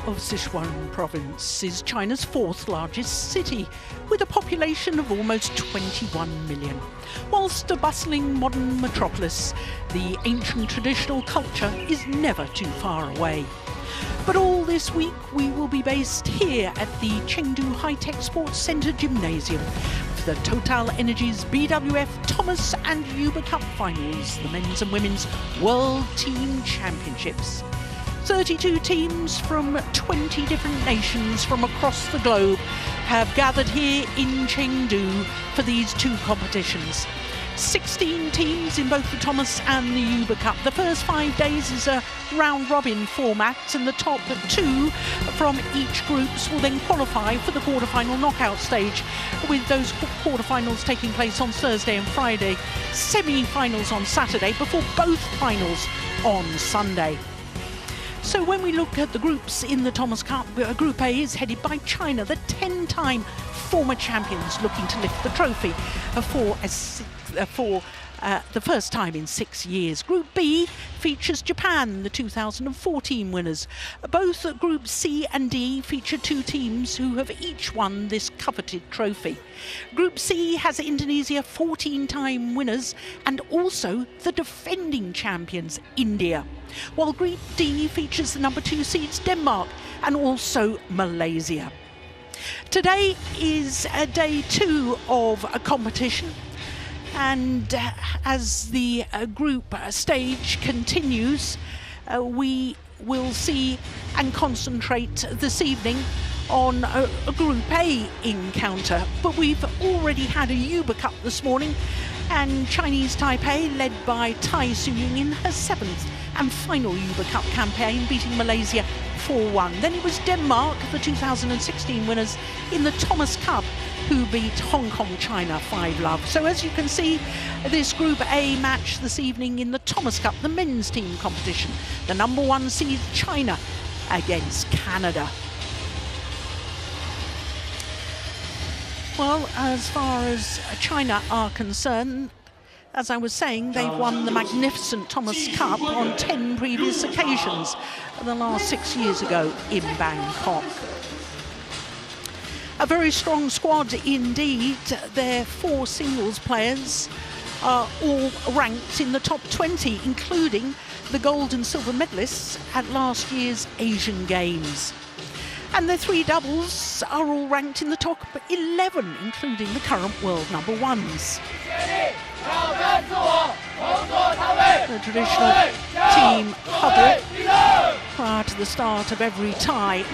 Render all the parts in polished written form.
of Sichuan province is China's fourth largest city, with a population of almost 21 million. Whilst a bustling modern metropolis, the ancient traditional culture is never too far away. But all this week we will be based here at the Chengdu High-Tech Sports Centre Gymnasium for the TotalEnergies BWF Thomas and Uber Cup Finals, the men's and women's World Team Championships. 32 teams from 20 different nations from across the globe have gathered here in Chengdu for these two competitions. 16 teams in both the Thomas and the Uber Cup. The first 5 days is a round-robin format, and the top 2 from each groups will then qualify for the quarter-final knockout stage, with those quarter-finals taking place on Thursday and Friday, semi-finals on Saturday, before both finals on Sunday. So when we look at the groups in the Thomas Cup, Group A is headed by China, the 10-time former champions looking to lift the trophy for the first time in 6 years. Group B features Japan, the 2014 winners. Both Group C and D feature 2 teams who have each won this coveted trophy. Group C has Indonesia, 14-time winners, and also the defending champions, India. While Group D features the number 2 seeds, Denmark, and also Malaysia. Today is day 2 of a competition. And as the group stage continues, we will see and concentrate this evening on a Group A encounter. But we've already had a Uber Cup this morning, and Chinese Taipei, led by Tai Suying, in her 7th and final Uber Cup campaign, beating Malaysia 4-1. Then it was Denmark, the 2016 winners, in the Thomas Cup, who beat Hong Kong China 5-love. So as you can see, this Group A match this evening in the Thomas Cup, the men's team competition, the number 1 seed China against Canada. Well, as far as China are concerned, as I was saying, they've won the magnificent Thomas Cup on 10 previous occasions, the last 6 years ago in Bangkok. A very strong squad indeed. Their 4 singles players are all ranked in the top 20, including the gold and silver medalists at last year's Asian Games. And their 3 doubles are all ranked in the top 11, including the current world number 1s. The traditional team huddle prior to the start of every tie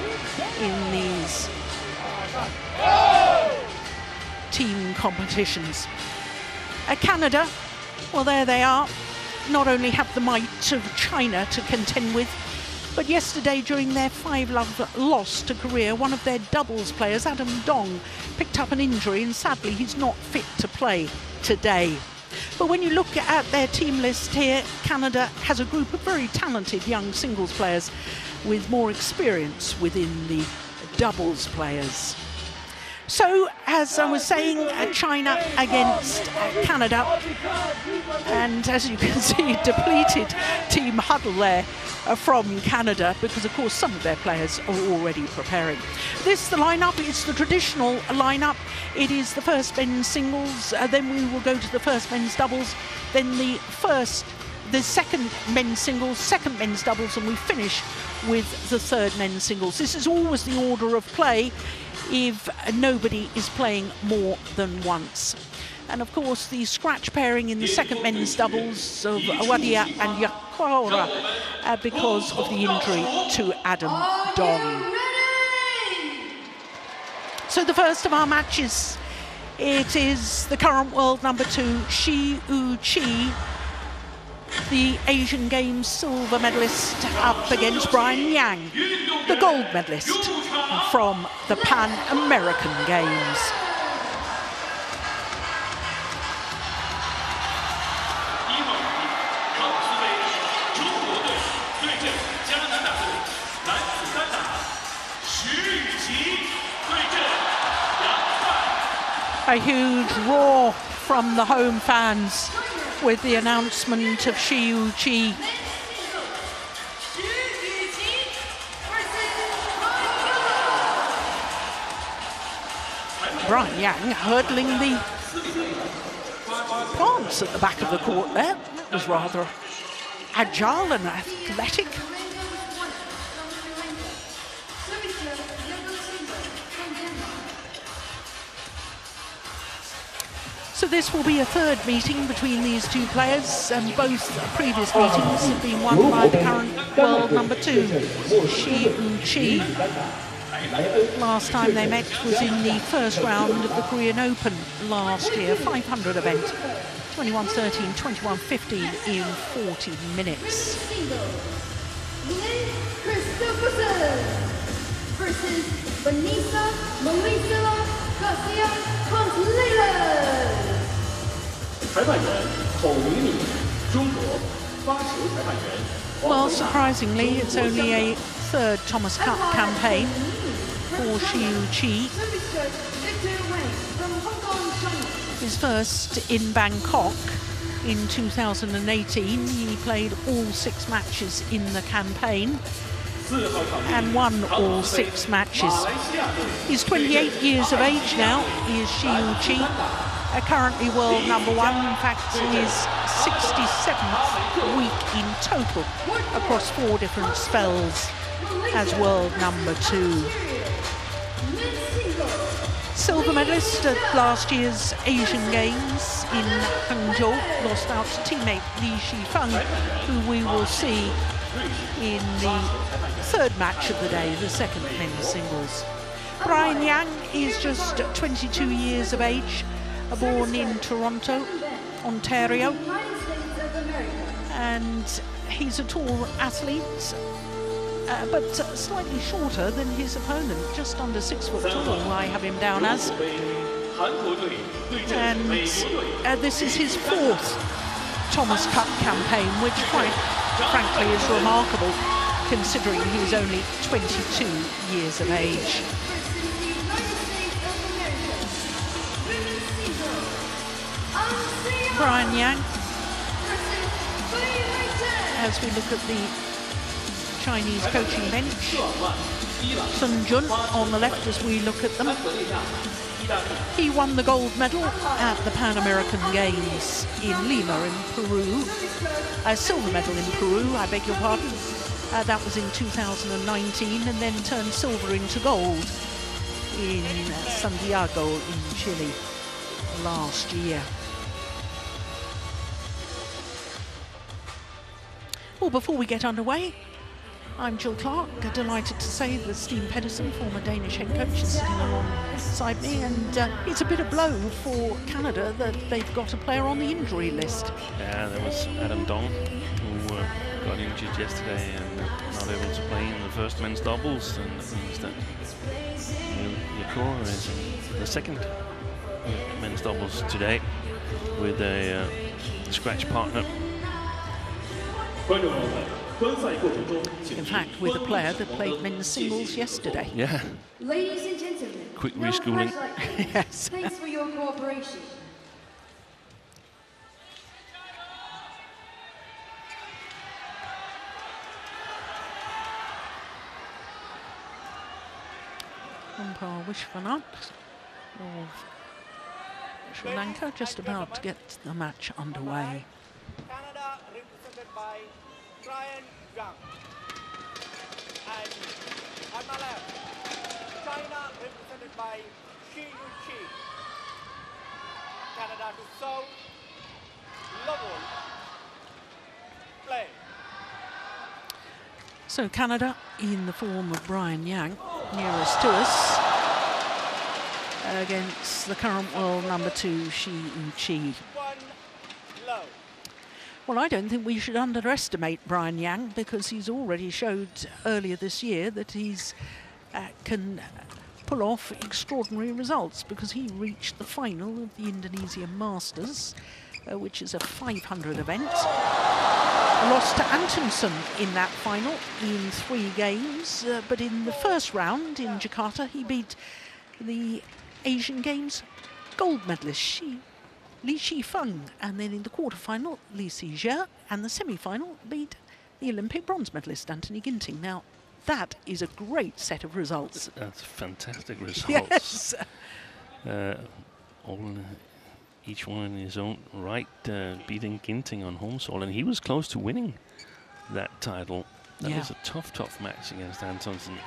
in these team competitions. Canada, well, there they are, not only have the might of China to contend with, but yesterday during their 5-love loss to Korea, one of their doubles players, Adam Dong, picked up an injury, and sadly he's not fit to play today. But when you look at their team list here, Canada has a group of very talented young singles players with more experience within the doubles players. So, as I was saying, China against Canada, and as you can see, depleted team huddle there from Canada, because of course some of their players are already preparing. The lineup is the traditional lineup. It is the first men's singles, then we will go to the first men's doubles, then the second men's singles, second men's doubles, and we finish with the third men's singles. This is always the order of play if nobody is playing more than once. And of course the scratch pairing in the second men's doubles of Awadia and Yakora because of the injury to Adam Dong. So the first of our matches, it is the current world number 2, Shi Yu Qi, the Asian Games silver medalist, up against Brian Yang, the gold medalist from the Pan American Games. A huge roar from the home fans with the announcement of Shi Yu Qi. Brian Yang hurdling the plants at the back of the court there. That was rather agile and athletic. So this will be a third meeting between these two players, and both previous meetings have been won by the current world number 2, Shi Yu Qi. Last time they met was in the first round of the Korean Open last year, 500 event, 21-13, 21-15 in 40 minutes. Versus Vanessa Melissa Garcia Contreras. Well, surprisingly, it's only a third Thomas Cup campaign for Shi Yu Qi. His first in Bangkok in 2018. He played all 6 matches in the campaign and won all 6 matches. He's 28 years of age now. He is Shi Yu Qi, currently world number 1. In fact, his 67th week in total across 4 different spells as world number 2. Silver medalist at last year's Asian Games in Hangzhou, lost out to teammate Shi Feng, who we will see in the third match of the day, the second men's singles. Brian Yang is just 22 years of age, born in Toronto, Ontario, and he's a tall athlete, but slightly shorter than his opponent, just under 6 foot tall, I have him down as. And this is his 4th Thomas Cup campaign, which quite frankly is remarkable considering he's only 22 years of age. Brian Yang, as we look at the Chinese coaching bench, Sun Jun on the left as we look at them. He won the gold medal at the Pan American Games in Lima in Peru. Silver medal in Peru, I beg your pardon. That was in 2019, and then turned silver into gold in Santiago in Chile last year. Well, before we get underway, I'm Jill Clark, delighted to say that Steve Pedersen, former Danish head coach, is sitting alongside me, and it's a bit of blow for Canada that they've got a player on the injury list. Yeah, there was Adam Dong, who got injured yesterday and not able to play in the first men's doubles, and that means that Yakura is in the second men's doubles today with a scratch partner. In fact, with a player that played men's singles yesterday. Yeah. Ladies and gentlemen, quick reschooling. Yes. Thanks for your cooperation. Umpire Vishwanath of Sri Lanka just about to get the match underway. Canada represented by Brian Yang. And on my left, China represented by Shi Yu Qi. Canada to serve, level, play. So Canada in the form of Brian Yang, nearest to us, against the current world number 2, Shi Yu Qi. Well, I don't think we should underestimate Brian Yang, because he's already showed earlier this year that he's can pull off extraordinary results, because he reached the final of the Indonesian Masters, which is a 500 event. Lost to Antonsen in that final in 3 games, but in the first round in Jakarta, he beat the Asian Games gold medalist Shi Feng, and then in the quarterfinal, Li Sijie, and the semi-final beat the Olympic bronze medalist Anthony Ginting. Now, that is a great set of results. That's fantastic results. Yes. Each one in his own right, beating Ginting on home soil, and he was close to winning that title. That was a tough match against Antonsen.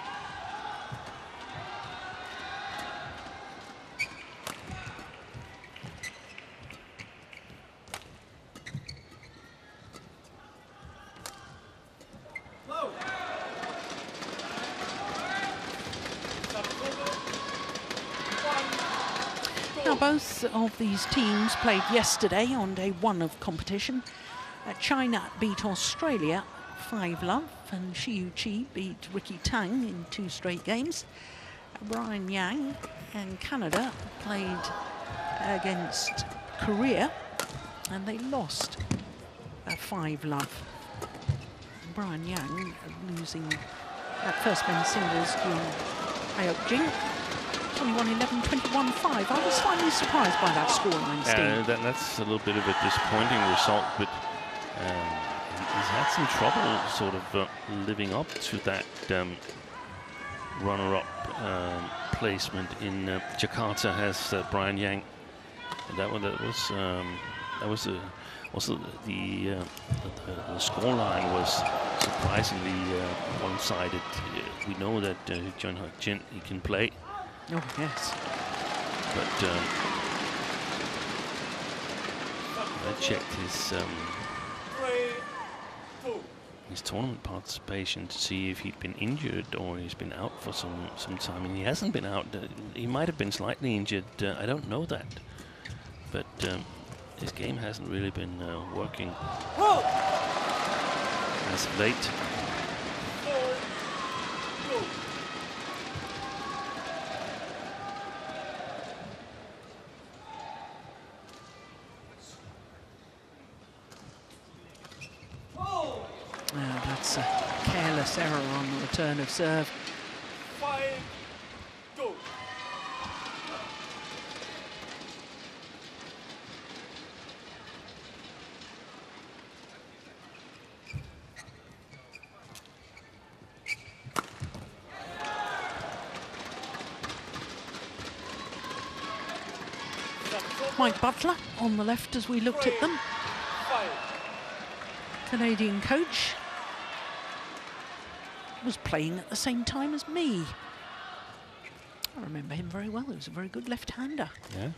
Now, both of these teams played yesterday on day one of competition. China beat Australia 5-love, and Shi Yu Qi beat Ricky Tang in 2 straight games. Brian Yang and Canada played against Korea, and they lost 5-love. Brian Yang losing that first men's singles to Ayok Jing. 21-11, 21-5. I was slightly surprised by that scoreline, Steve. That's a little bit of a disappointing result, but he's had some trouble sort of living up to that runner-up placement in Jakarta, has Brian Yang. And that was also the scoreline was surprisingly one-sided. We know that John Jin, he can play. Oh, yes. But I checked his tournament participation to see if he'd been injured or he's been out for some time, and he hasn't been out. He might have been slightly injured. I don't know that, but his game hasn't really been working as of late. That's a careless error on the return of serve. 5-2. Mike Butler on the left as we looked at them. Canadian coach was playing at the same time as me. I remember him very well. He was a very good left-hander. Yeah.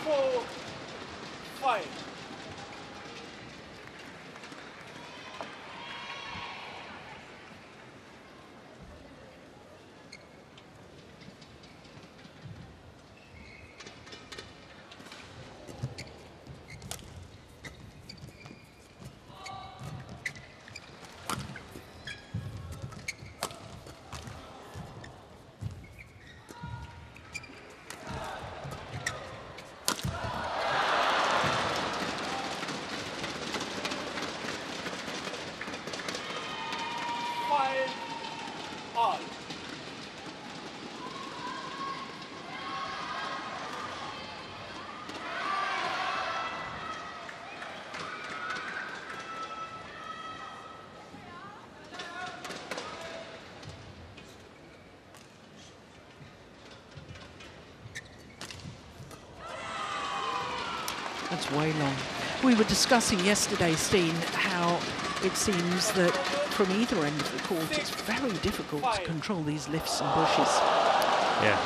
Four, 5. That's way long. We were discussing yesterday, Steen, how it seems that from either end of the court, it's very difficult to control these lifts and bushes. Yeah,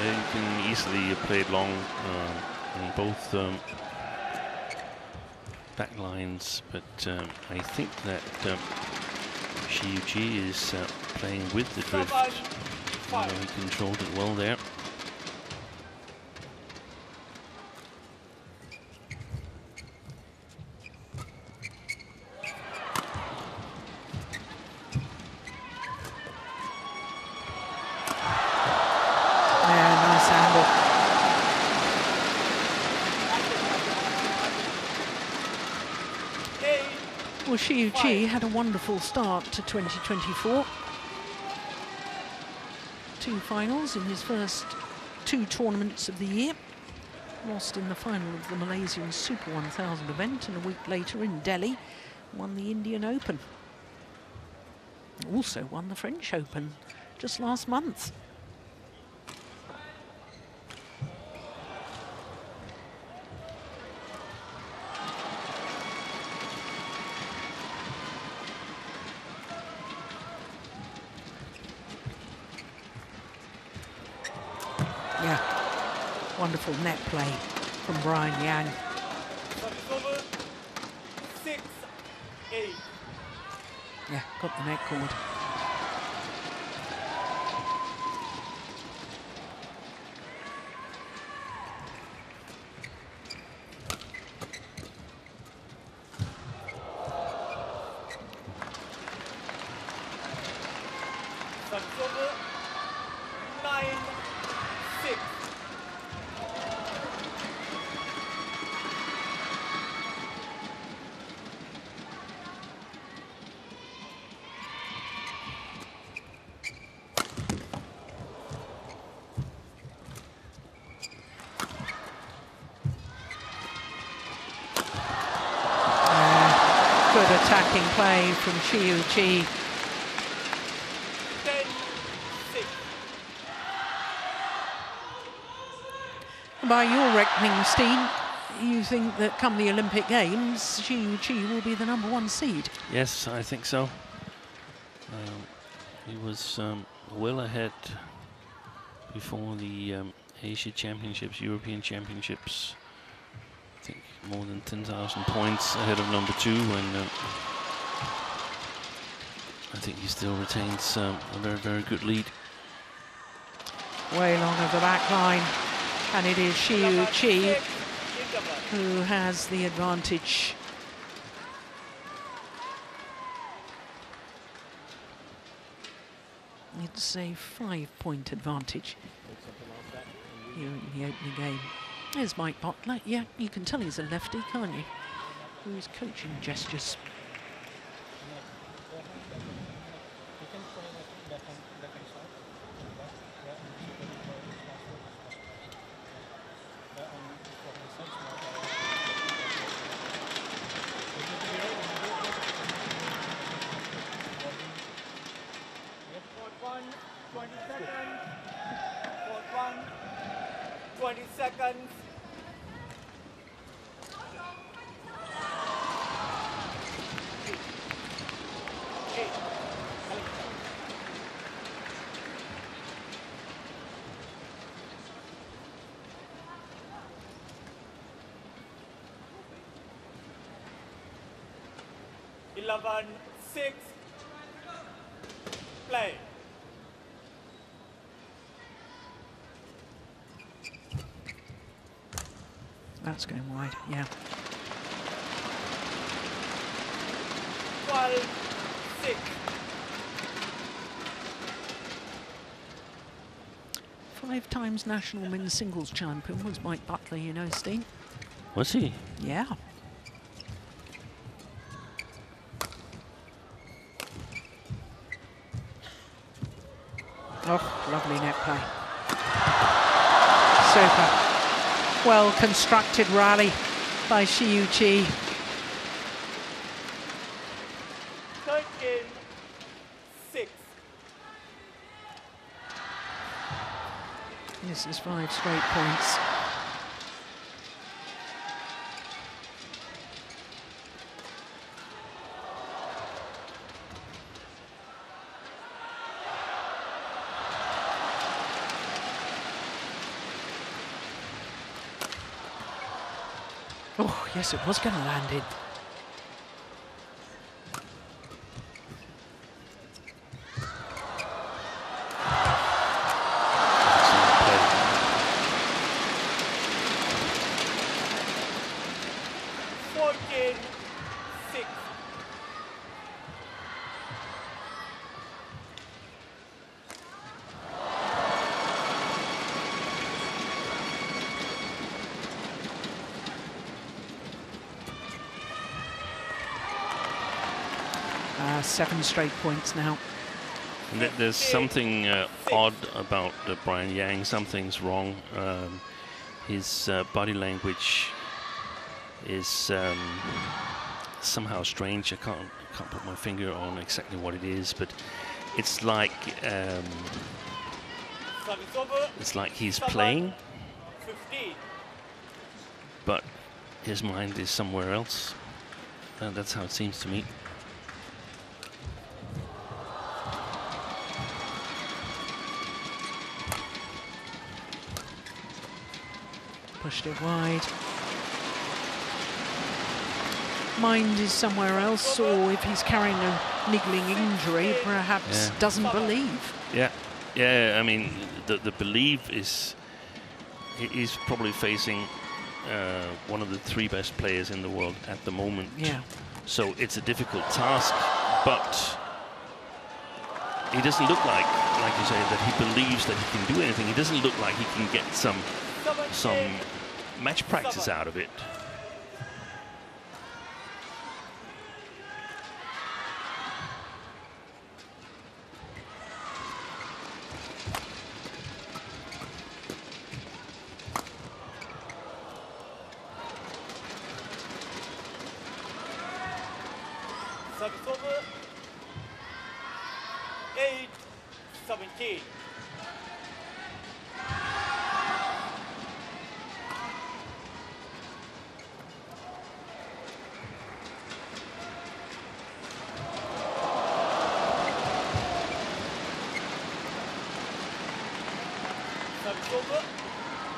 you can easily play it long in both back lines, but I think that Shi Yu Qi is playing with the drift. He controlled it well there. Well, Shi Yu Qi had a wonderful start to 2024. 2 finals in his first 2 tournaments of the year. Lost in the final of the Malaysian Super 1000 event, and a week later in Delhi won the Indian Open. Also won the French Open just last month. Yeah, wonderful net play from Brian Yang. 6-8. Yeah, got the net cord. Serve 9-6. Good attacking play from Shi Yu Qi. 10-6. By your reckoning, Steen, you think that come the Olympic Games, Shi Yu Qi will be the #1 seed? Yes, I think so. He was well ahead before the Asia Championships, European Championships. I think more than 10,000 points ahead of #2, and I think he still retains a very, very good lead. Way long of the back line, and it is Shi Yu Qi who has the advantage. It's a 5-point advantage here in the opening game. There's Mike Butler. Yeah, you can tell he's a lefty, can't you? Through his coaching gestures. Court 1, 20 seconds. Court 1, 20 seconds. Eleven, 6. Play. That's going wide, yeah. 12-6. 5 times national men's singles champion was Mike Butler, you know, Steen. Was he? Yeah. Oh, lovely net play. Super. Well constructed rally by Shi Yu Qi. 13-6. This is 5 straight points. Oh, yes, it was going to land in. Seven straight points now. There's something odd about Brian Yang. Something's wrong. His body language is somehow strange. I can't put my finger on exactly what it is, but it's like he's playing, but his mind is somewhere else. And that's how it seems to me. Pushed it wide. Mind is somewhere else, or if he's carrying a niggling injury, perhaps doesn't believe. Yeah. I mean, the belief is he's probably facing one of the 3 best players in the world at the moment. Yeah. So it's a difficult task, but he doesn't look like you say, that he believes that he can do anything. He doesn't look like he can get some match practice out of it. Service over. 8-17. Service over.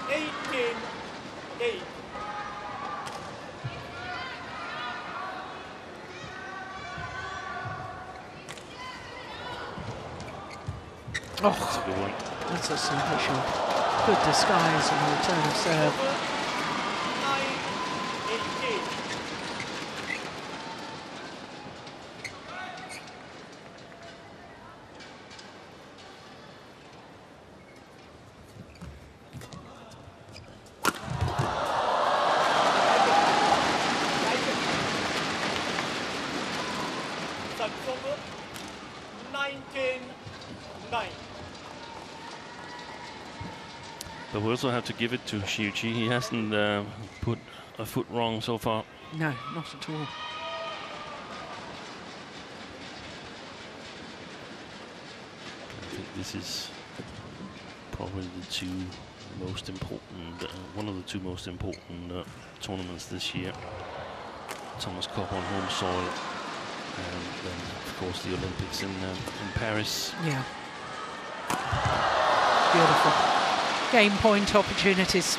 18-8. Oh, That's a good one. That's a super shot. Good disguise and return of serve. 19-9. But we also have to give it to Shi Yu Qi. He hasn't put a foot wrong so far. No, not at all. I think this is probably the two most important, one of the two most important tournaments this year. Thomas Cup on home soil, and then of course the Olympics in Paris. Yeah. Beautiful. Game point opportunities.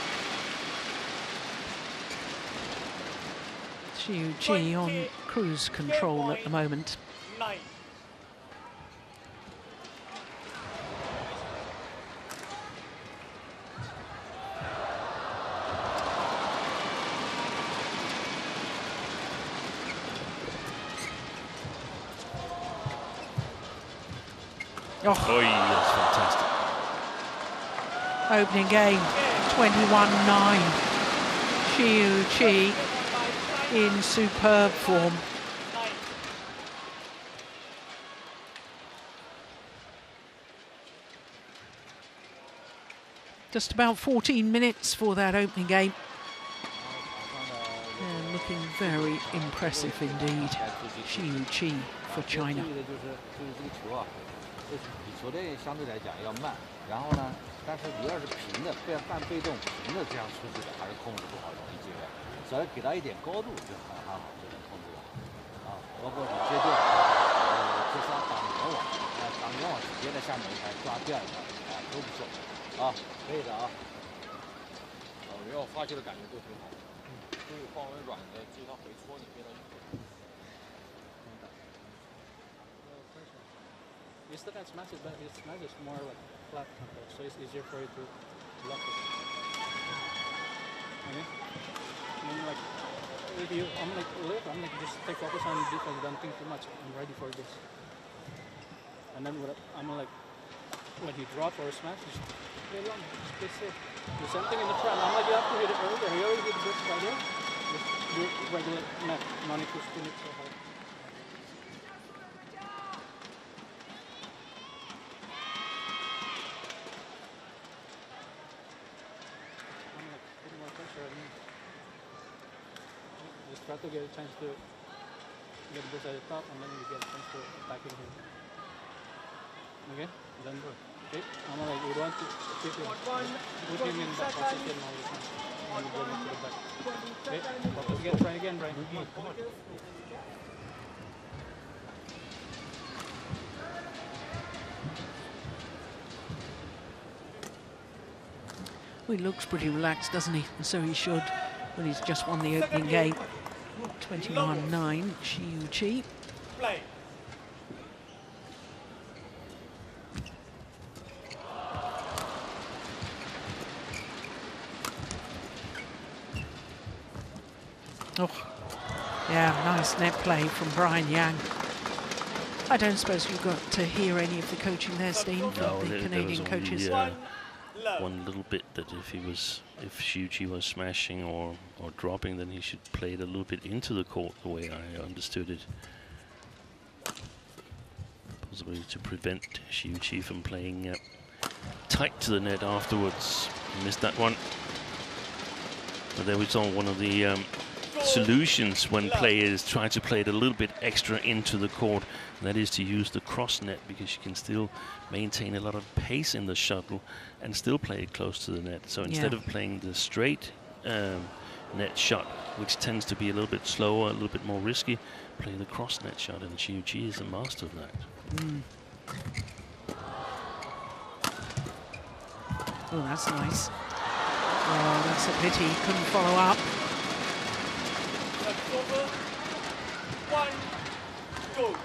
Shi Yu Qi on cruise control at the moment. 9. Oh, That's fantastic. opening game, 21-9. Shi Yu Qi in superb form. Just about 14 minutes for that opening game. And looking very impressive indeed. Shi Yu Qi for China. 比球队相对来讲要慢，然后呢，但是你要是平的，半被动平的这样出去的，还是控制不好，容易接人。只要给他一点高度就很好，就能控制了。啊，包括你接对，这是要挡圆网，挡圆网直接在下面一拍抓第二个，都不错，可以的啊。没有发球的感觉都挺好，就是放微软的，就是他回戳你变到。 It's the kind of smash, but his smash is more like flat contact, so it's easier for you to block it. I mean, like, if you, I'm like, just take focus on defense, don't think too much. I'm ready for this. And then I'm like, when he drop or smash, just play long, just play safe. The same thing in the front. I'm like, you have to hit it earlier. He already did the bridge right here. Just do it regular net, no need to spin it so hard. Just try to get a chance to get goes at the top, and then you get a chance to attacking him. Okay, then okay. I'm like we want to keep him, put him in that position all the time. And you bring him to the back. Okay, focus again, try again, Brian. Come on. Well, he looks pretty relaxed, doesn't he? And so he should, when he's just won the opening game. 21-9, Shi Yu Qi. Play. Oh, yeah, nice net play from Brian Yang. I don't suppose you got to hear any of the coaching there, Steen, No, from the Canadian coaches. One little bit that if Shi Yu Qi was smashing or dropping, then he should play it a little bit into the court, the way I understood it. Possibly to prevent Shi Yu Qi from playing tight to the net afterwards. He missed that one. But there we saw one of the solutions when players try to play it a little bit extra into the court, and that is to use the cross net, because you can still maintain a lot of pace in the shuttle and still play it close to the net. So instead of playing the straight net shot, which tends to be a little bit slower, a little bit more risky, play the cross net shot, and Shi Yu Qi is a master of that. Oh, that's nice. Oh, that's a pity. He couldn't follow up. That's over. 1, go.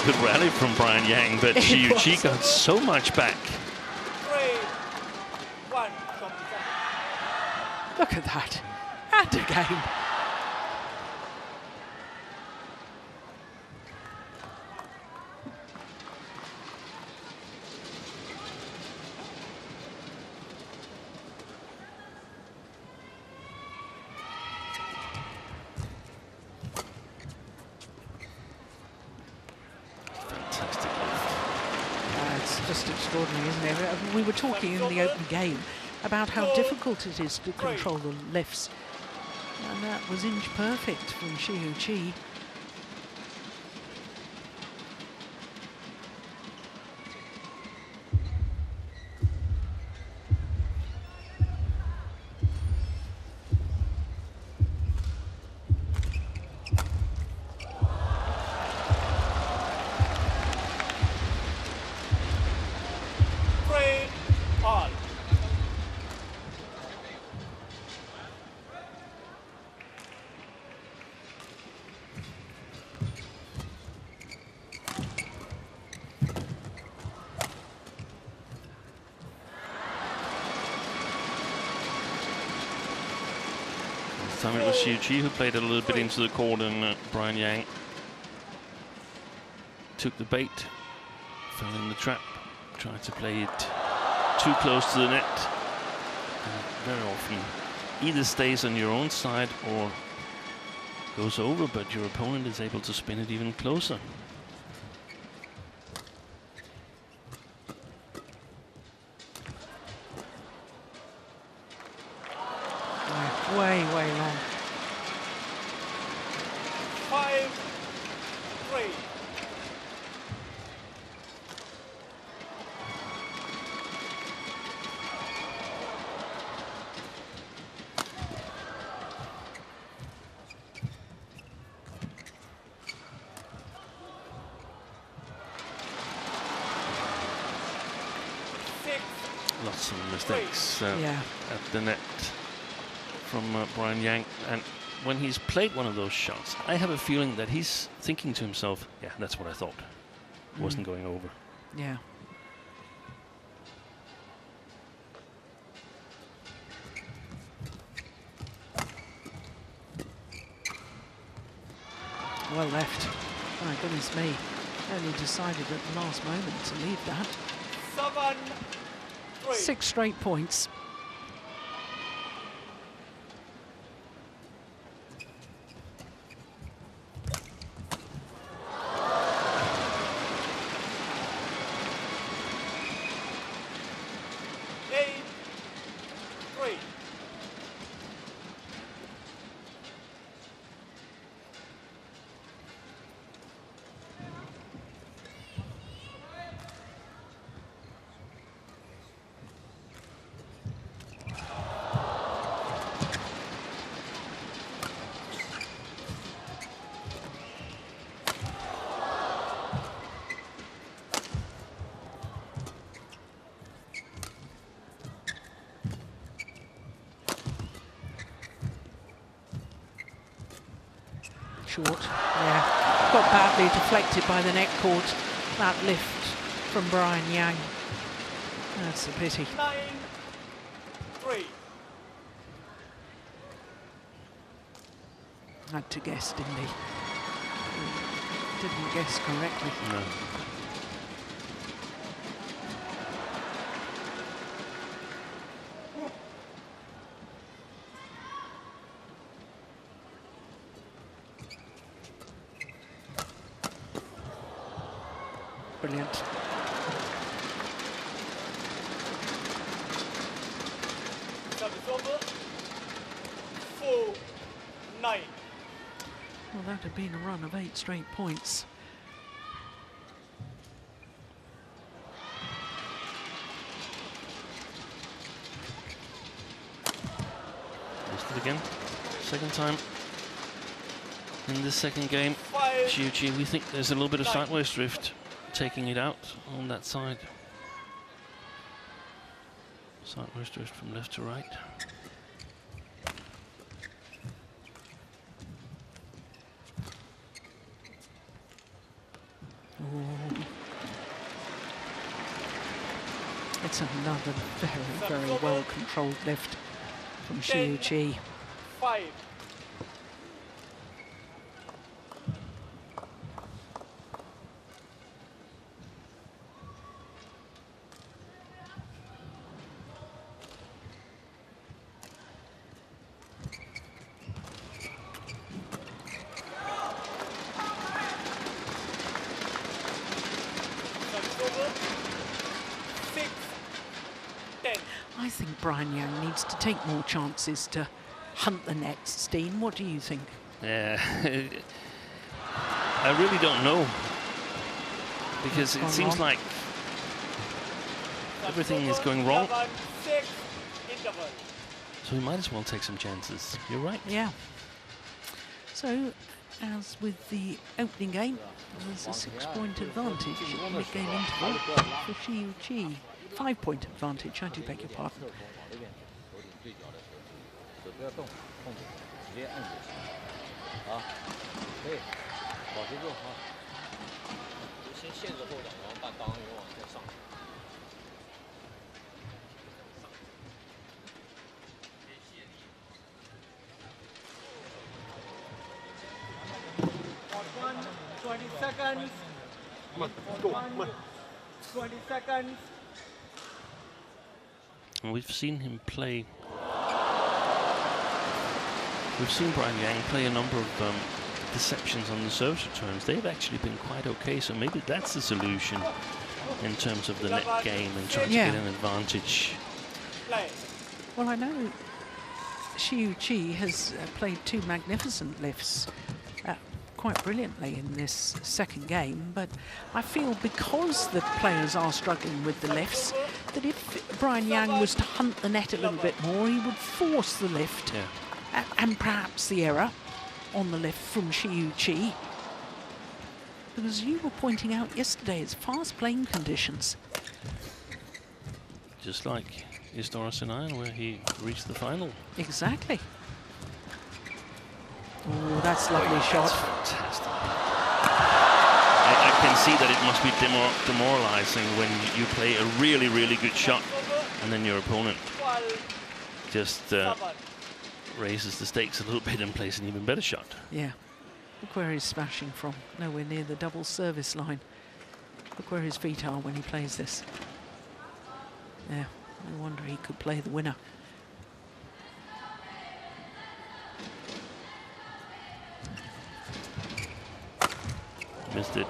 Good rally from Brian Yang, but Shi Yu Qi got so much back. 3, 1, Look at that. And again. Just extraordinary, isn't it? We were talking in the open game about how difficult it is to control the lifts, and that was inch perfect from Shi Yu Qi. Time it was Shi Yu Qi who played a little bit into the court, and Brian Yang took the bait, fell in the trap, tried to play it too close to the net. And very often either stays on your own side or goes over, but your opponent is able to spin it even closer. Way long. 5, 3. Lots of mistakes at the net from Brian Yang, and when he's played one of those shots, I have a feeling that he's thinking to himself, yeah, that's what I thought. It wasn't going over. Yeah. Well left. My goodness me. Only decided at the last moment to leave that. 7-3. 6 straight points. Short, yeah. Got badly deflected by the net court. That lift from Brian Yang. That's a pity. 9-3. Had to guess, didn't he? Didn't guess correctly. No. Brilliant. Service over. 4-9. Well, that had been a run of 8 straight points. Missed it again. Second time in this second game. Shi Yu Qi, we think there's a little bit of sideways drift, taking it out on that side. Sideways drift from left to right. Ooh. It's another very well controlled lift from Shi Yu Qi. 5. I think Brian Yang needs to take more chances to hunt the net. Steen, what do you think? Yeah, I really don't know, because it seems like everything is going wrong. So we might as well take some chances. You're right. Yeah. So, as with the opening game, there's a 6-point advantage at mid-game interval for Shi Yu Qi. 5-point advantage, I do beg your pardon. One, 20 seconds. 20 seconds. And we've seen him play. We've seen Brian Yang play a number of deceptions on the service returns. They've actually been quite okay, so maybe that's the solution in terms of the net game and trying to get an advantage. Well, I know Shi Yu Qi has played 2 magnificent lifts quite brilliantly in this second game, but I feel because the players are struggling with the lifts, that if Brian Yang was to hunt the net a little bit more, he would force the lift and perhaps the error on the lift from Shi Yu Qi. Because you were pointing out yesterday, it's fast playing conditions. Just like Historia Nine, where he reached the final. Exactly. Oh, that's a lovely shot. That's fantastic. I can see that it must be demoralizing when you play a really, really good shot and then your opponent just raises the stakes a little bit and plays an even better shot. Yeah. Look where he's smashing from, nowhere near the double service line. Look where his feet are when he plays this. Yeah, no wonder he could play the winner. Missed it.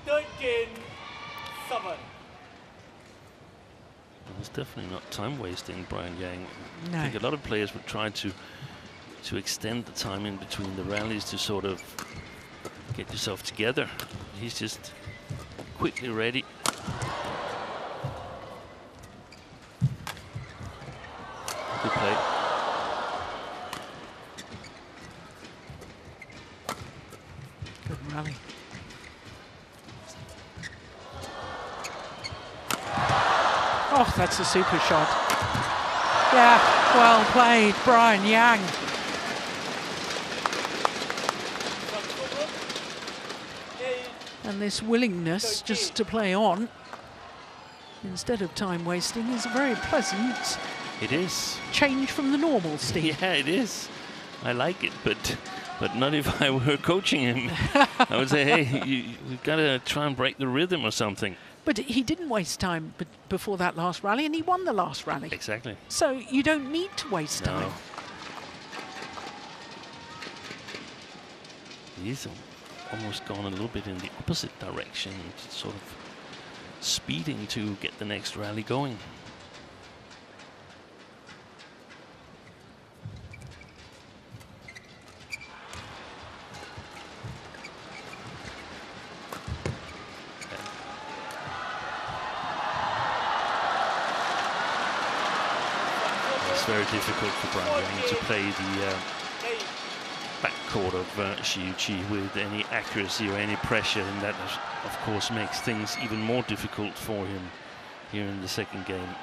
13-7. It's definitely not time wasting, Brian Yang. No. I think a lot of players would try to extend the time in between the rallies to sort of get yourself together. He's just quickly ready. Good play. Good rally. Oh, that's a super shot. Yeah, well played, Brian Yang. And this willingness just to play on instead of time wasting is a very pleasant It is. change from the normal, Steve. Yeah, it is. I like it, but not if I were coaching him. I would say, hey, we've got to try and break the rhythm or something. But he didn't waste time before that last rally, and he won the last rally. Exactly. So you don't need to waste time. He's almost gone a little bit in the opposite direction, sort of speeding to get the next rally going. It's very difficult for Brian Weng to play the backcourt of Shi Yu Qi with any accuracy or any pressure, and that of course makes things even more difficult for him here in the second game.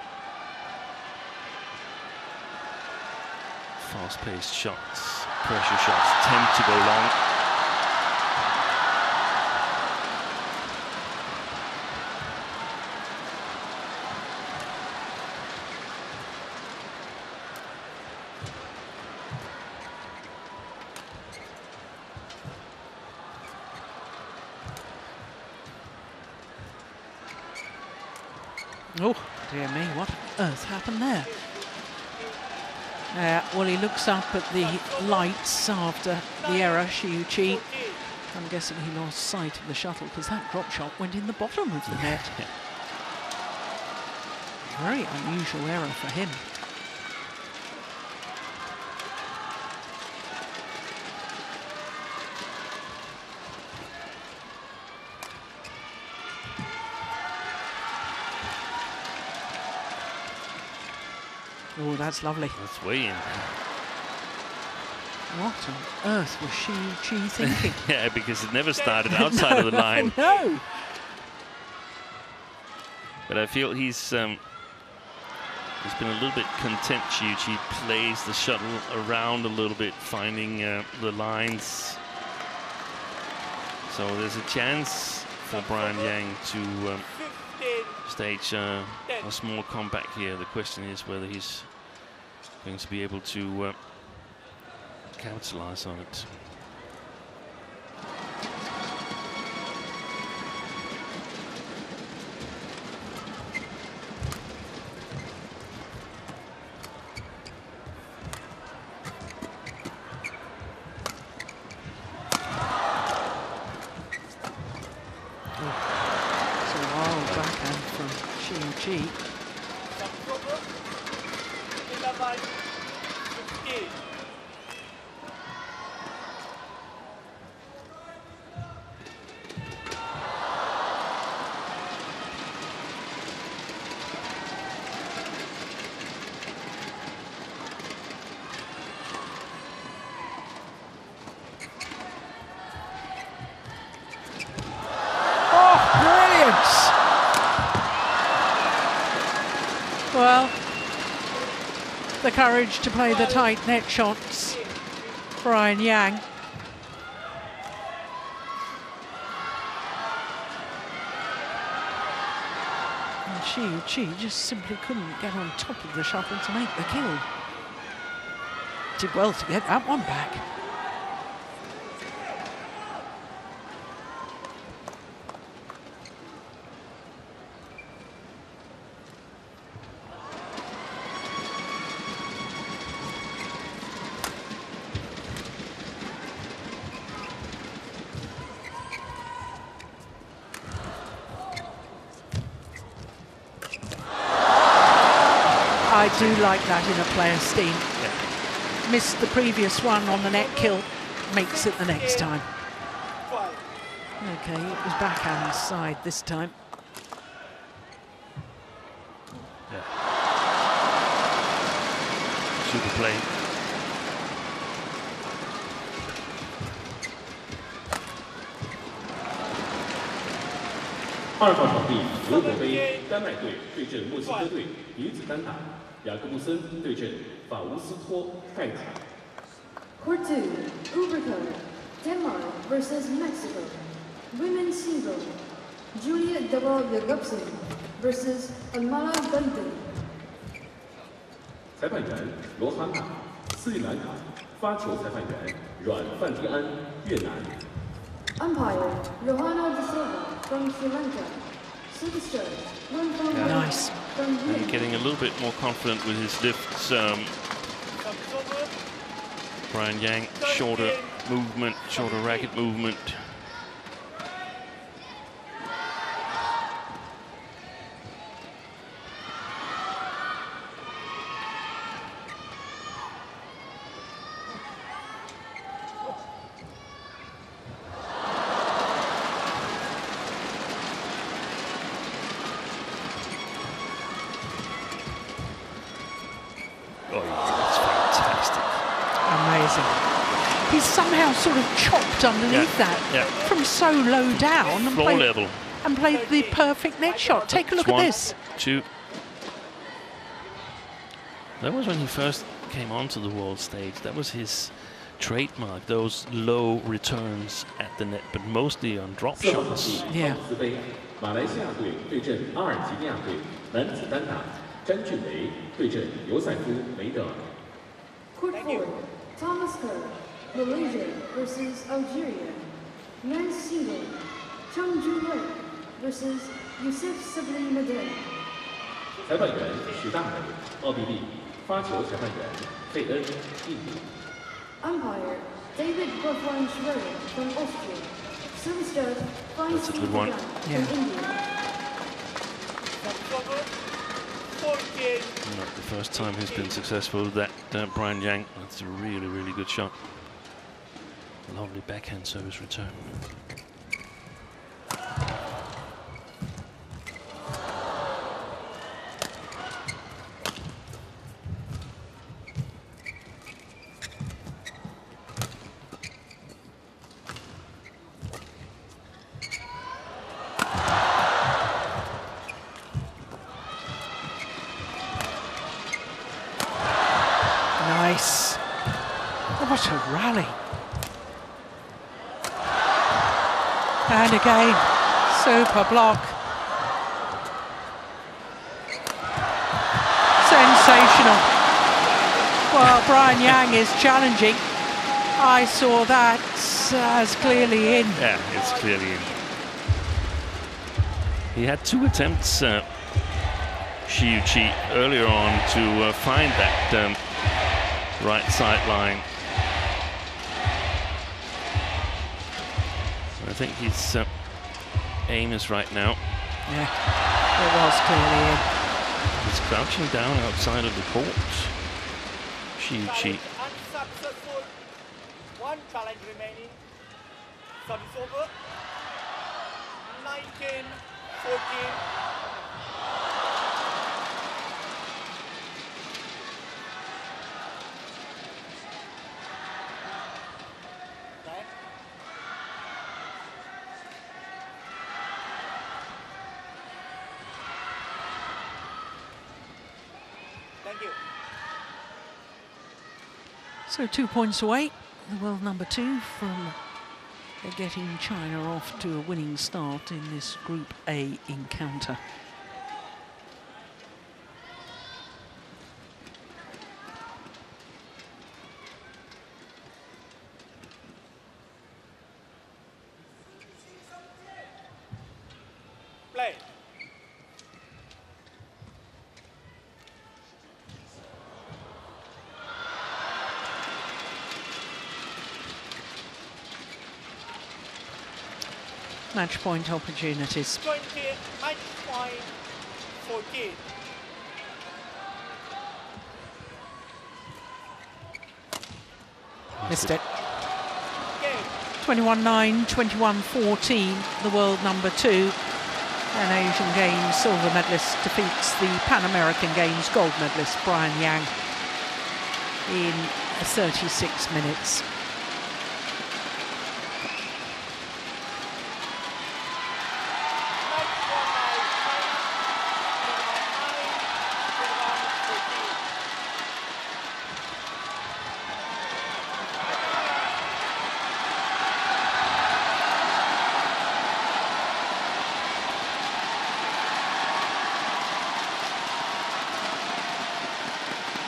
Fast-paced shots, pressure shots tend to go long. Oh, dear me, what on earth happened there? Well, he looks up at the lights after the error, Shi Yu Qi. I'm guessing he lost sight of the shuttle because that drop shot went in the bottom of the net. Very unusual error for him. Oh, that's lovely. That's way in. What on earth was Shi Yu Qi thinking? Yeah, because it never started outside of the line. No. But I feel he's been a little bit content. Shi Yu Qi plays the shuttle around a little bit, finding the lines. So there's a chance for Brian Yang to stage a small comeback here. The question is whether he's going to be able to capitalize on it. Well, the courage to play the tight net shots, Brian Yang. And Shi Yu Qi just simply couldn't get on top of the shuttle to make the kill. did well to get that one back. I do like that in a player's team. Yeah. Missed the previous one on the net kill, makes it the next time. Okay, it was backhand side this time. Yeah. Super play.2号场地德国杯丹麦队对阵墨西哥队女子单打，雅各布森对阵法乌斯托泰坦。Court 2, Ubrico, Denmark versus Mexico. Women's single, Julia Double-Jacobsen versus Amala Bunton. 裁判员罗哈娜，斯里兰卡；发球裁判员阮范迪安，越南。 Umpire, Johanna De Silva from Sri Lanka. Service serve, Nice. from And Nguyen. getting a little bit more confident with his lifts. Brian Yang, shorter movement, shorter racket movement. Oh, yeah, that's fantastic. Amazing. He's somehow sort of chopped underneath Yeah, that yeah. from so low down and Floor level. played the perfect net shot. Take a look at One, this. two. That was when he first came onto the world stage. That was his trademark, those low returns at the net, but mostly on drop 4号场 shots. 地 Yeah. 奥斯杯，马来西亚队对阵阿尔及利亚队男子单打，詹俊维对阵尤塞夫梅德尔。 Court 4, Thomas Kerr, Malaysia versus Algeria. Men's single, Chung Ju-wei versus Youssef Sabri Madem. 裁判员许大美，奥地利；发球裁判员费恩，印度。 Umpire, David Goffin Schroeder from Austria. Service judge, Fine That's a good one. Yeah. from India. Not the first time he's been successful with that, Brian Yang. That's a really, really good shot. Lovely backhand service return. Nice. Oh, what a rally. And again, super block. Sensational. Well, Brian Yang is challenging. I saw that as clearly in. Yeah, it's clearly in. He had two attempts, Shi Yu Qi, earlier on to find that right sideline. I think his aim is right now. Yeah, it was clearly in. He's crouching down outside of the court. Shi Yu Qi. Unsuccessful. One challenge remaining. Service over. 19, 14. Okay. Thank you. So 2 points away, the world number 2 from getting China off to a winning start in this Group A encounter. Match point opportunities. 20, match point 14. Missed it. Game. 21-9, 21-14, the world number 2. An Asian Games silver medalist defeats the Pan American Games gold medalist Brian Yang in 36 minutes.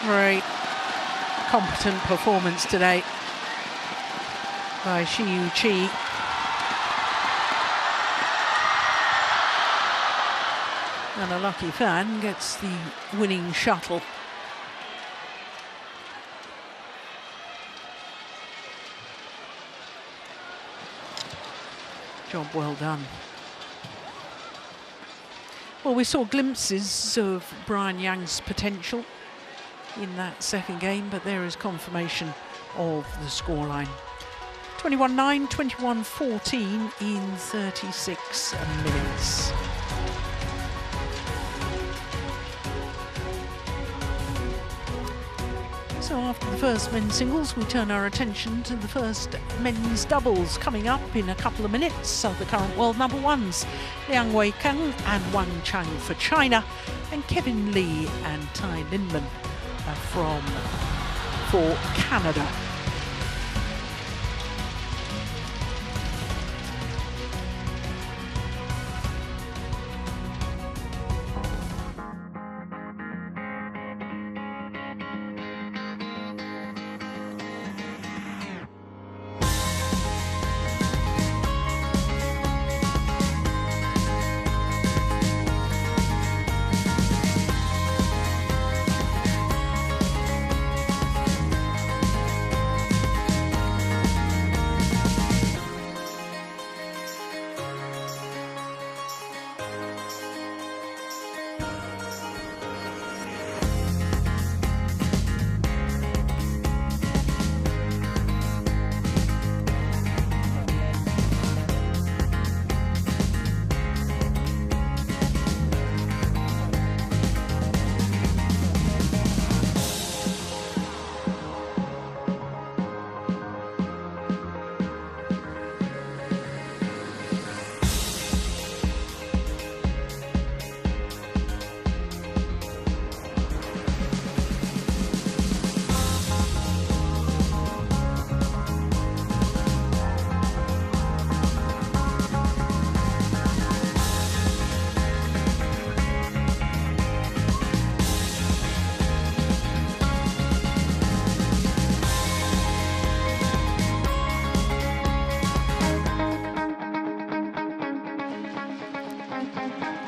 Very competent performance today by Shi Yu Qi. And a lucky fan gets the winning shuttle. Job well done. Well, we saw glimpses of Brian Yang's potential in that second game, but there is confirmation of the scoreline. 21-9, 21-14 in 36 minutes. So after the first men's singles, we turn our attention to the first men's doubles coming up in a couple of minutes. So the current world number ones, Liang Weikeng and Wang Chang for China, and Kevin Lee and Tai Linman for Canada.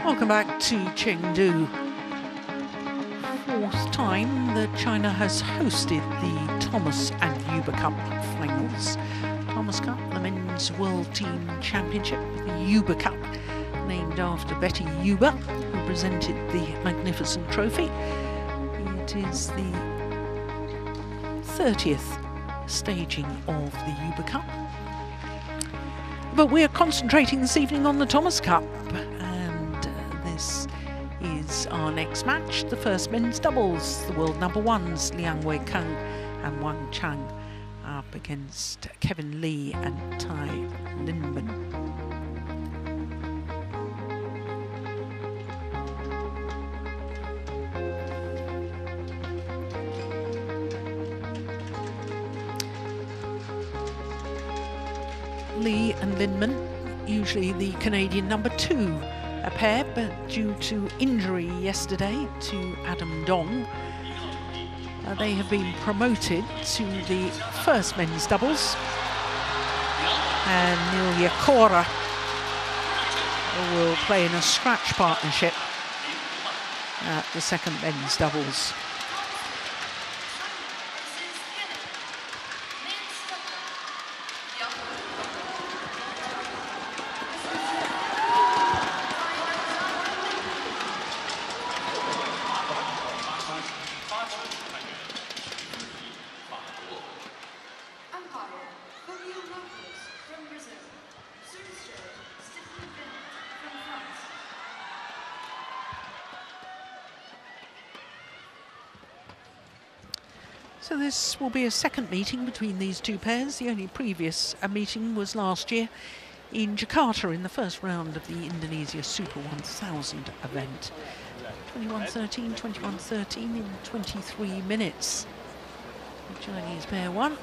Welcome back to Chengdu. Fourth time that China has hosted the Thomas and Uber Cup finals. Thomas Cup, the Men's World Team Championship, the Uber Cup, named after Betty Uber, who presented the magnificent trophy. It is the 30th staging of the Uber Cup. But we're concentrating this evening on the Thomas Cup, and this is our next match, the first men's doubles. The world number ones, Liang Weikeng and Wang Chang, up against Kevin Lee and Tai Linman. Lee and Linman, usually the Canadian number 2 a pair, but due to injury yesterday to Adam Dong, they have been promoted to the first men's doubles, and Neil Yakora will play in a scratch partnership at the second men's doubles. So this will be a second meeting between these two pairs. The only previous meeting was last year in Jakarta in the first round of the Indonesia Super 1000 event. 21-13, 21-13 in 23 minutes. The Chinese pair won.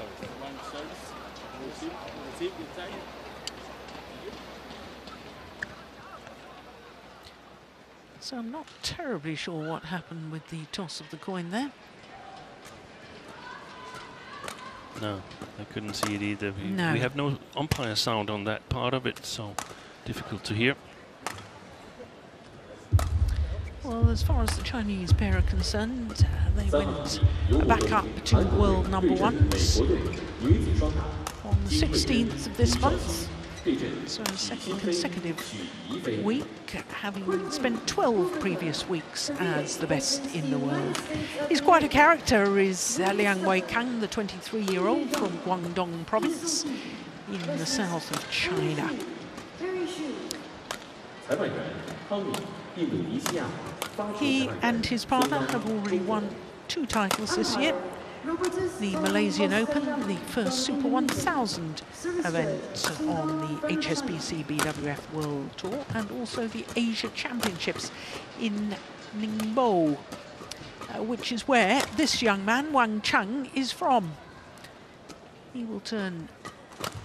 So I'm not terribly sure what happened with the toss of the coin there. No, I couldn't see it either. No. We have no umpire sound on that part of it, so difficult to hear. Well, as far as the Chinese pair are concerned, they went back up to world number ones on the 16th of this month. So a second consecutive week, having spent 12 previous weeks as the best in the world. He's quite a character, is Liang Weikang, the 23-year-old from Guangdong province in the south of China. He and his partner have already won 2 titles this year. The Malaysian Open, the first Super 1000 event on the HSBC BWF World Tour, and also the Asia Championships in Ningbo, which is where this young man, Wang Cheng, is from. He will turn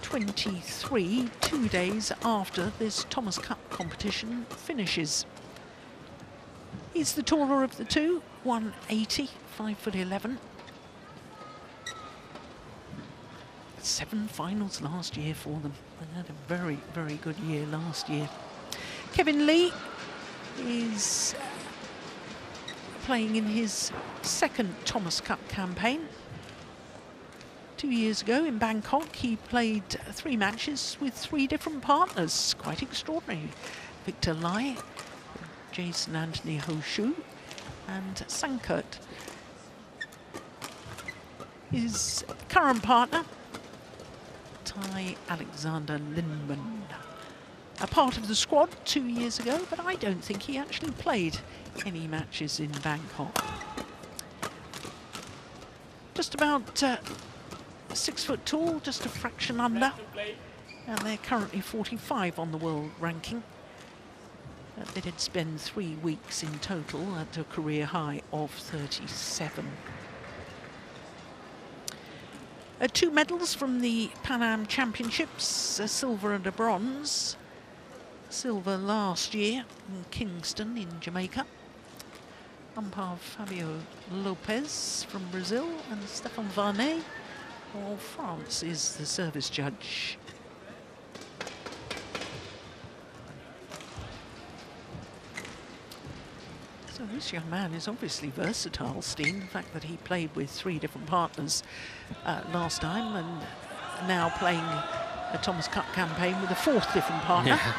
23 2 days after this Thomas Cup competition finishes. He's the taller of the two, 180, 5'11". 7 finals last year for them. They had a very, very good year last year. Kevin Lee is playing in his second Thomas Cup campaign. 2 years ago in Bangkok, he played 3 matches with 3 different partners. Quite extraordinary. Victor Lai, Jason Anthony Ho Shu, and Sankert. His current partner, Thai Alexander Lindman. A part of the squad 2 years ago, but I don't think he actually played any matches in Bangkok. Just about 6 foot tall, just a fraction under, and they're currently 45 on the world ranking. They did spend 3 weeks in total at a career high of 37. 2 medals from the Pan Am Championships, a silver and a bronze. Silver last year in Kingston in Jamaica. Umpire Fabio Lopez from Brazil and Stefan Varnet of France is the service judge. So this young man is obviously versatile, Steen. The fact that he played with 3 different partners last time and now playing a Thomas Cup campaign with a 4th different partner. Yeah.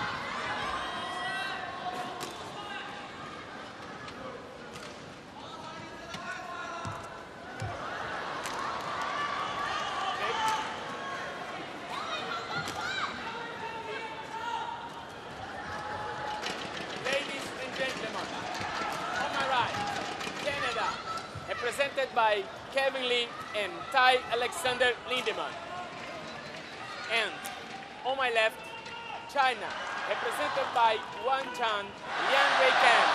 Represented by Kevin Lee and Thai Alexander Lindemann. And on my left, China, represented by Wang Cheng, Liang Weikang.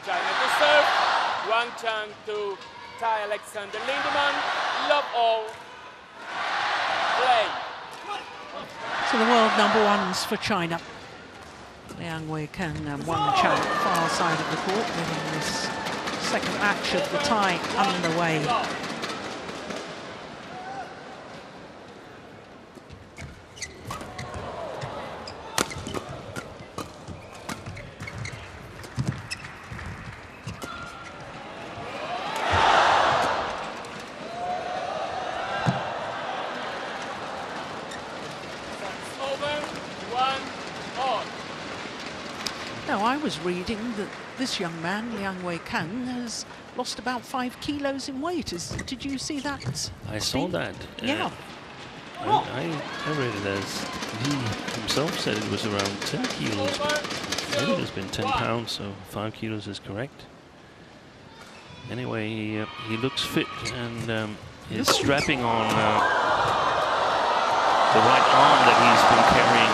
China to serve, Wang Cheng to Thai Alexander Lindemann. Love all. Play. So the world number ones for China. Liang Weikang and Wang Cheng, far side of the court, getting this second match of the tie underway. Now, I was reading that this young man, Liang Weikang, has lost about 5 kilos in weight. Did you see that? I saw that. Yeah. I read it as he himself said it was around 10 kilos. Maybe there's been 10 pounds, so 5 kilos is correct. Anyway, he looks fit and is strapping on the right arm that he's been carrying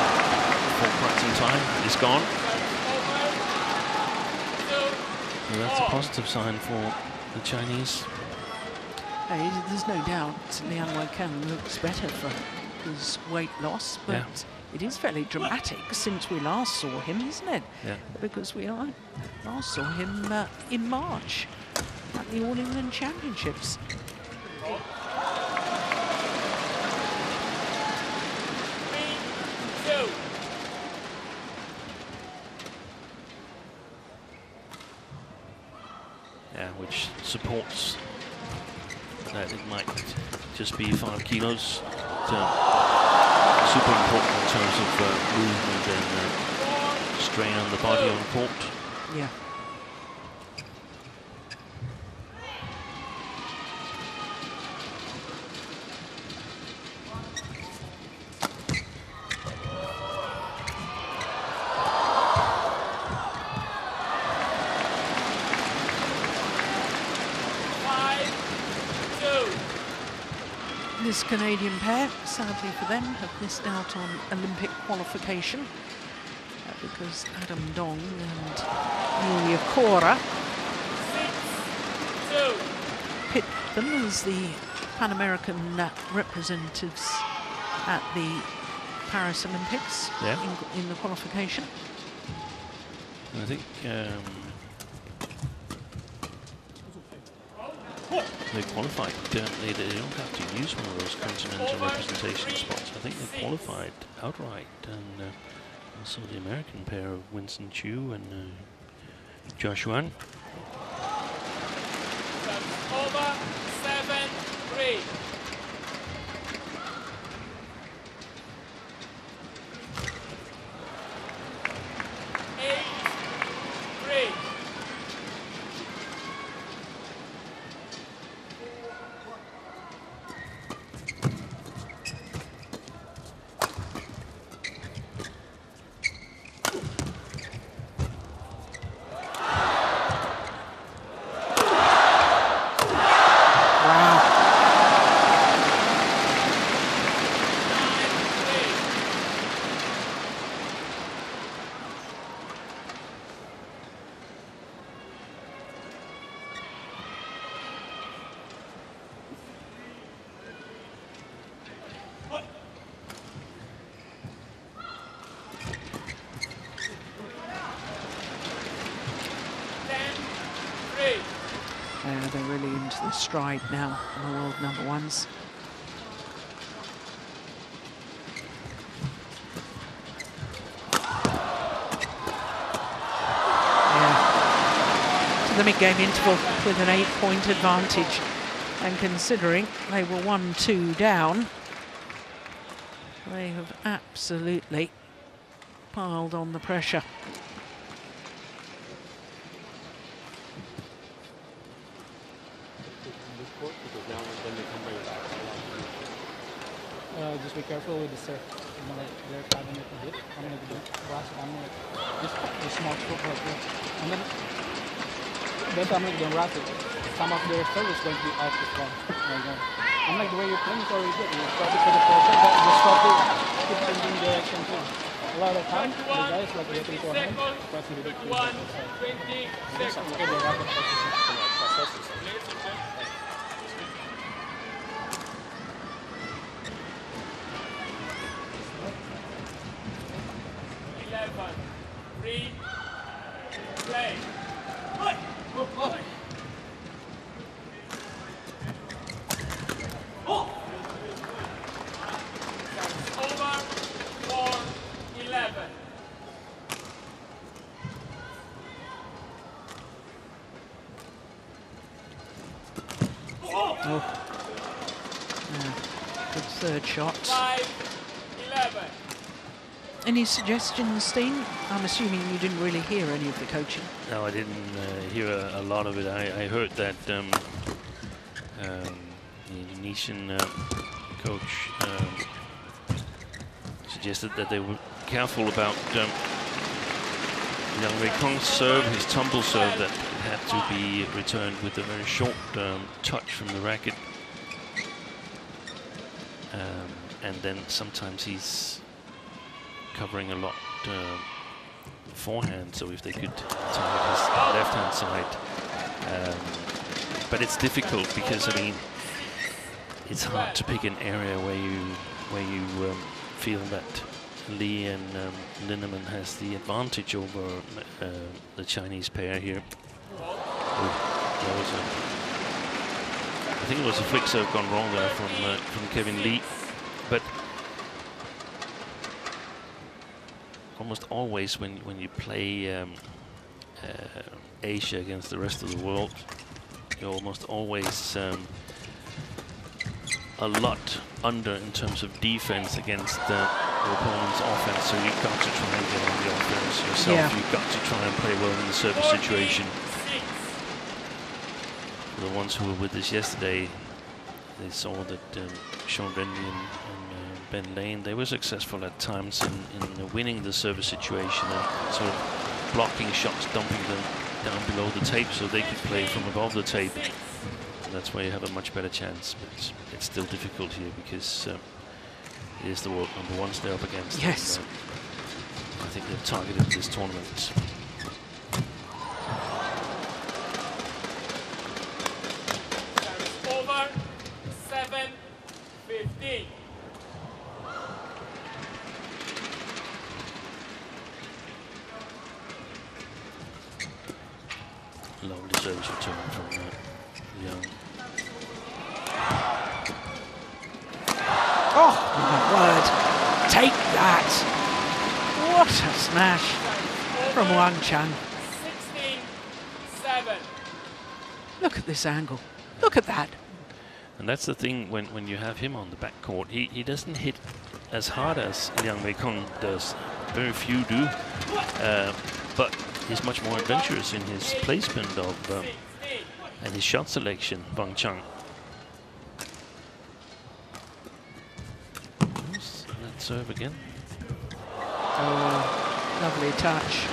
for quite some time. It's gone. So that's a positive sign for the Chinese. There's no doubt Liang Wei-Kang looks better for his weight loss, but it is fairly dramatic since we last saw him, isn't it? Yeah. Because we last saw him in March at the All England Championships. Yeah, which supports that it might just be 5 kilos. Super important in terms of movement and strain on the body on court. Yeah. This Canadian pair, sadly for them, have missed out on Olympic qualification because Adam Dong and Yulia Kora pit them as the Pan American representatives at the Paris Olympics in the qualification. I think they qualified. They don't have to use one of those continental representation spots. I think they qualified outright. And also the American pair of Winston Chu and Josh Yuan. Over 7-3. They're really into the stride now, the world #1s. To the mid-game interval with an 8-point advantage, and considering they were 1-2 down, they have absolutely piled on the pressure. Just be careful with the serve. They're tapping it a bit. I'm gonna do cross. I'm gonna just the small stroke like this, and then I'm gonna do rapid. Some of their serve is going to be off the front. I'm like the way you're playing is already good. You start to put the pressure, but just start to keep changing direction too. A lot of times the guys like getting to a hand, pressing the big two. 20 seconds. 3, play. Over 4-11. Good third shot. 5-11. Any suggestions, Steen? I'm assuming you didn't really hear any of the coaching. No, I didn't hear a lot of it. I heard that the Indonesian coach suggested that they were careful about Liang Wei-Kang's serve, his tumble serve, that had to be returned with a very short touch from the racket. And then sometimes he's covering a lot forehand, so if they could target his left-hand side. But it's difficult because, I mean, it's hard to pick an area where you feel that Li and Lindemann has the advantage over the Chinese pair here. I think it was a flick serve gone wrong there from Kevin Li, but almost always when you play Asia against the rest of the world, you're almost always a lot under in terms of defense against the opponent's offense, so you've got to try and get on the offense yourself. Yeah. You've got to try and play well in the service situation. For the ones who were with us yesterday, they saw that Sean Renly and Ben Lane, they were successful at times in winning the service situation and sort of blocking shots, dumping them down below the tape so they could play from above the tape. And that's where you have a much better chance, but it's still difficult here because it is the world number ones they're up against. Yes. And, I think they've targeted this tournament. Over 7-15. Lovely service return from Young. Oh, my word. Take that. What a smash from Wang Chan. 16-7. Look at this angle. Look at that. And that's the thing when you have him on the backcourt. He doesn't hit as hard as Liang Weikong does. Very few do. But he's much more adventurous in his placement of and his shot selection, Wang Chang. Let's serve again. Oh, lovely touch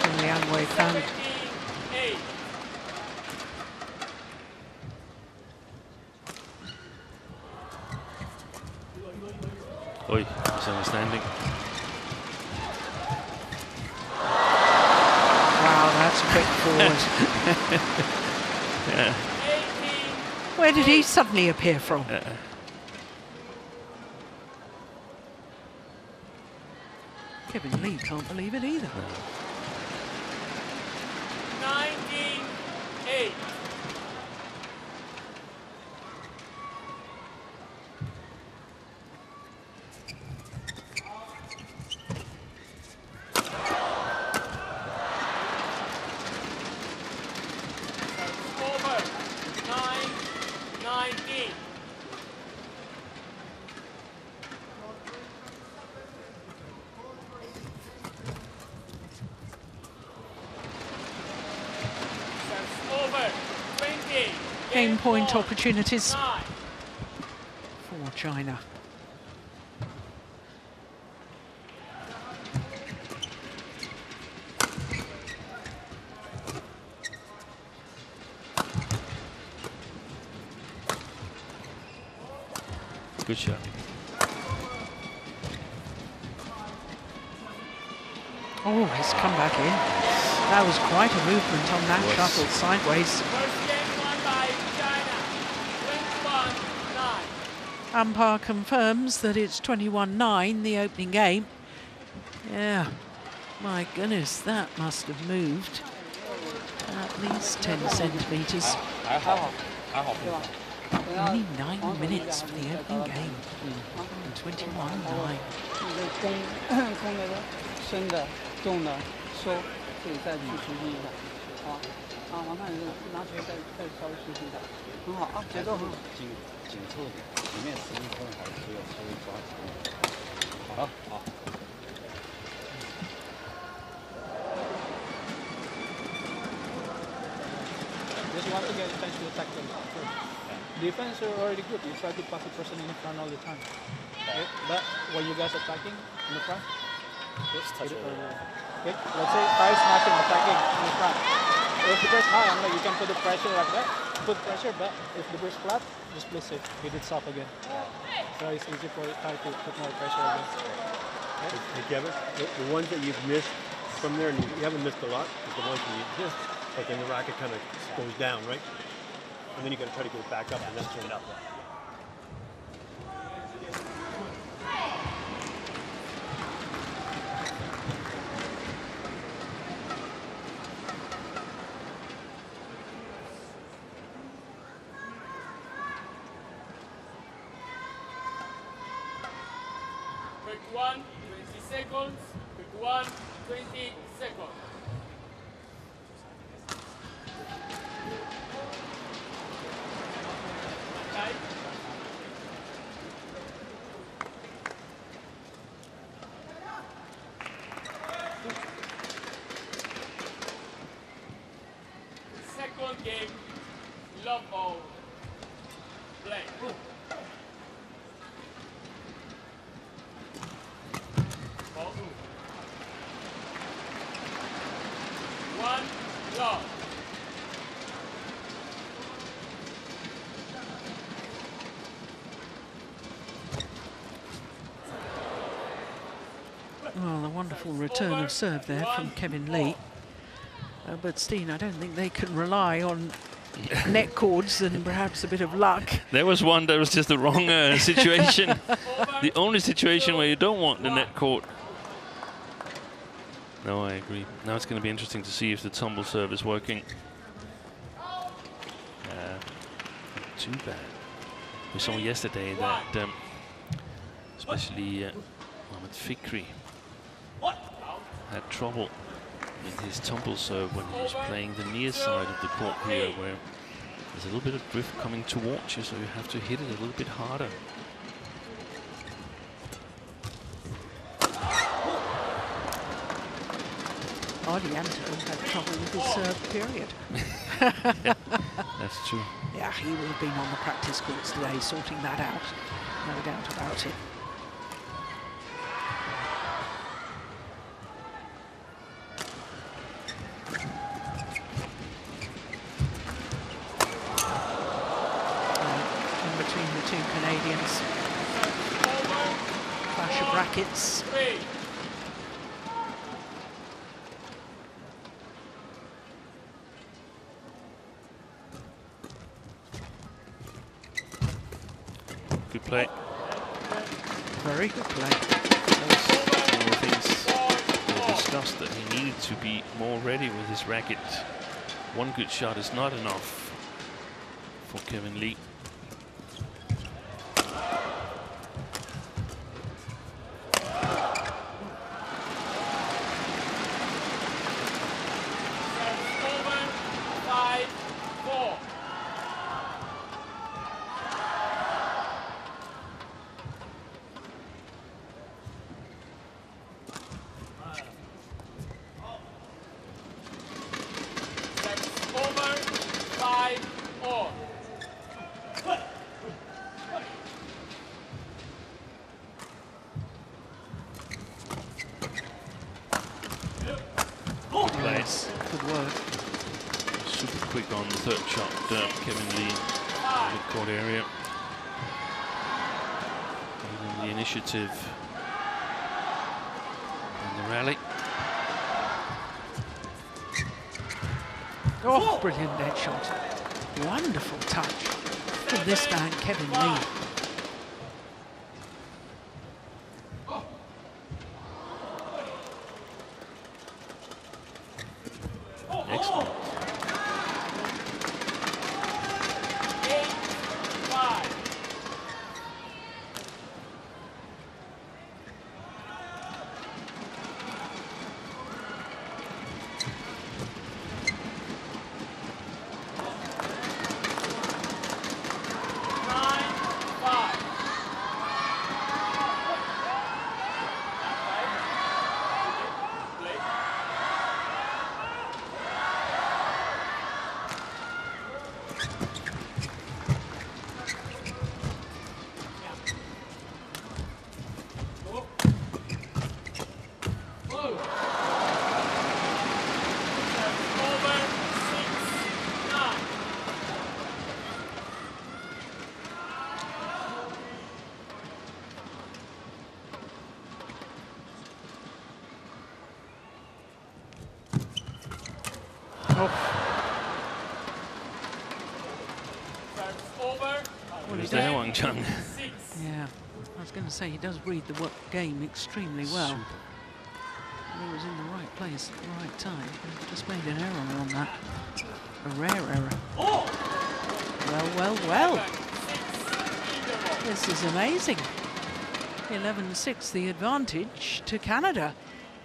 from Liang Weikong. Oi, misunderstanding. Wow, that's quick forward. Yeah. Where did he suddenly appear from? Kevin Li can't believe it either. 19-8. Over 9-19. Over 20. Game point ball. opportunities 9. for China. Good shot. Oh, he's come back in. That was quite a movement on that Was. shuttle sideways. First game won by China. 21-9. Umpire confirms that it's 21-9, the opening game. Yeah, my goodness, that must have moved at least 10 centimetres. Only 9 minutes for the opening game. 21-9. 空的、深的、重的收，自己再去熟悉一下。好，王探拿球再稍微熟悉一下，很好啊，节奏很好。紧凑点，前面10分还是需要稍微抓紧。好，好。Just want to get a chance to attack them. Defense are already good. You try to pass the person in front all the time. Okay? But when you guys attacking in the front, just touch it. Okay, let's say try smashing, attacking in the front. If the bird's high, I'm like, you can put the pressure like that. Put pressure, but if the bird's flat, just place it. Hit it soft again. So it's easy for Thai to put more pressure again. Hey Kevin, the ones that you've missed from there, and you haven't missed a lot, is the ones that you missed, but then the racket kind of goes down, right? And then you got to try to get it back up and then turn it up. Quick 1, 20 seconds. Quick 1, 20 seconds. Okay. Second game, love ball. Play. Ball. 1, love. Well, a wonderful return of serve there from Kevin Lee. But Steen, I don't think they can rely on net cords and perhaps a bit of luck. There was one that was just the wrong situation. The only situation where you don't want the net cord. No, I agree. Now it's going to be interesting to see if the tumble serve is working. Not too bad. We saw yesterday that especially Mohamed Fikri had trouble in his tumble serve when he was playing the near side of the court here, where there's a little bit of drift coming towards you, so you have to hit it a little bit harder. Ardianto had trouble with his serve period. Yeah, that's true. Yeah, he will have been on the practice courts today sorting that out. No doubt about it. In between the two Canadians. Clash of rackets. Good play. Very good play. One of the things we discussed, that he needed to be more ready with his racket. One good shot is not enough for Kevin Lee. Good work. Super quick on the third shot, Kevin Lee, mid-court area. And the initiative in the rally. Oh, brilliant net shot. Wonderful touch from this man, Kevin Lee. Excellent. Who's there, Wang Chang? Yeah, I was going to say he does read the game extremely well. And he was in the right place at the right time. He just made an error on that. A rare error. Well, well, well. This is amazing. 11-6, the advantage to Canada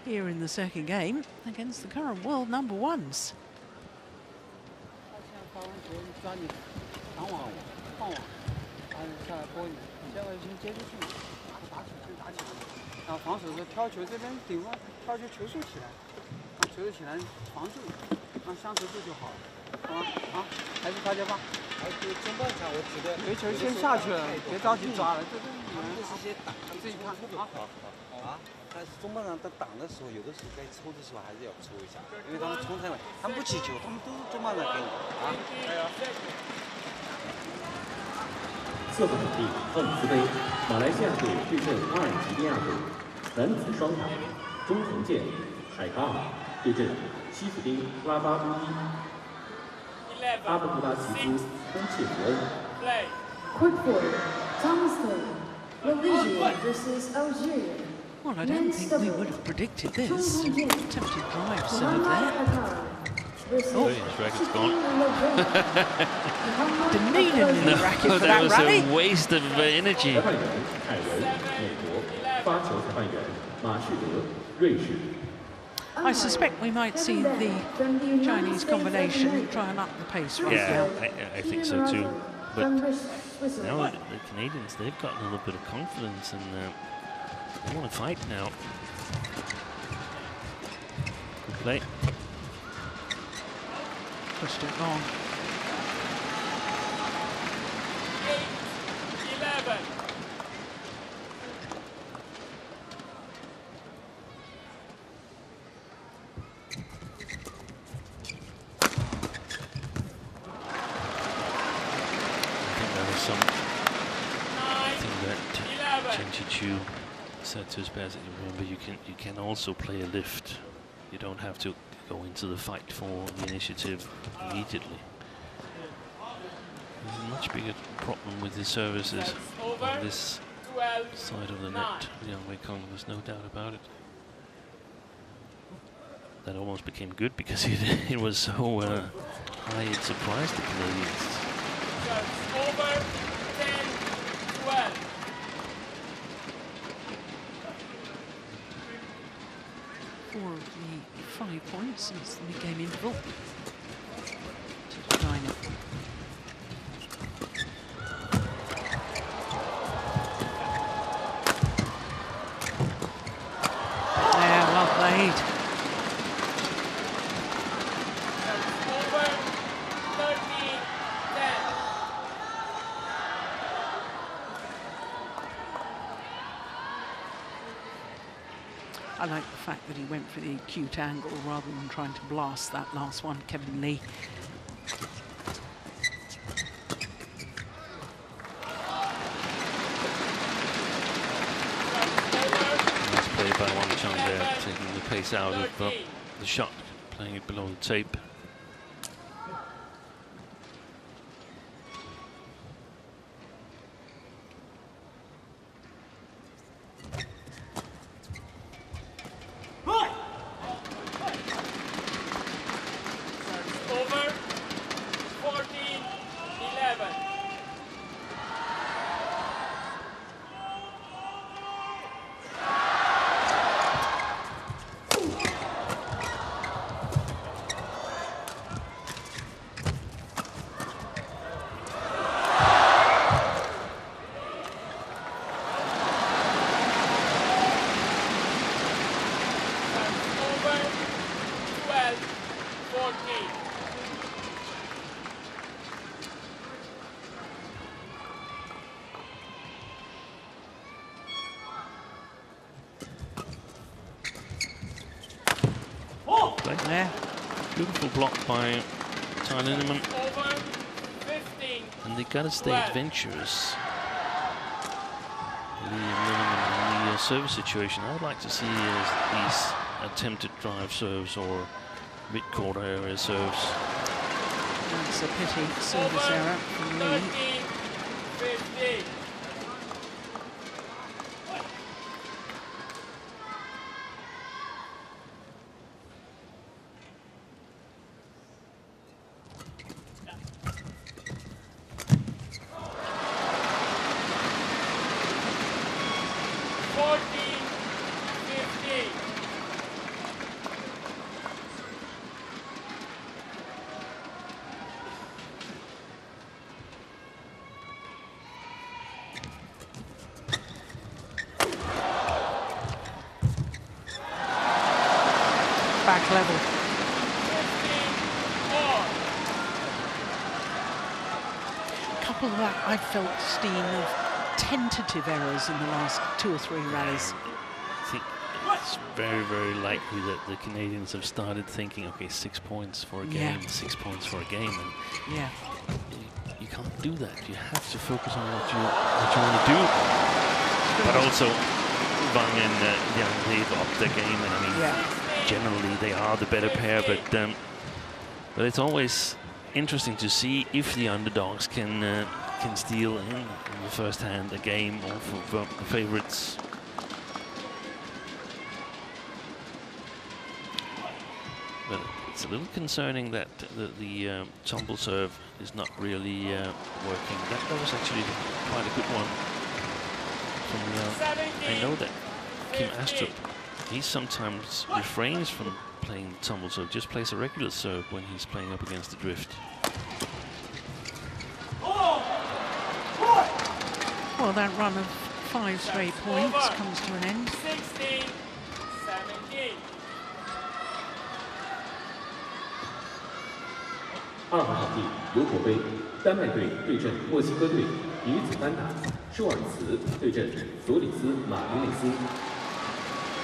here in the second game against the current world number ones.色板地奥里斯杯，马来西亚队对阵阿尔及利亚队。男子双打，钟腾健、海卡尔对阵西斯丁拉巴乌伊。阿布杜拉奇兹、空切伯恩。Quick Four, Thomas Malaysia versus Algeria. Well, I don't think we would have predicted this. Attempted drive serve there. Oh, his racket's gone. Didn't need him in the racket for that was rally. a waste of energy. 裁判员凯文，美国；发球裁判员马士德，瑞士。 I suspect we might see the Chinese combination try and up the pace right Yeah, now. I think so too. But now the Canadians, they've got a little bit of confidence and they want to fight now. Good play. Pushed it long. 8-11. Chu said to his players, remember you can also play a lift. You don't have to go into the fight for the initiative immediately. There's a much bigger problem with his services on this side of the net. Yang Wei-Kong, there's no doubt about it. That almost became good because it was so high it surprised the Canadians. Over 10-12. Four of the 5 points since the mid-game interval to China. Yeah, well played. Over 13-10. I like the fact that he went for the acute angle rather than trying to blast that last one, Kevin Lee. Nice play by Wang Chang there, taking the pace out of the shot, playing it below the tape. Over 14-11. Over 12-14. Yeah. Beautiful block by Tai Lindemann. Over 15. And they gotta stay adventurous. Lindemann in the service situation, I'd like to see these attempted drive serves or mid-court area serves. That's a pity. Service error from Lee. 50. Back level. Couple of that I felt, Steen, of tentative errors in the last 2 or 3 rallies. I think it's very, very likely that the Canadians have started thinking, okay, 6 points for a game, 6 points for a game, and you can't do that. You have to focus on what you want to do. But also, Weng and Yang, they've upped their game, and I mean, generally they are the better pair, but it's always interesting to see if the underdogs can steal in the first hand a game of the favorites. But it's a little concerning that the tumble serve is not really working. That was actually quite a good one from I know that Kim Astrup, he sometimes refrains from playing tumble serve, just plays a regular serve when he's playing up against the drift. Well, that run of 5 straight points comes to an end. 16, 17. 2号场地尤国杯，丹麦队对阵墨西哥队，女子单打，舒尔茨对阵索里斯马丁内斯。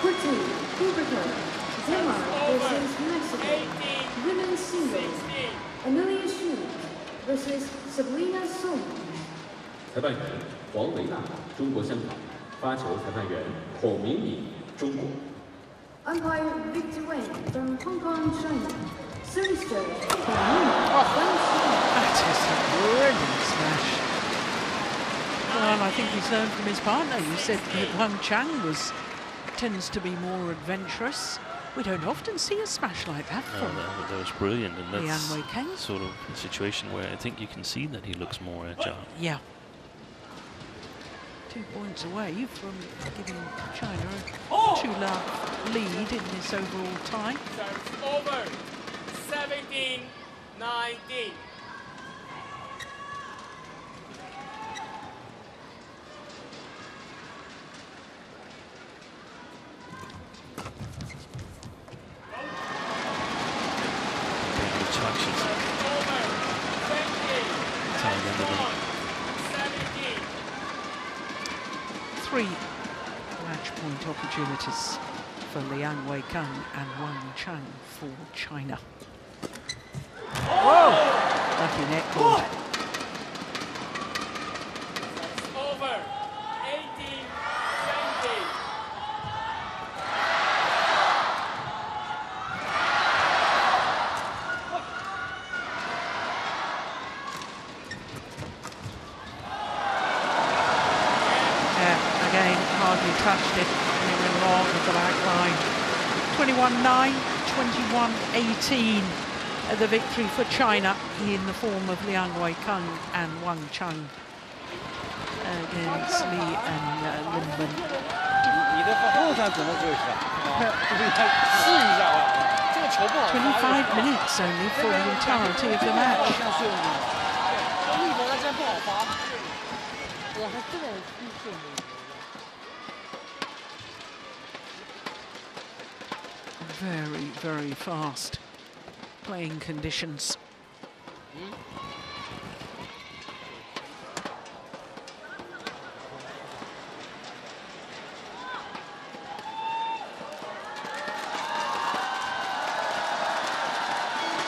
Group 2, Puerto Denmark versus Mexico. Women's singles. Amelia Xu versus Sabrina Song. 裁判员黄维娜，中国香港；发球裁判员孔明敏，中国。 Umpire Victor Lai from Hong Kong, China. Service judge Weng. That is a brilliant smash. Well, I think he's learned from his partner. You said that Wang Chang tends to be more adventurous. We don't often see a smash like that from that was brilliant, and that's Nguyen. sort of a situation where I think you can see that he looks more agile. Yeah. 2 points away from giving China a 2-love lead in this overall tie. Serves over. 17, 19. Three match point opportunities for Liang Weikang and Wang Chang for China. Whoa! Lucky net cord. Over. 18, 20. Again, hardly touched it. They went long at the back line. 21-9, 21-18. The victory for China in the form of Liang Weikang and Wang Chang against Li and Linman. 你的后场怎么做一下？试一下啊，这个球不好。25 minutes only for the entirety of the match. 力博他现在不好发。我还真的是。 Very, very fast playing conditions.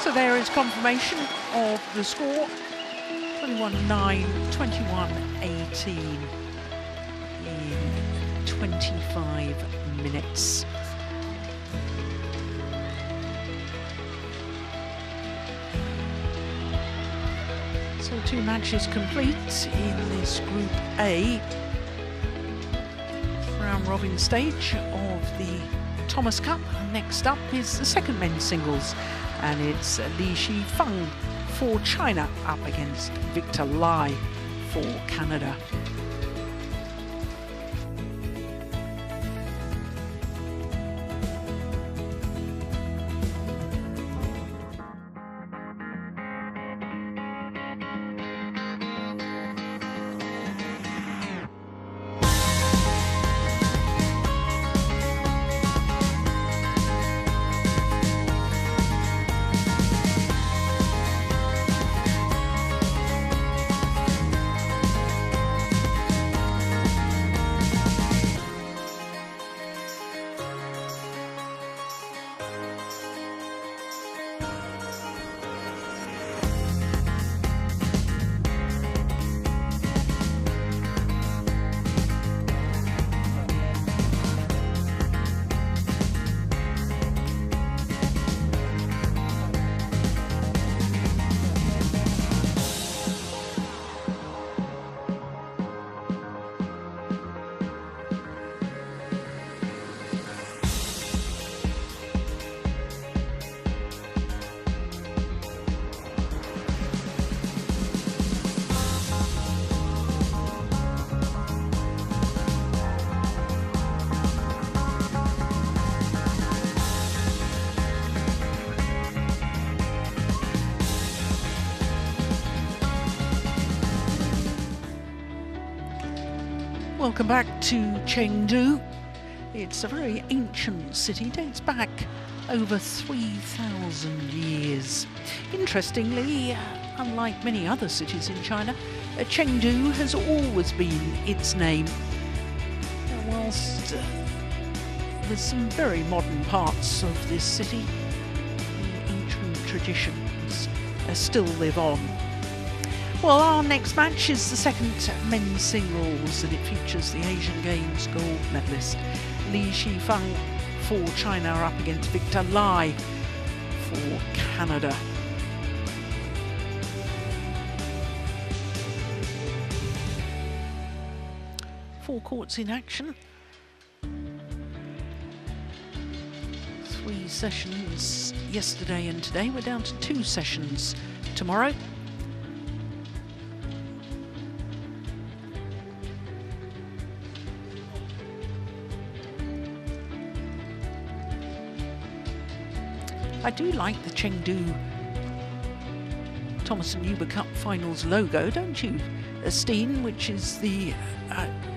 So there is confirmation of the score, 21-9, 21-18 in 25 minutes. So 2 matches complete in this Group A round robin stage of the Thomas Cup. Next up is the second men's singles, and it's Shi Feng for China up against Victor Lai for Canada. Welcome back to Chengdu. It's a very ancient city, dates back over 3,000 years. Interestingly, unlike many other cities in China, Chengdu has always been its name. Whilst there's some very modern parts of this city, the ancient traditions still live on. Well, our next match is the second men's singles, and it features the Asian Games gold medalist Shi Feng for China up against Victor Lai for Canada. Four courts in action. 3 sessions yesterday and today. We're down to 2 sessions tomorrow. I do like the Chengdu Thomas and Uber Cup Finals logo, don't you, Steen, which is the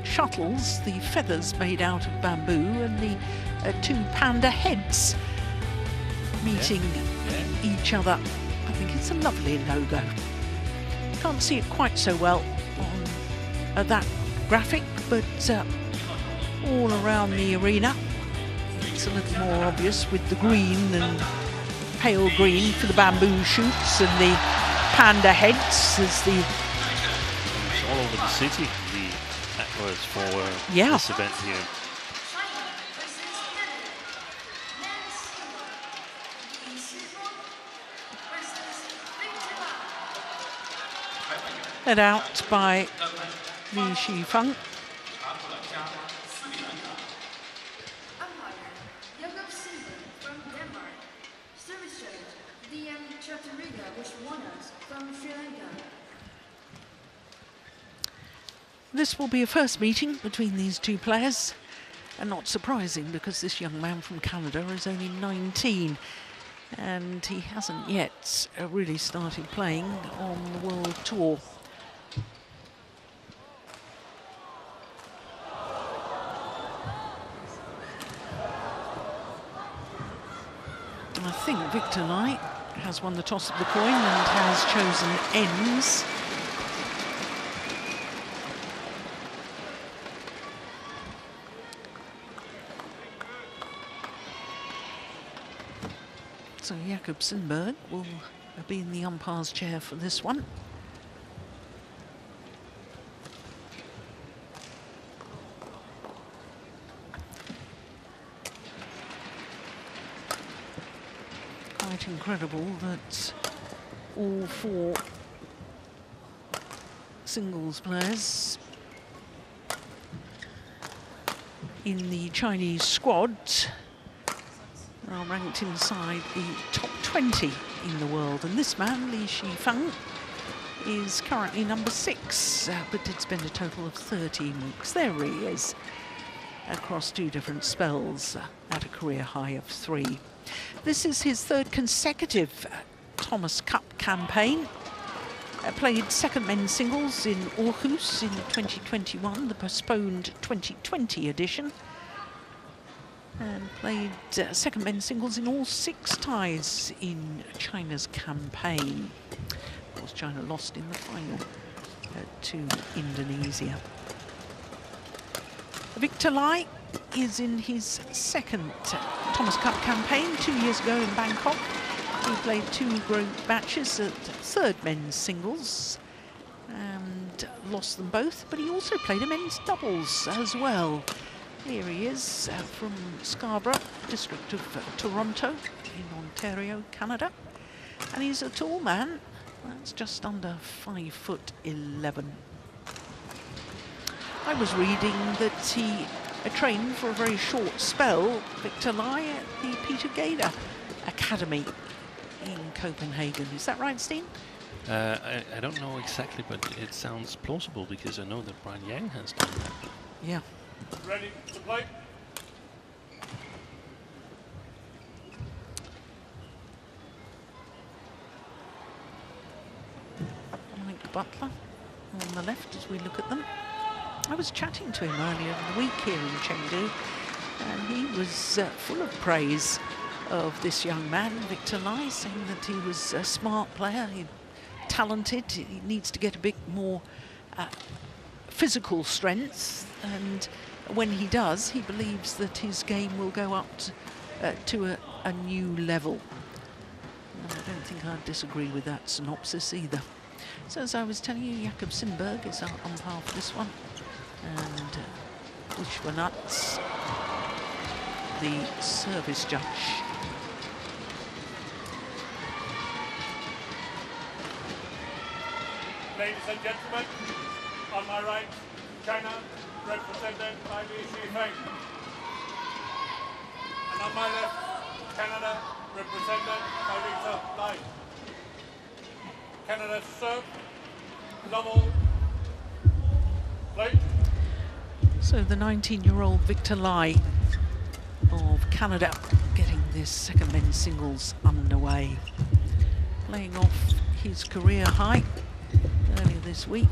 shuttles, the feathers made out of bamboo, and the 2 panda heads meeting each other. I think it's a lovely logo. Can't see it quite so well on that graphic, but all around the arena it's a little more obvious with the green and pale green for the bamboo shoots and the panda heads as the... It's all over the city, the adverts for this event here. Led out by Shi Feng. This will be a first meeting between these 2 players, and not surprising because this young man from Canada is only 19 and he hasn't yet really started playing on the World Tour. I think Victor Lai has won the toss of the coin and has chosen ends. So Jakob Sundberg will be in the umpire's chair for this one. Quite incredible that all 4 singles players in the Chinese squad are ranked inside the top 20 in the world. And this man, Shi Feng, is currently number 6, but did spend a total of 13 weeks. There he is, across 2 different spells at a career high of 3. This is his 3rd consecutive Thomas Cup campaign. Played second men's singles in Aarhus in 2021, the postponed 2020 edition. And played second men's singles in all 6 ties in China's campaign. Of course, China lost in the final to Indonesia. Victor Lai is in his 2nd Thomas Cup campaign 2 years ago in Bangkok. He played 2 group matches at 3rd men's singles and lost them both, but he also played a men's doubles as well. Here he is from Scarborough, district of Toronto in Ontario, Canada. And he's a tall man, that's just under 5'11". I was reading that he trained for a very short spell, Victor Lai, at the Peter Gader Academy in Copenhagen. Is that right, Steen? I don't know exactly, but it sounds plausible because I know that Brian Yang has done that. Yeah. Ready to play? Mike Butler on the left as we look at them. I was chatting to him earlier in the week here in Chengdu, and he was full of praise of this young man, Victor Lai, saying that he was a smart player, talented, he needs to get a bit more physical strength, and when he does, he believes that his game will go up to a new level. And I don't think I'd disagree with that synopsis either. So as I was telling you, Jakob Simberg is on par for this one, and Bushwanatz, the service judge. Ladies and gentlemen, on my right, China, represented by Shi Feng. And on my left, Canada, represented by Victor Lai. Canada serve, double, play. So the 19-year-old Victor Lai of Canada getting this second men's singles underway. Playing off his career high earlier this week.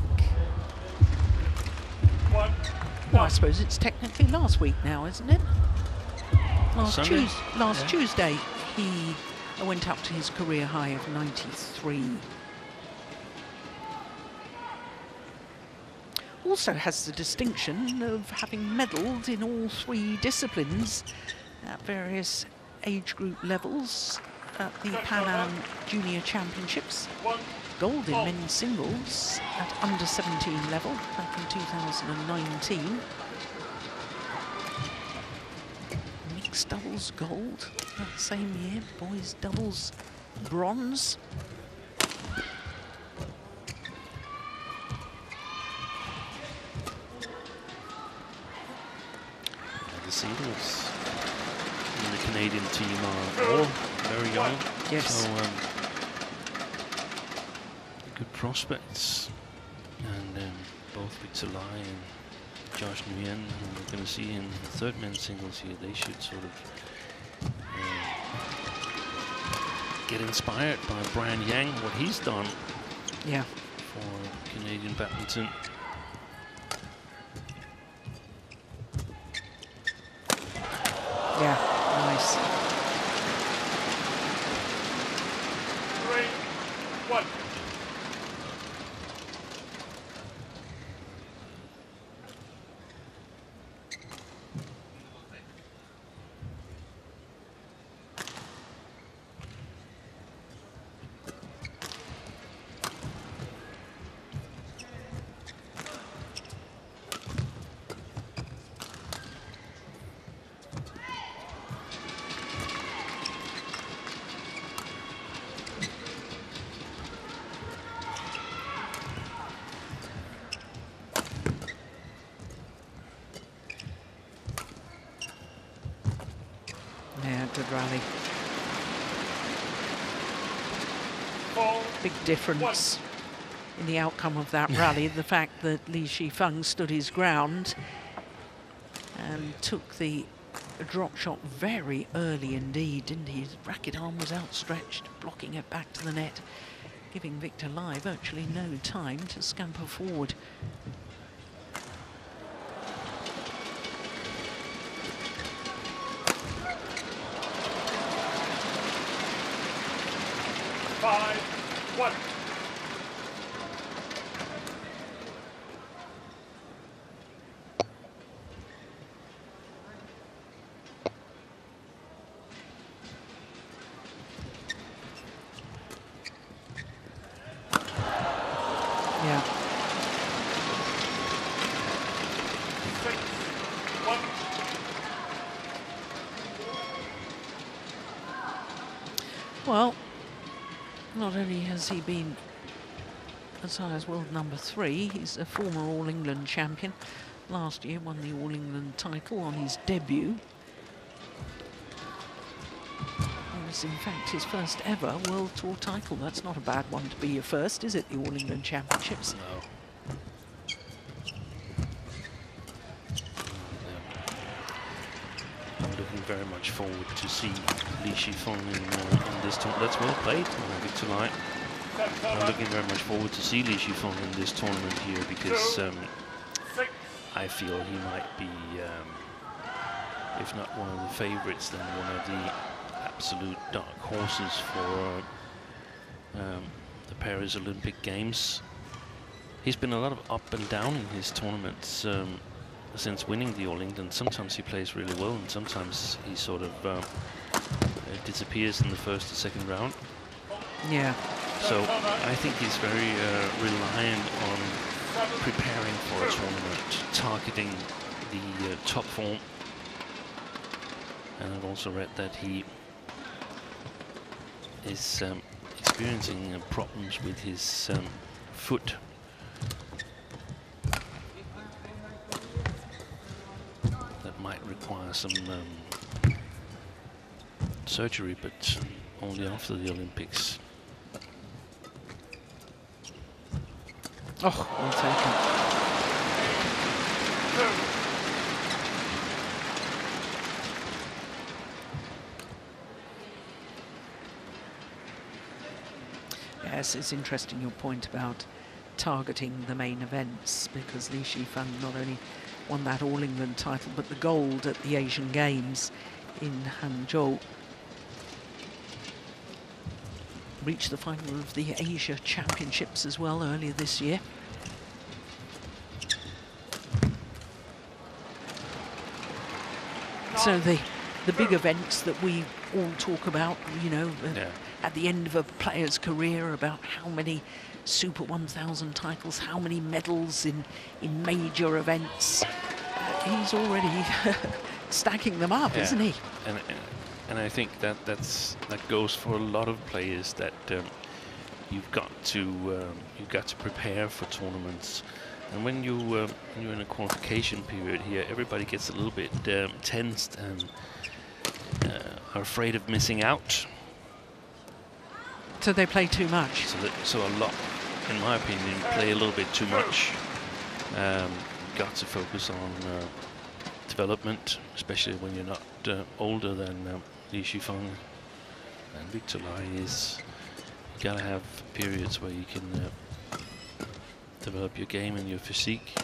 Well, I suppose it's technically last week now, isn't it? Last Tuesday, he went up to his career high of 93. Also has the distinction of having medalled in all 3 disciplines at various age group levels at the Pan Am Junior Championships. Gold in men's singles at under 17 level back in 2019. Mixed doubles gold that same year, boys doubles bronze. The singles in the Canadian team are all very young. Yes. So good prospects, and both Victor Lai and Josh Nguyen, who we're going to see in the 3rd men's singles here, they should sort of get inspired by Brian Yang, what he's done for Canadian badminton. Yeah, nice. 3, 1. rally. Big difference in the outcome of that rally, the fact that Shi Feng stood his ground and took the drop shot very early indeed, didn't he? His racket arm was outstretched, blocking it back to the net, giving Victor Lai virtually no time to scamper forward. Well, not only has he been as high as world number 3, he's a former All England champion. Last year won the All England title on his debut. It was in fact his first ever World Tour title. That's not a bad one to be your first, is it, the All England Championships? No. Very much forward to see Shi Feng in this tournament. That's well played, Victor Lai. I'm looking very much forward to see Shi Feng in this tournament here because I feel he might be, if not one of the favorites, then one of the absolute dark horses for the Paris Olympic Games. He's been a lot of up and down in his tournaments. Since winning the All England, sometimes he plays really well and sometimes he sort of disappears in the first or second round. Yeah. So I think he's very reliant on preparing for a tournament, targeting the top form. And I've also read that he is experiencing problems with his foot. Might require some surgery, but only after the Olympics. Oh, well taken. Yes, it's interesting your point about targeting the main events, because Shi Feng not only won that All England title, but the gold at the Asian Games in Hangzhou. Reached the final of the Asia Championships as well earlier this year. So the big events that we all talk about, you know, at the end of a player's career, about how many Super 1000 titles, how many medals in major events. He's already stacking them up, isn't he? And I think that goes for a lot of players, that you've got to prepare for tournaments. And when you're in a qualification period here, everybody gets a little bit tensed and are afraid of missing out. So they play too much. So a lot, in my opinion, play a little bit too much. Got to focus on development, especially when you're not older than Shi Feng and Victor Lai is. You gotta have periods where you can develop your game and your physique.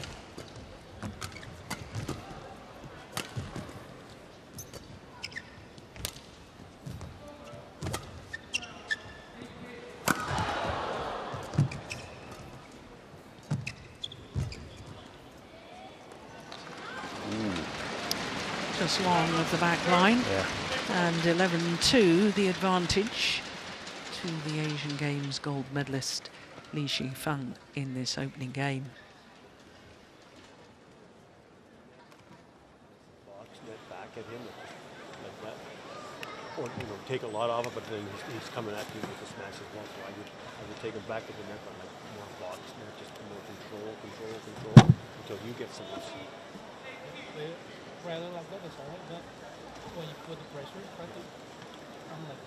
Just long of the back line. And 11-2, the advantage to the Asian Games gold medalist Shi Feng in this opening game. Box net back at him like that, or take a lot off it, but then he's coming at you with the smash as well. So I would take him back at the net, but like more box net, just more control until you get some receipt. Rather like that is alright. That when you put the pressure, try to I'm like,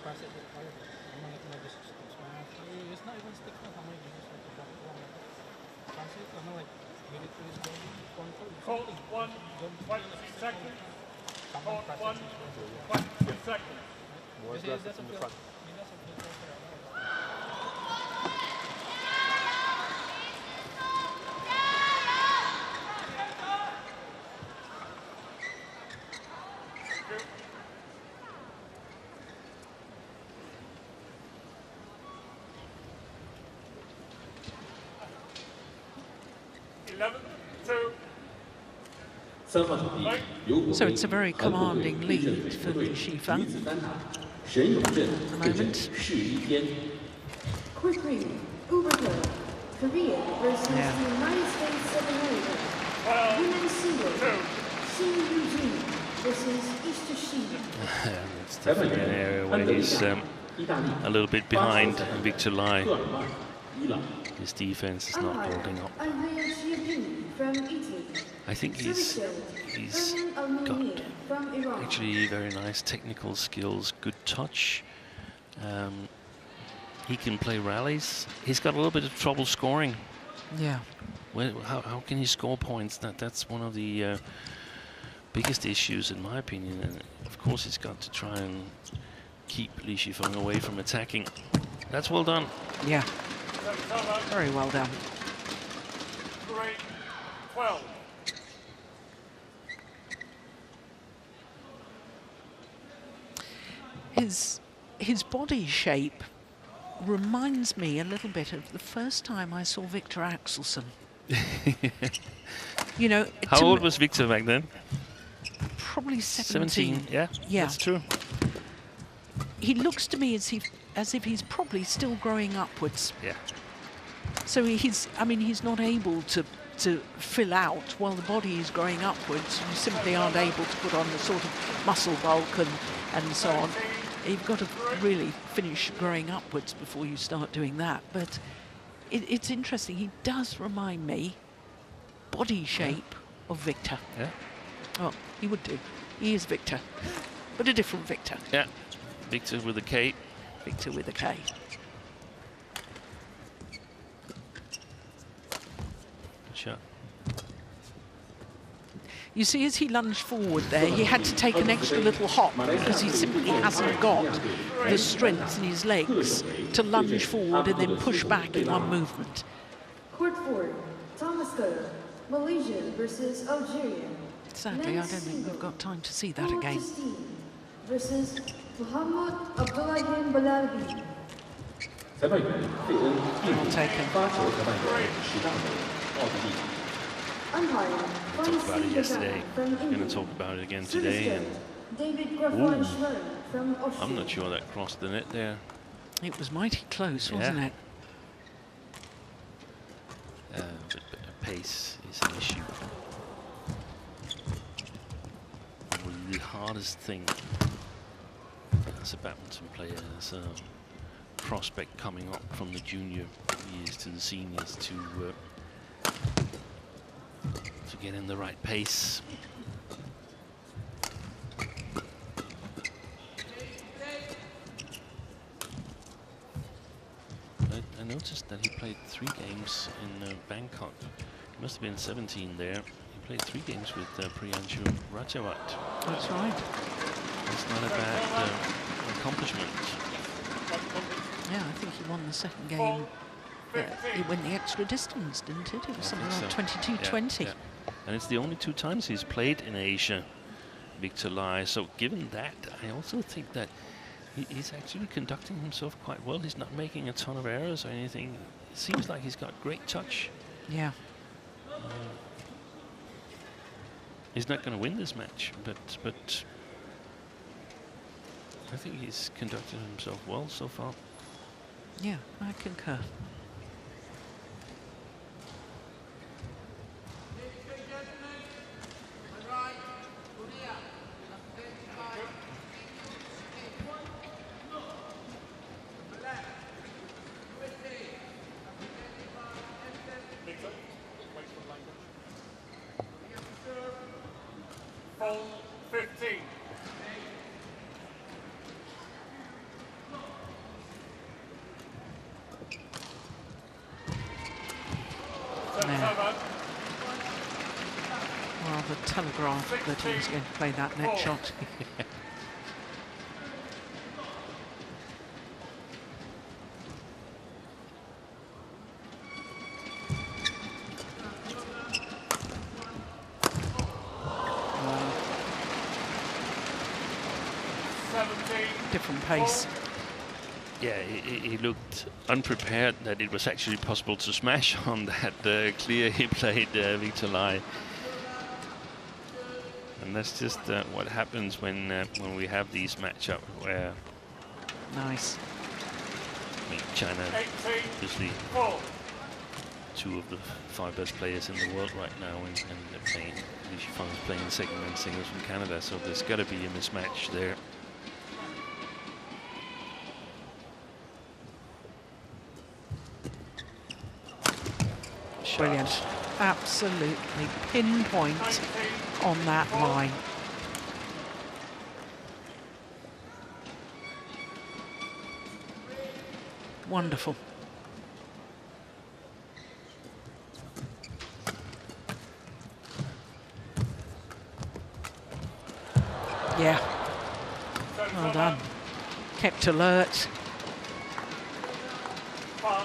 press it with fire. I'm like just smash. It's not even stick up. I'm like, you just like to drop it down like that. Press it. I'm like, hit it to his body. Hold 1 second. Hold 1 second. More aggressive from the front. So it's a very commanding lead for Shi Feng at the moment. Quick read, Uberto, Korea versus the United States of America. Women's singles, Shi Yu Qi versus Shi. It's definitely an area where he's a little bit behind Victor Lai. His defense is not holding up. I think he's got actually very nice technical skills, good touch. He can play rallies. He's got a little bit of trouble scoring. Yeah. How can he score points? That's one of the biggest issues, in my opinion. And of course, he's got to try and keep Li Shi Feng away from attacking. That's well done. Yeah. Very well done. 12. His body shape reminds me a little bit of the first time I saw Victor Axelsen. You know, how old was Victor back then? Probably 17. Yeah, that's true. He looks to me as if he's probably still growing upwards. Yeah. So he's not able to fill out while the body is growing upwards. You simply aren't able to put on the sort of muscle bulk and so on. You've got to really finish growing upwards before you start doing that. But it's interesting. He does remind me, body shape, of Victor. Yeah. Oh, he would do. He is Victor, but a different Victor. Yeah. Victor with a K. Victor with a K. Shot. You see, as he lunged forward there, he had to take an extra little hop because he simply hasn't got the strength in his legs to lunge forward and then push back in one movement. Court 4, Thomas Go, Malaysia versus Algeria. Sadly, I don't think we've got time to see that again. Versus Muhammad Abdullahi Balabi. Well taken. Umpire, We talked about it yesterday. We're going to talk about it again today. And I'm not sure that crossed the net there. It was mighty close, wasn't it? But pace is an issue. Probably the hardest thing as a badminton player, as a prospect coming up from the junior years to the seniors, to get in the right pace. I noticed that he played 3 games in Bangkok. He must have been 17 there. He played 3 games with Priyanshu Rajawat. That's right. That's not a bad accomplishment. Yeah, I think he won the second game. He went the extra distance, didn't it? It was something like 22-20. Yeah. And it's the only 2 times he's played in Asia, Victor Lai. So given that, I also think that he's actually conducting himself quite well. He's not making a ton of errors or anything. It seems like he's got great touch. Yeah. He's not going to win this match, but I think he's conducted himself well so far. Yeah, I concur. there. Rather telegraphed that he was going to play that net shot. Different pace. Yeah, he looked unprepared that it was actually possible to smash on that clear he played Victor Lai. And that's just what happens when we have these matchups where... Nice. I mean, China, obviously, 2 of the 5 best players in the world right now, and they're playing, Shi Feng is playing the second men's singles from Canada, so there's got to be a mismatch there. Brilliant. Absolutely pinpoint on that line. Wonderful. Yeah. Well done. Kept alert. 5-19.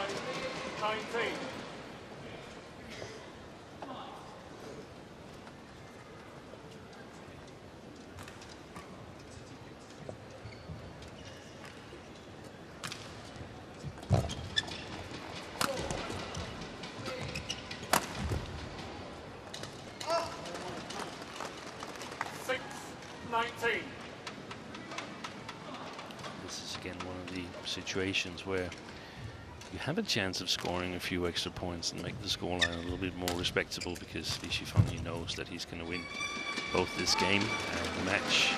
This is again one of the situations where you have a chance of scoring a few extra points and make the scoreline a little bit more respectable, because Shi Feng knows that he's going to win both this game and the match.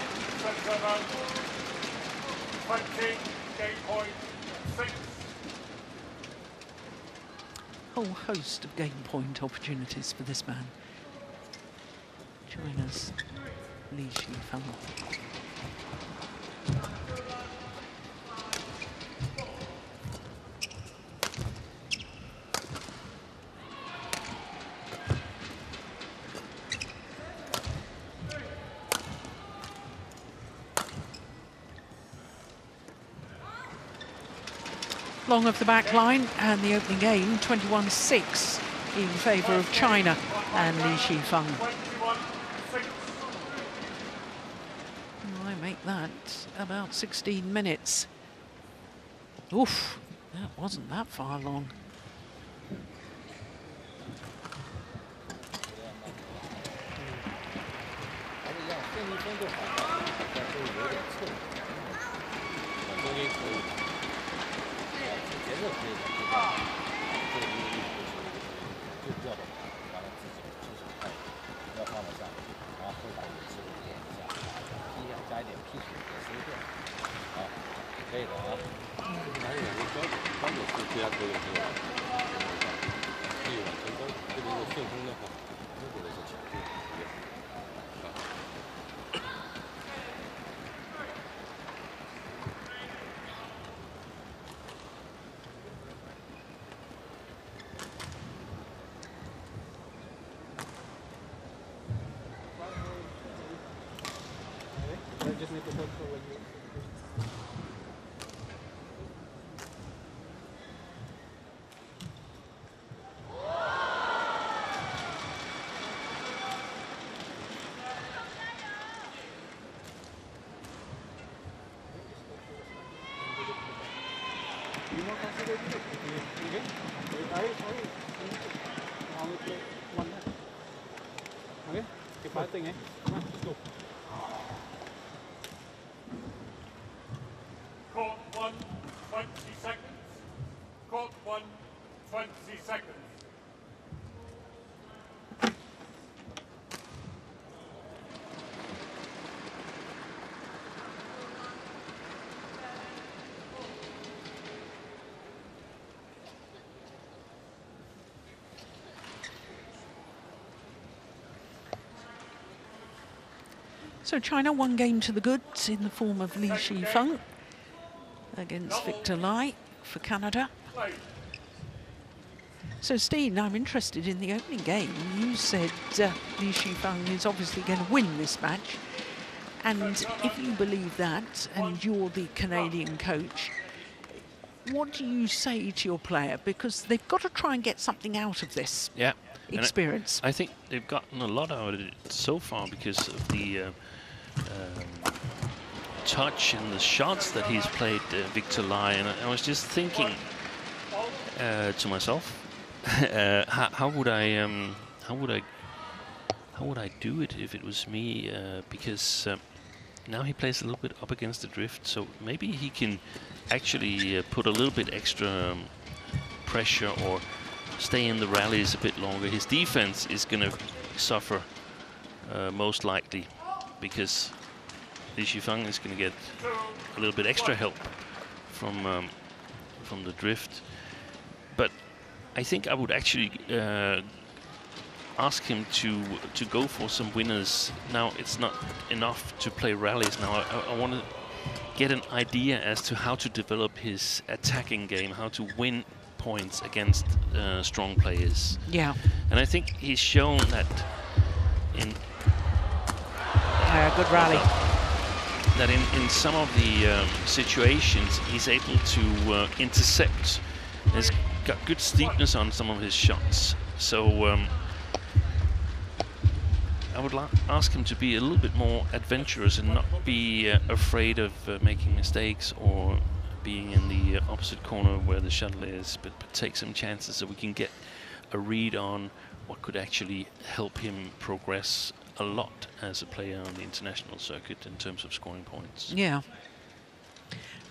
Whole host of game point opportunities for this man. China's Shi Feng. Long of the back line, and the opening game 21-6 in favour of China and Shi Feng. I make that about 16 minutes. Oof, that wasn't that far long. Okay, keep fighting, eh? Come on, let's go. Court 1, 20 seconds. Court 1, 20 seconds. So China one game to the goods in the form of Shi Feng against Victor Lai for Canada. So, Steen, I'm interested in the opening game. You said Shi Feng is obviously going to win this match. And if you believe that, and you're the Canadian coach, what do you say to your player? Because they've got to try and get something out of this experience. I think they've gotten a lot out of it so far because of the touch and the shots that he's played, Victor Lai. And I was just thinking to myself, how would I do it if it was me? Because now he plays a little bit up against the drift, so maybe he can actually put a little bit extra pressure or stay in the rallies a bit longer. His defense is going to suffer most likely because Shi Feng is going to get a little bit extra help from the drift. But I think I would actually ask him to go for some winners. Now it's not enough to play rallies. Now I want to get an idea as to how to develop his attacking game, how to win points against strong players. Yeah. And I think he's shown that in good rally. That in some of the situations he's able to intercept. He's got good steepness on some of his shots. So I would ask him to be a little bit more adventurous and not be afraid of making mistakes or being in the opposite corner where the shuttle is, but take some chances so we can get a read on what could actually help him progress a lot as a player on the international circuit in terms of scoring points. Yeah.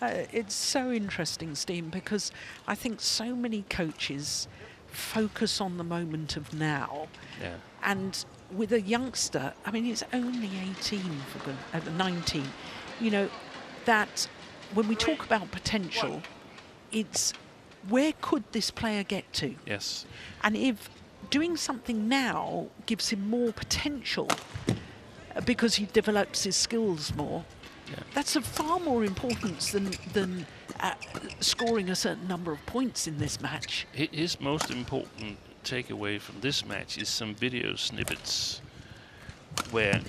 It's so interesting, Steen, because I think so many coaches focus on the moment of now. Yeah. And with a youngster, I mean, he's only 19, you know, that when we talk about potential, it's where could this player get to? Yes. And if doing something now gives him more potential because he develops his skills more, that's of far more importance than scoring a certain number of points in this match. His most important takeaway from this match is some video snippets where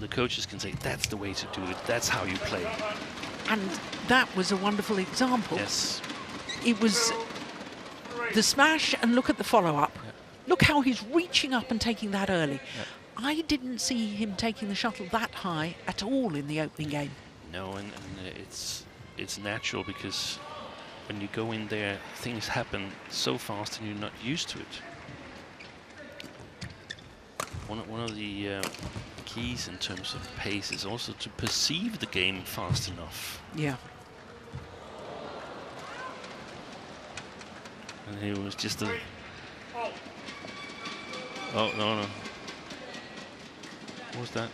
the coaches can say, that's the way to do it, that's how you play. And that was a wonderful example. Yes. It was the smash and look at the follow-up. Yeah. Look how he's reaching up and taking that early. Yeah. I didn't see him taking the shuttle that high at all in the opening game. No, and it's natural because when you go in there, things happen so fast and you're not used to it. One of the keys in terms of pace is also to perceive the game fast enough. Yeah. And he was just a... Oh, no. What was that?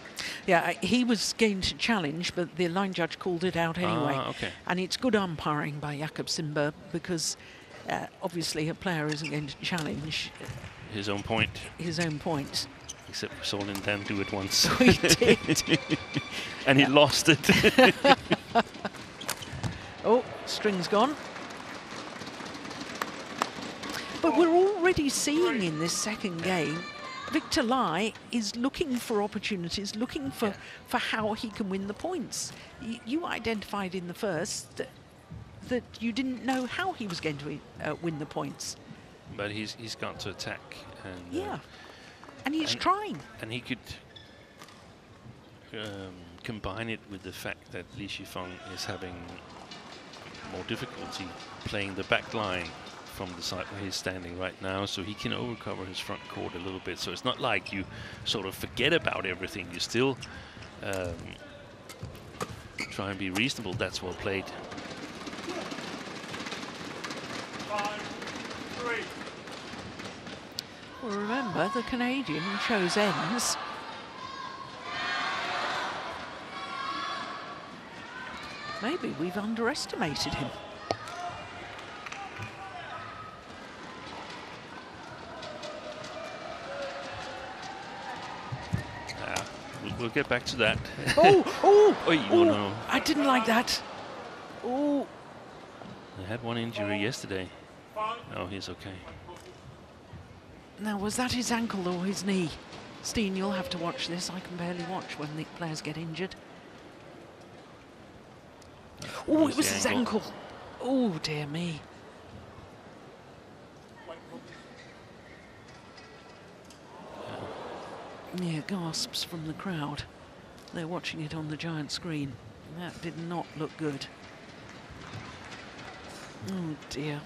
Yeah, he was going to challenge, but the line judge called it out anyway. Ah, okay. And it's good umpiring by Jakob Simber because obviously a player isn't going to challenge his own point. His own point. Except we saw him then do it once. We did. And he lost it. Oh, string's gone. But we're already seeing in this second game, Victor Lai is looking for opportunities, looking for how he can win the points. You identified in the first that you didn't know how he was going to win the points. But he's got to attack. And, and he's trying. And he could combine it with the fact that Shi Feng is having more difficulty playing the back line from the side where he's standing right now, so he can overcover his front court a little bit. So it's not like you sort of forget about everything. You still try and be reasonable. That's well played. 5-3. Well, remember, the Canadian chose ends. Maybe we've underestimated him. We'll get back to that. Oh, no. I didn't like that. Oh. They had one injury yesterday. No, he's okay. Now, was that his ankle or his knee? Steen, you'll have to watch this. I can barely watch when the players get injured. Oh, it was his ankle. Oh, dear me. Yeah, gasps from the crowd. They're watching it on the giant screen. That did not look good. Oh, dear.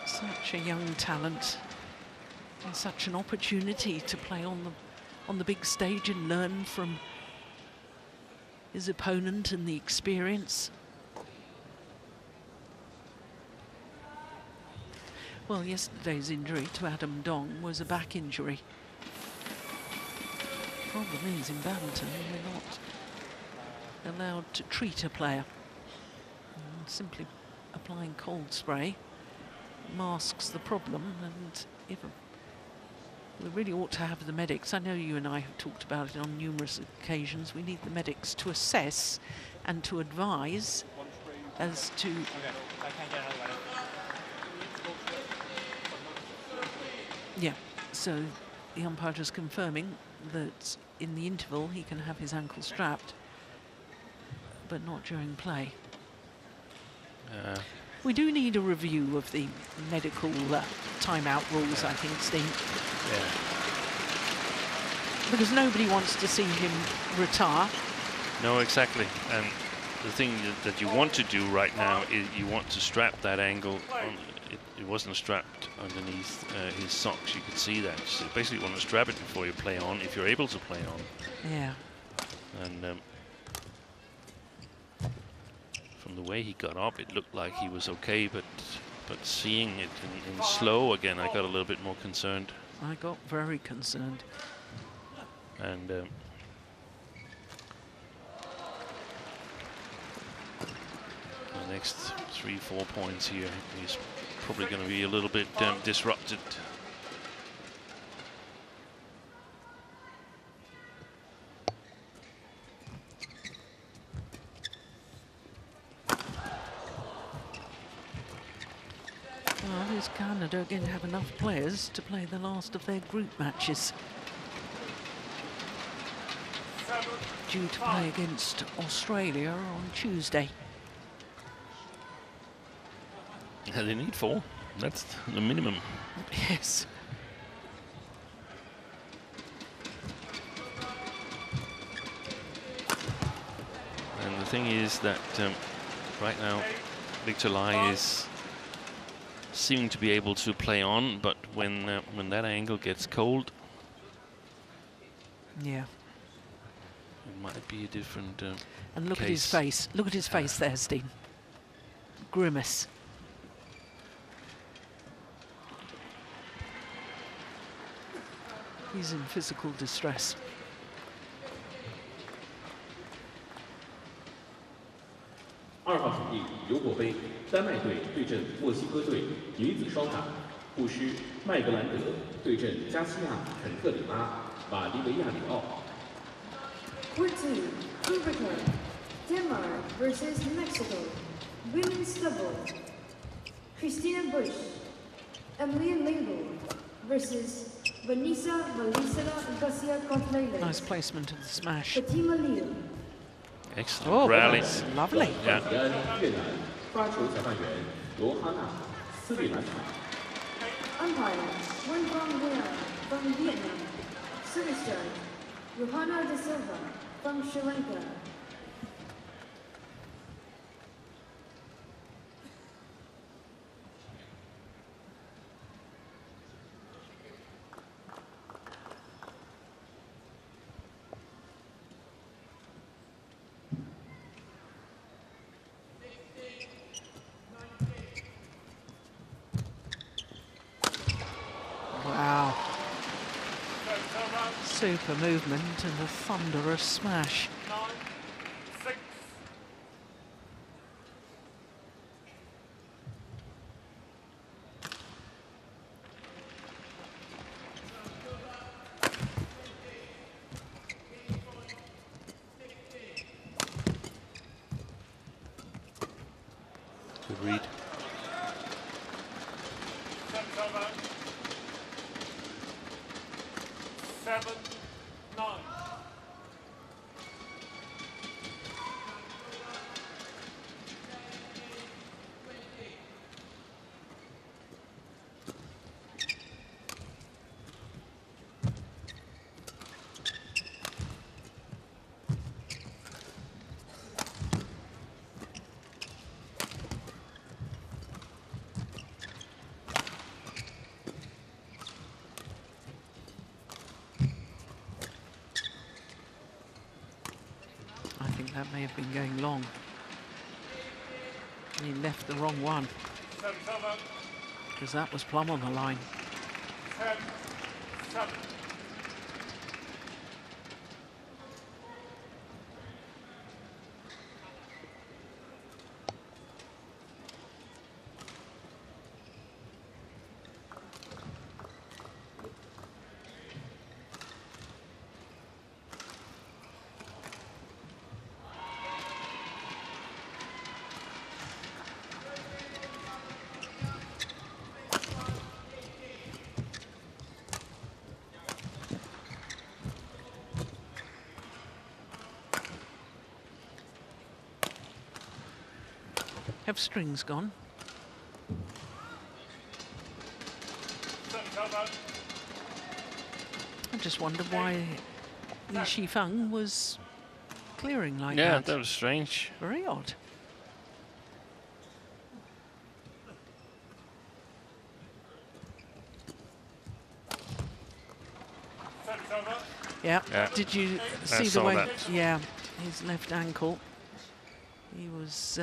Such a young talent. And such an opportunity to play on the big stage and learn from his opponent and the experience. Well, yesterday's injury to Adam Dong was a back injury. The problem is, in badminton, we're not allowed to treat a player. And simply applying cold spray masks the problem, and we really ought to have the medics. I know you and I have talked about it on numerous occasions. We need the medics to assess and to advise as to... Yeah, so the umpire is confirming that in the interval he can have his ankle strapped, but not during play. We do need a review of the medical timeout rules, I think, Steen. Yeah. Because nobody wants to see him retire. No, exactly. And the thing that you want to do right now is you want to strap that ankle on. It wasn't strapped underneath his socks. You could see that. So basically, you want to strap it before you play on, if you're able to play on. Yeah. And from the way he got up, it looked like he was okay, but seeing it in slow again, I got a little bit more concerned. I got very concerned. And the next 3-4 points here, he's probably going to be a little bit disrupted. Well, is Canada going to have enough players to play the last of their group matches? Due to play against Australia on Tuesday. Yeah, they need 4. That's the minimum. Yes. And the thing is that right now Victor Lai is seeming to be able to play on, but when that angle gets cold, yeah, it might be a different and look case. at his face. Look at his face there, Steen. Grimace. He's in physical distress.2号场地尤国杯，丹麦队对阵墨西哥队，女子双打，布什麦格兰德对阵加西亚肯特里拉瓦利维亚里奥。Court 2, Cubica, Denmark versus Mexico. Women's double. Christina Bush, Emily Label versus Vanessa Garcia Contreras. Nice placement of the smash. Fatima Liu. Excellent rally. That's lovely. Yeah. 越南发球裁判员罗哈娜斯里兰卡。 Umpire, Wen from Vietnam. Service judge, Johanna De Silva from Sri Lanka. Wow. Super movement and a thunderous smash. 9-6. Good read. Serve. 7-9. That may have been going long. He left the wrong one, because that was plumb on the line. 10-7. Have strings gone? I just wondered why Shi Feng was clearing like that. Yeah, that was strange. Very odd. Yeah. Did you see the way? Yeah, his left ankle. He was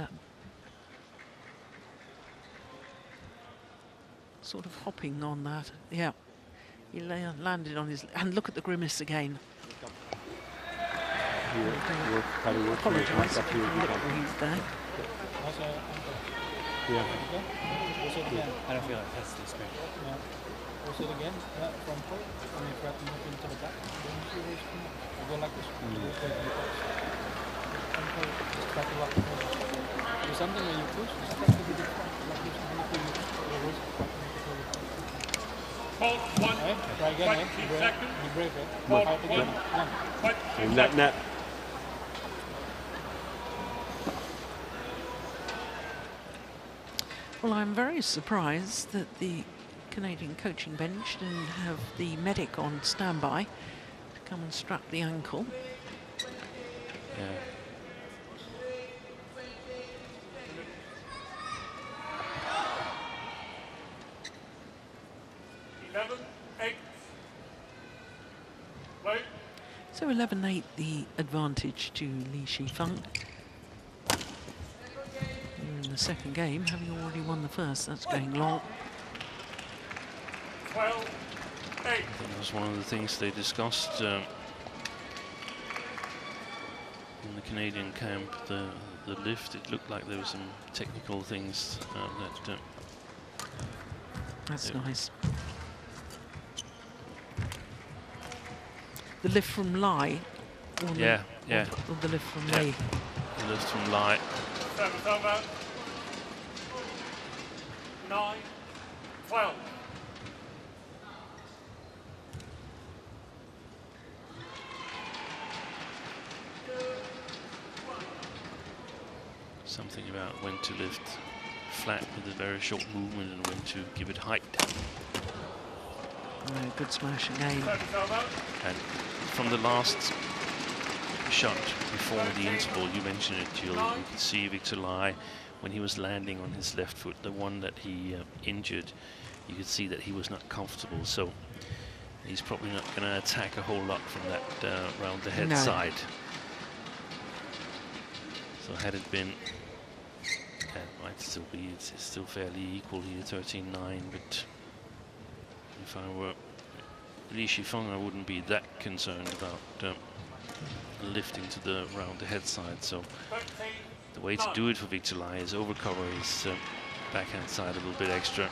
sort of hopping on that. Yeah, he landed on his... And look at the grimace again. Apologise if you lip breathe there. Yeah. I don't feel like that's the screen. Yeah. Was it again from forward? And you try to move into the back. Then you see this. You go like this. Try to lock it. Do something when you push. Just try to be the front. Like this. And if you reverse it. Try again, you break it. Fight again. Net. Well, I'm very surprised that the Canadian coaching bench didn't have the medic on standby to come and strap the ankle. Yeah. So 11-8 the advantage to Shi Feng. In the second game, having already won the first, that's going long. 12-8. I think that was one of the things they discussed in the Canadian camp, the lift. It looked like there were some technical things that... That's nice. The lift from Lai? Or or the lift from Lai? The lift from Lai. 9-12. Something about when to lift flat with a very short movement and when to give it height. Good smash again. And from the last shot before the interval, you mentioned it, Jill, you could see Victor Lai when he was landing on his left foot, the one that he injured, you could see that he was not comfortable. So he's probably not going to attack a whole lot from that round the head side. So had it been, it might still be, it's still fairly equal here, 13-9, but if I were Shi Feng, I wouldn't be that concerned about lifting to the round the head side. So the way to do it for Victor Lai is overcover his backhand side a little bit extra.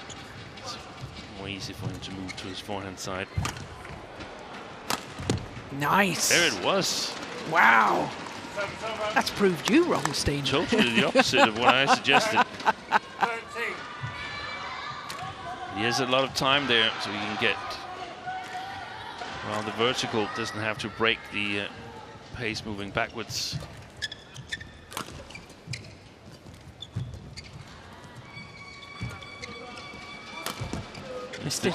It's more easy for him to move to his forehand side. Nice. There it was. Wow. That's proved you wrong, Steen. Totally the opposite of what I suggested. He has a lot of time there, so he can get Well, the vertical doesn't have to break the pace moving backwards. Missed it.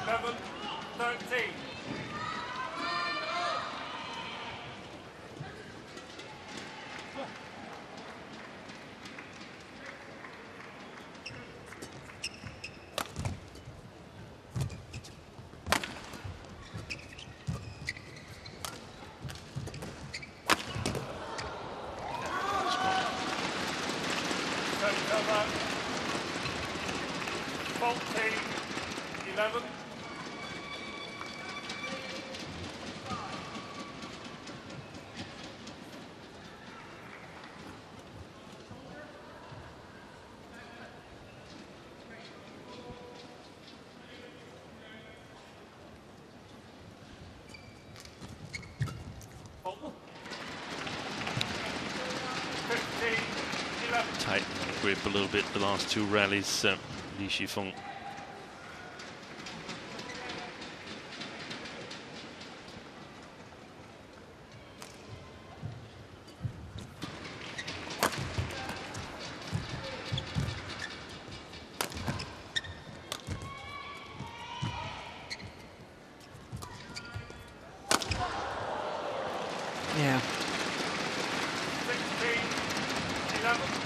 11-13. Over 14-11. Tight grip a little bit the last two rallies, Shi Feng. Yeah. 16-11.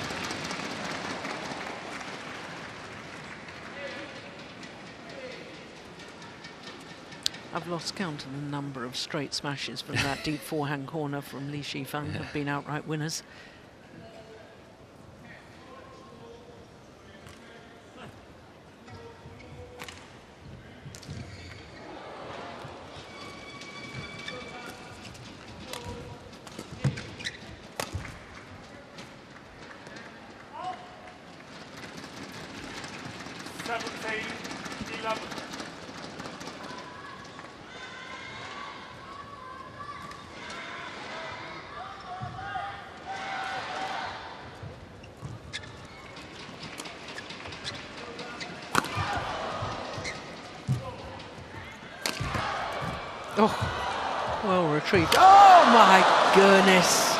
I've lost count of the number of straight smashes from that deep forehand corner from Shi Feng have been outright winners. Oh, well retrieved. Oh my goodness.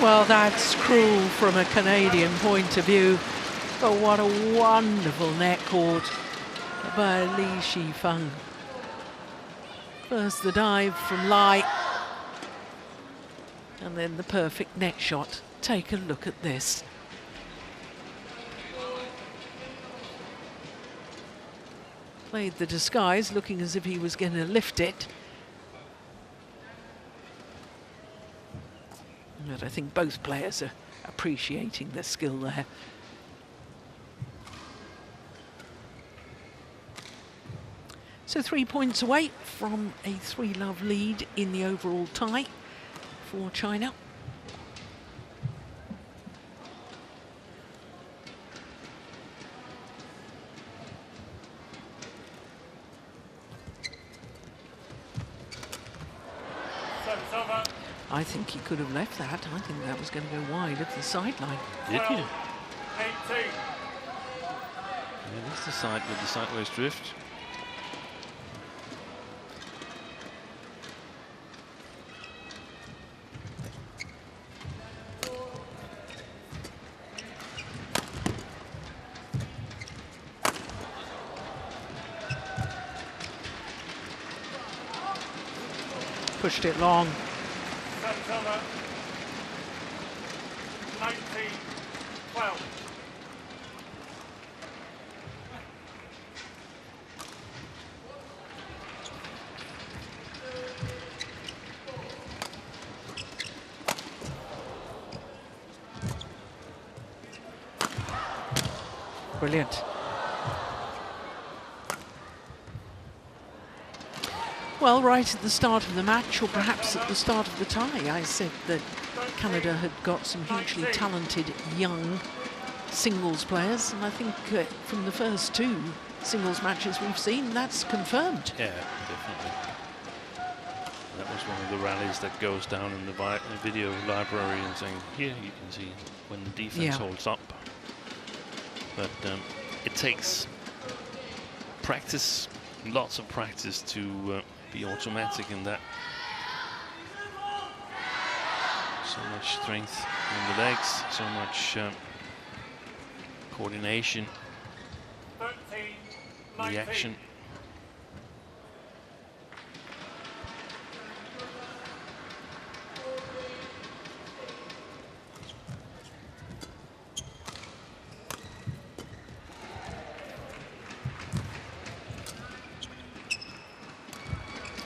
Well, that's cruel from a Canadian point of view. But what a wonderful net caught by Shi Feng. First the dive from Lai. And then the perfect net shot. Take a look at this. Played the disguise, looking as if he was going to lift it. But I think both players are appreciating the skill there. So 3 points away from a 3-love lead in the overall tie for China. I think he could have left that. I think that was going to go wide of the sideline. Did you? 18. Yeah, that's the side with the sideways drift. Pushed it long. 19-12. Brilliant. Well, right at the start of the match, or perhaps at the start of the tie, I said that Canada had got some hugely talented young singles players, and I think from the first two singles matches we've seen, that's confirmed. Yeah, definitely. That was one of the rallies that goes down in the video library and saying, here you can see when the defense holds up. But it takes practice, lots of practice to be automatic in that. So much strength in the legs, so much coordination, 13-19. reaction.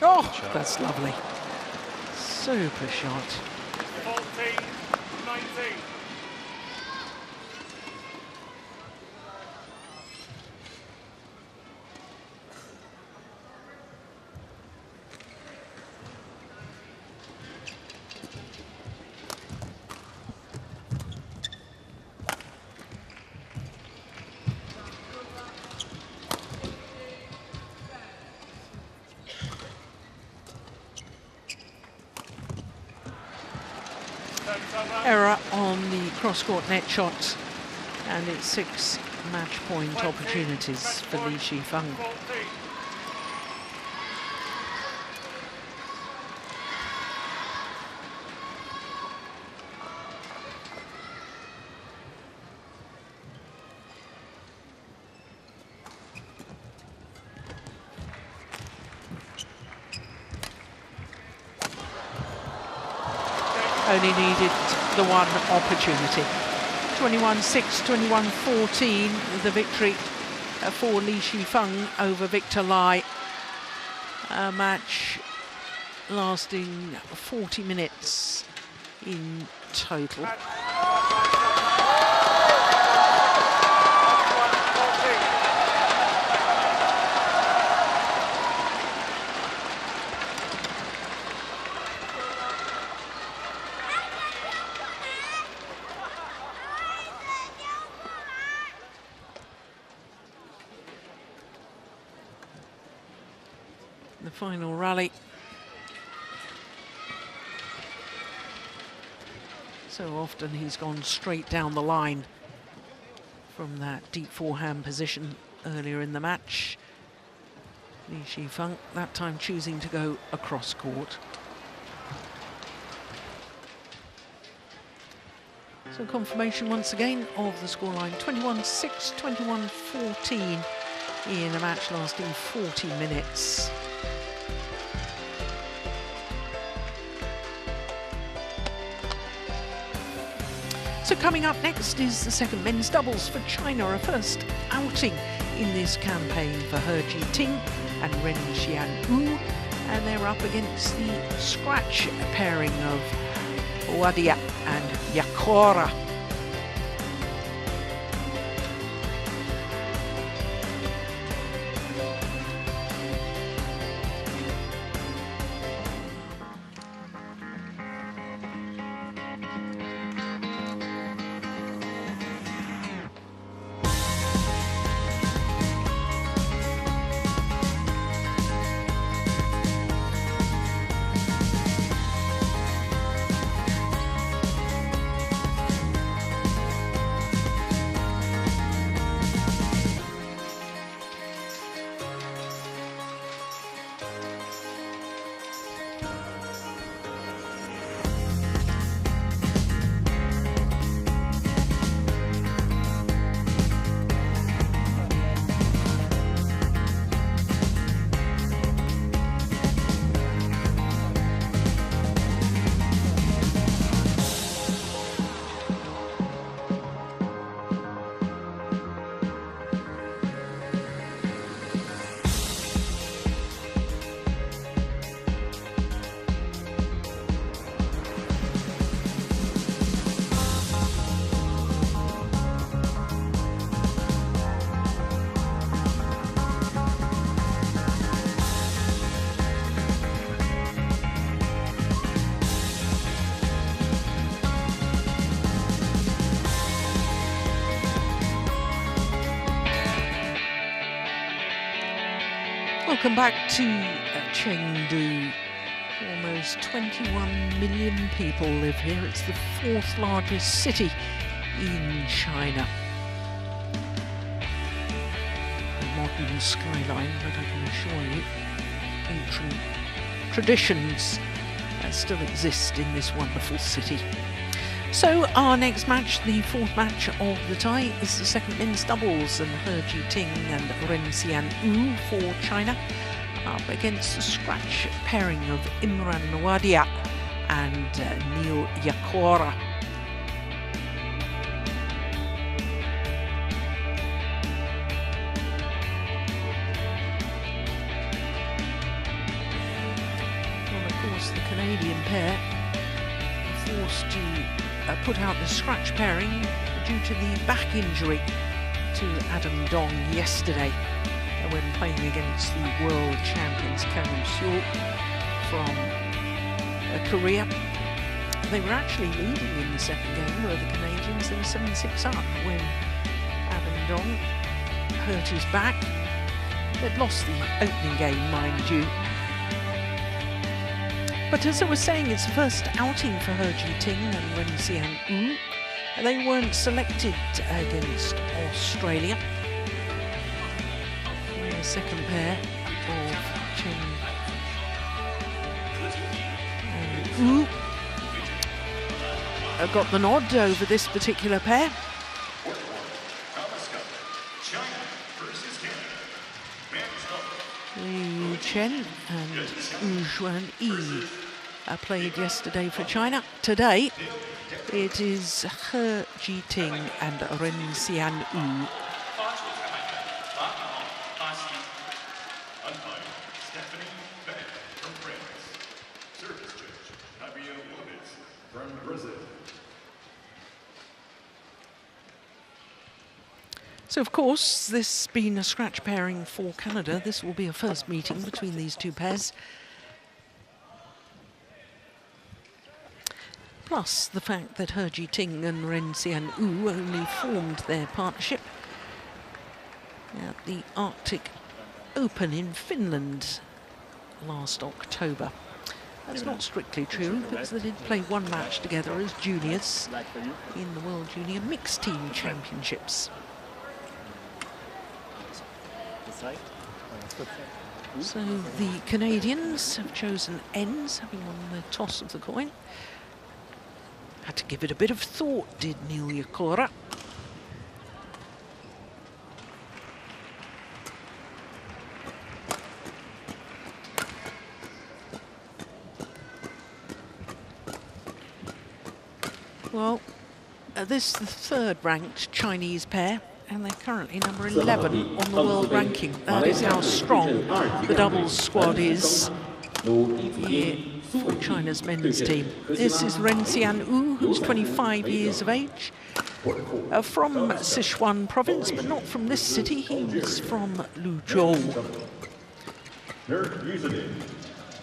Oh, that's lovely. Super shot. 14-19. Error on the cross-court net shot, and it's 6 match point opportunities for Shi Feng. Only needed the one opportunity. 21-6, 21-14, the victory for Shi Feng over Victor Lai. A match lasting 40 minutes in total. The final rally. So often he's gone straight down the line from that deep forehand position earlier in the match. Shi Feng that time choosing to go across court. So confirmation once again of the scoreline, 21-6, 21-14 in a match lasting 40 minutes. So coming up next is the second men's doubles for China, a first outing in this campaign for He Jiting and Ren Xianwu, and they're up against the scratch pairing of Wadia and Yakora. Welcome back to Chengdu. Almost 21 million people live here. It's the 4th largest city in China. modern skyline, but I can assure you, ancient traditions still exist in this wonderful city. So our next match, the fourth match of the tie, is the second men's doubles, and He Jiting and Ren Xianwu for China up against the scratch pairing of Imran Nawadia and Neil Yakora. Well, of course, the Canadian pair are forced to put out the scratch pairing due to the back injury to Adam Dong yesterday when playing against the world champions Kang Seok from Korea. They were actually leading in the second game, where the Canadians, they were 7-6 up when Adam Dong hurt his back. They'd lost the opening game, mind you. But as I was saying, it's the first outing for He Jiting and Ren Xianwu. They weren't selected against Australia. The second pair of Chen and Wu got the nod over this particular pair. Liu Chen and Wu Xuanyi played yesterday for China. Today it is He Jiting and Ren Xianwu. So, of course, this being a scratch pairing for Canada, this will be a first meeting between these two pairs. Plus the fact that He Jiting and Ren Xianwu only formed their partnership at the Arctic Open in Finland last October. That's not strictly true, because they did play one match together as juniors in the World Junior Mixed Team Championships. So the Canadians have chosen ends, having won the toss of the coin. Had to give it a bit of thought, did Neil Yakora. Well, this is the third-ranked Chinese pair, and they're currently number 11 on the world ranking. That is how strong the doubles squad is here for China's men's team. This is Ren Xianwu, who's 25 years of age, from Sichuan province, but not from this city. He's from Luzhou.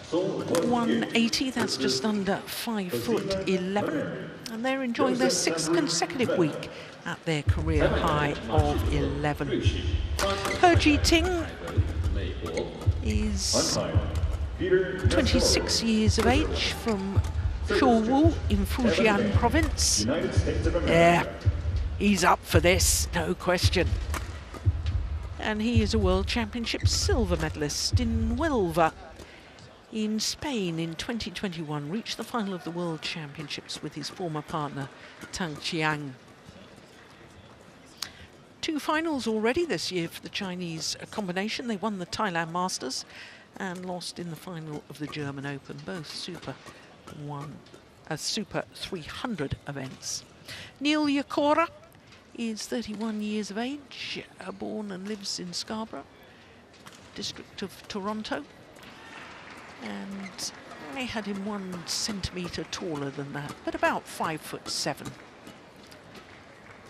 180, that's just under 5'11", and they're enjoying their 6th consecutive week at their career high of 11. He Jiting is 26 years of age from Shouwu in Fujian province. Yeah, he's up for this, no question. And he is a World Championship silver medalist in Huelva in Spain in 2021, reached the final of the World Championships with his former partner, Tang Qiang. 2 finals already this year for the Chinese combination. They won the Thailand Masters and lost in the final of the German Open, both Super 300 events. Neil Yakora is 31 years of age, born and lives in Scarborough, district of Toronto. And I had him 1 centimetre taller than that, but about 5'7".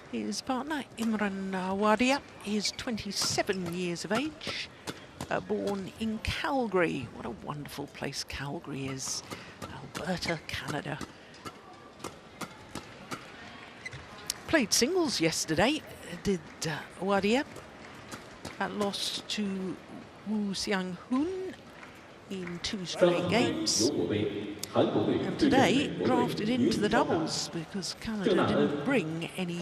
His partner, Imran Nawadia, is 27 years of age, born in Calgary. What a wonderful place Calgary is, Alberta, Canada. Played singles yesterday, did Wadia. Lost to Wu Xianghun in 2 straight games. And today drafted into the doubles because Canada didn't bring any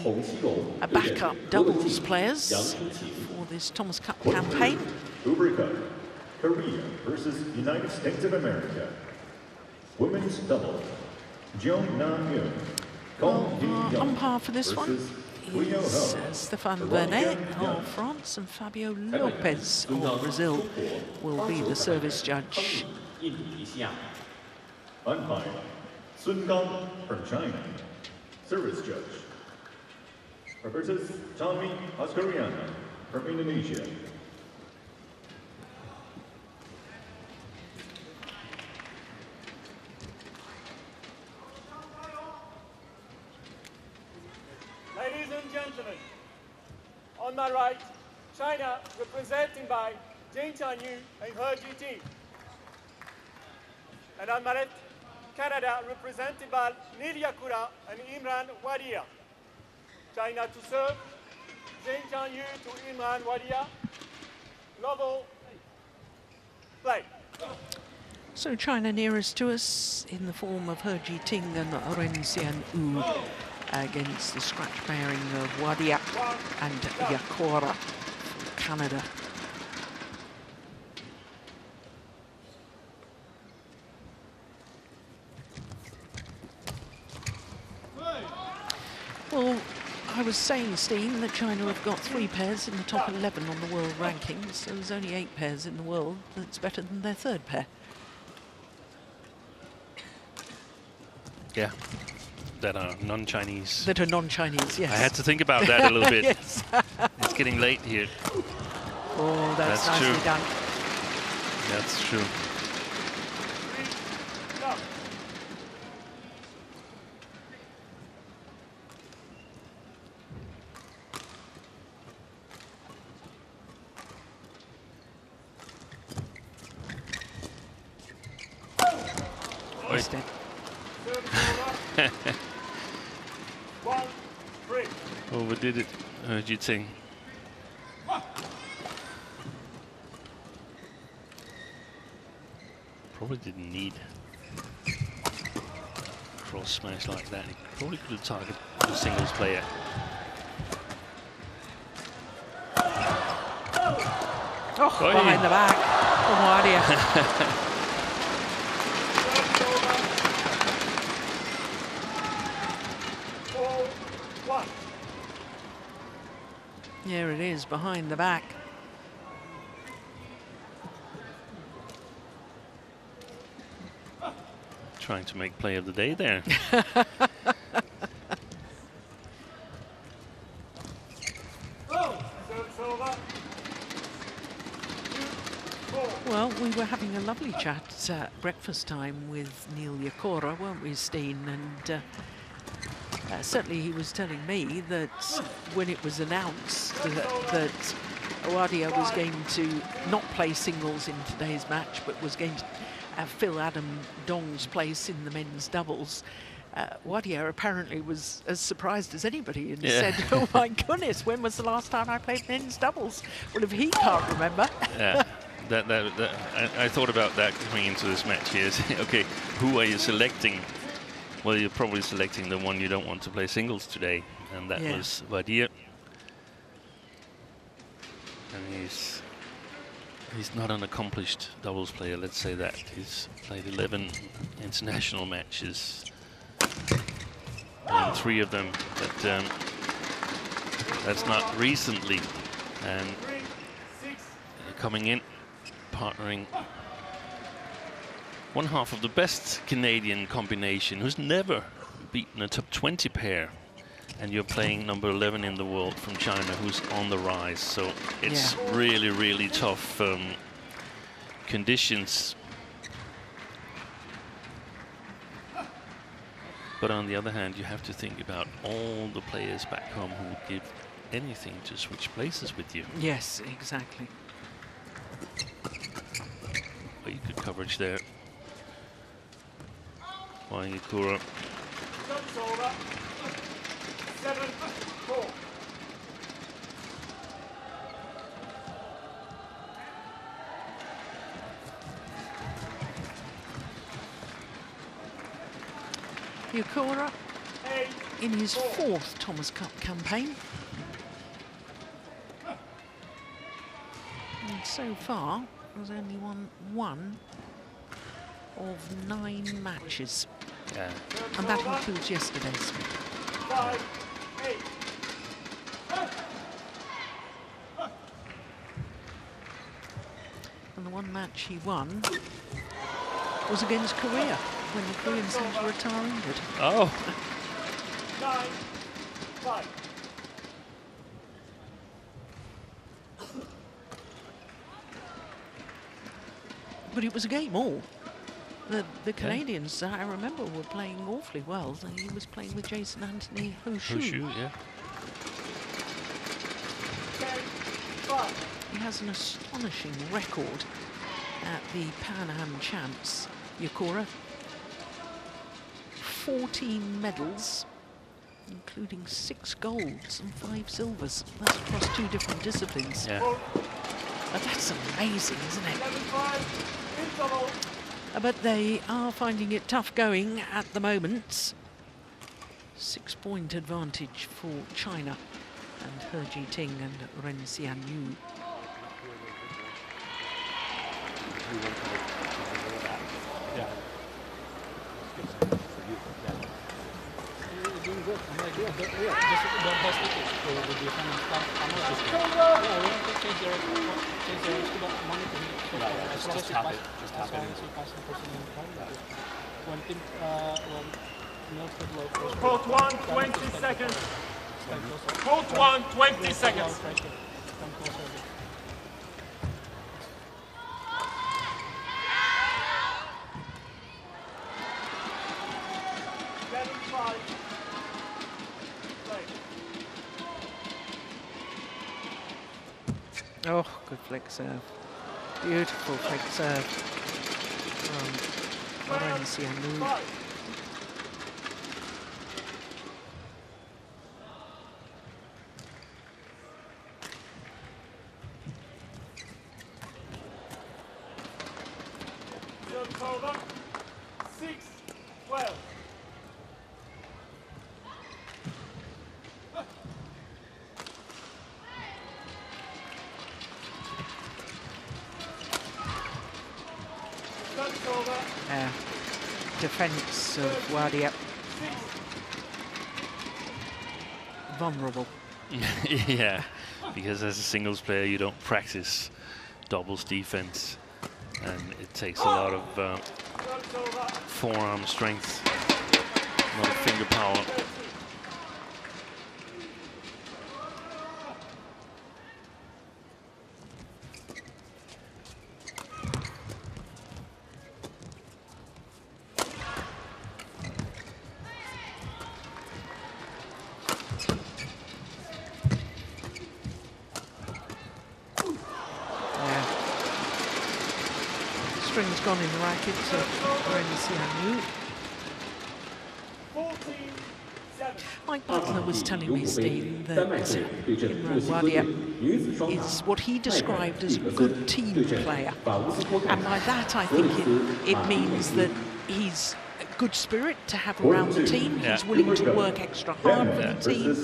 backup doubles players for this Thomas Cup campaign. Korea versus United States of America. Women's double. Nguyen. Well, umpire for this one is Stéphane Vernet of France, and Fabio Lopez of Brazil will be the service judge. Umpire Sun Gang from China, service judge. Versus Tommy Oscariana from Indonesia. Ladies and gentlemen, on my right, China represented by Jing Chanyu and He Jiting. And on my left, Canada represented by Neil Yakura and Imran Wadia. China to serve, Jing Chanyu to Imran Wadia. Level, play. So China nearest to us in the form of He Jiting and Ren Xian Wu against the scratch pairing of Wadia and Yakura from Canada. Well, I was saying, Steen, that China have got 3 pairs in the top 11 on the world rankings, so there's only 8 pairs in the world that's better than their 3rd pair. Yeah, that are non-Chinese. That are non-Chinese, yes. I had to think about that a little bit. Yes. It's getting late here. Oh, that's nicely true. done. That's true. Overdid it, Jiting. Probably didn't need cross smash like that. He probably could have targeted the singles player. Oh, behind the back from Wadia. Here it is, behind the back. Trying to make play of the day there. Well, we were having a lovely chat at breakfast time with Neil Yakura, weren't we, Steen? And certainly he was telling me that when it was announced that Wadia was going to not play singles in today's match, but was going to fill Adam Dong's place in the men's doubles, Wadia apparently was as surprised as anybody and said, oh my goodness, when was the last time I played men's doubles? Well, if he can't remember. Yeah, I thought about that coming into this match here. Okay, who are you selecting? Well, you're probably selecting the one you don't want to play singles today, and that was Wadia. And he's not an accomplished doubles player, let's say that. He's played 11 international matches, and 3 of them, but that's not recently. And coming in, partnering one half of the best Canadian combination who's never beaten a top 20 pair, and you're playing number 11 in the world from China who's on the rise. So it's really, really tough conditions. But on the other hand, you have to think about all the players back home who would give anything to switch places with you. Yes, exactly. Very good coverage there. Weng Yakura. 7-4. Yukura in his 4th Thomas Cup campaign. And so far, has only won 1 of 9 matches. Yeah. And that includes yesterday's. 5, 8. And the one match he won was against Korea, when the Koreans had to retire injured. Oh. 9, 5. But it was a game all. The Canadians, I remember, were playing awfully well. He was playing with Jason Anthony Hoshu. Yeah. 10, 5. He has an astonishing record at the Pan Am Champs. Yukura, 14 medals, including 6 golds and 5 silvers. That's across 2 different disciplines. Yeah. But that's amazing, isn't it? 11, 5. In trouble. But they are finding it tough going at the moment. 6-point advantage for China and He Jiting and Ren Xianyu. Yeah. You're doing good. I'm like, just don't post tickets for the final stuff. I'm not just yeah, we have to change their money to me. So just tap it. Just tap it. When team, Court 1, 20 seconds. Court 1, 20 seconds. Come closer. 11, 5. Oh, good flick serve. Beautiful flick serve from Ren Xianyu. Over. 6, 12. Defense of Wadia. Vulnerable. Yeah, because as a singles player you don't practice doubles defense, and it takes a lot of forearm strength, a lot of finger power. String's gone in the rackets of Ren Xianyu. Mike Butler was telling me, Steve, that Imran Wadia is what he described as a good team player. And by that, I think it means that he's a good spirit to have around the team. He's willing to work extra hard for the team.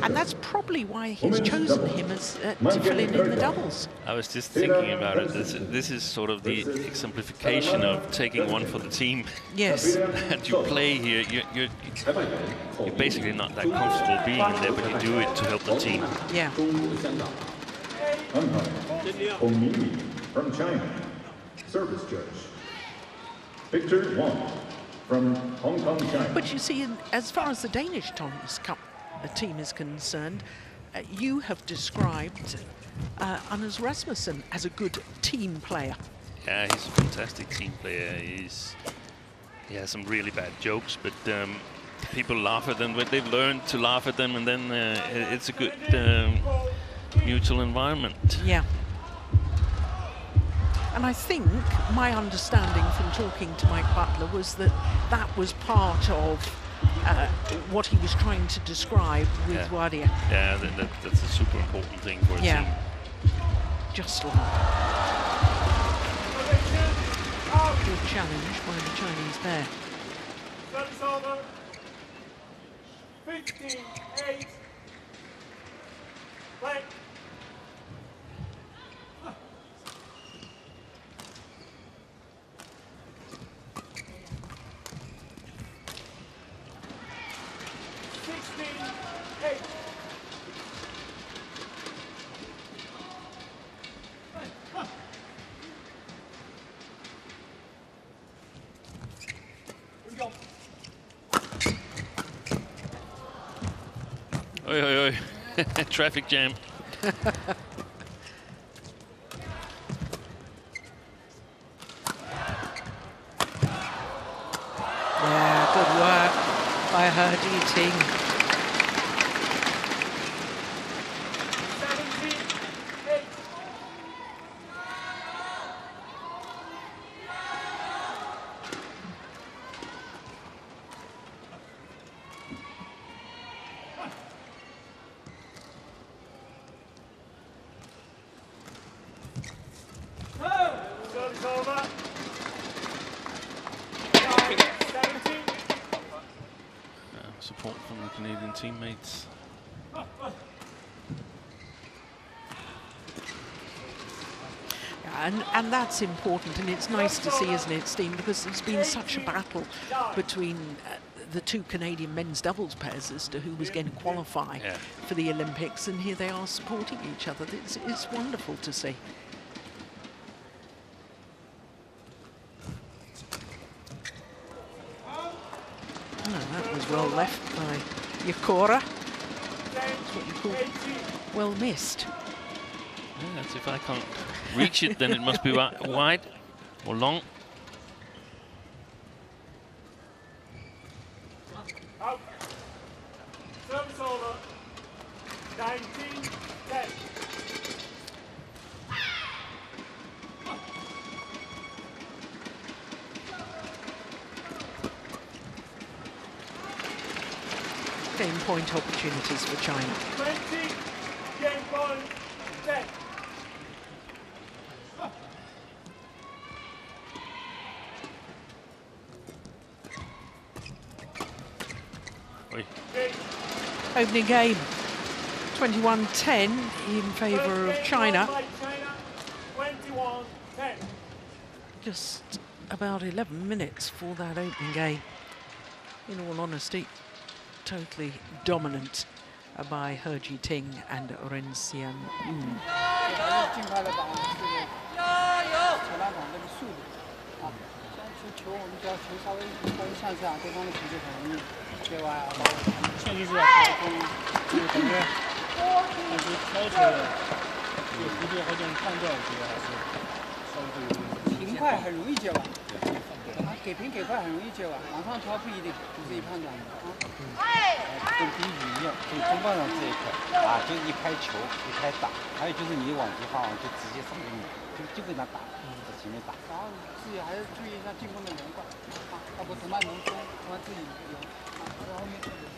And that's probably why he's chosen him as to fill in the doubles. I was just thinking about it. This is sort of the exemplification of taking one for the team. Yes. That you play here, you're basically not that comfortable being in there, but you do it to help the team. Yeah. Hongyang from China, service judge. Victor Lai from Hong Kong, China. But you see, as far as the Danish Thomas Cup team is concerned, you have described Anders Rasmussen as a good team player. Yeah, he's a fantastic team player. He has some really bad jokes, but people laugh at them. But they've learned to laugh at them, and then it's a good mutual environment. Yeah. And I think my understanding from talking to Mike Butler was that that was part of what he was trying to describe with Wadia. Yeah, that's a super important thing for a team. Just like good challenge by the Chinese pair. 15-8. Play. Oi, oi, oi. Traffic jam. Yeah, good work by Shi Yu Qi. 17-8. Service over. 17. Support from the Canadian teammates. And that's important, and it's nice to see, isn't it, Steen, because there's been such a battle between the two Canadian men's doubles pairs as to who was going to qualify for the Olympics, and here they are supporting each other. It's wonderful to see. Oh, that was well left by Yakora. That's what you call well missed. Yeah, that's if I can't reach it, then it must be wide or long. Out. Service over. 19-10. Game point opportunities for China. 20. Game point. 10. Oi. Opening game, 21-10 in favour of China. 21-10. Just about 11 minutes for that opening game. In all honesty, totally dominant by He Jiting and Ren Xian. 尽快的打速度啊！现在球我们只要球稍微向下，对方的球就很容易，对吧？前提是要就是感觉但是开球的这个幅度好像判断我觉得还是稍微会有点停快很容易接完，啊给平给快很容易接完，往上调不一定，你自己判断的啊。跟第一局一样，就中棒上这一块啊，就一拍球一拍打，还有就是你往前发网就直接上给你，就跟他打，在前面打。然后自己还是注意一下进攻的连贯啊，要不同伴能攻，同伴自己赢啊，然后后面特别多。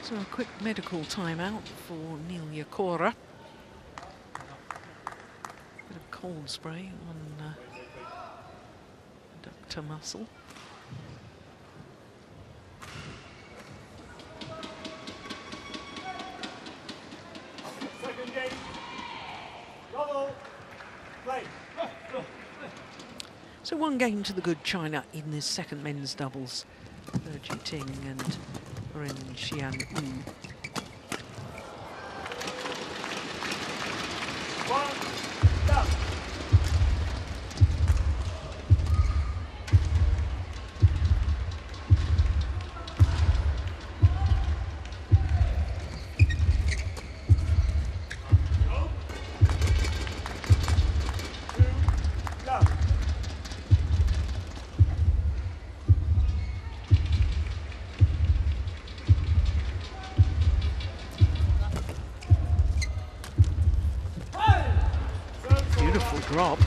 So a quick medical timeout for Neil Yakora. Bit of cold spray on adductor muscle. Second game. Double play. So one game to the good China in this second men's doubles. He Jiting and Ren Xian. 1 drop.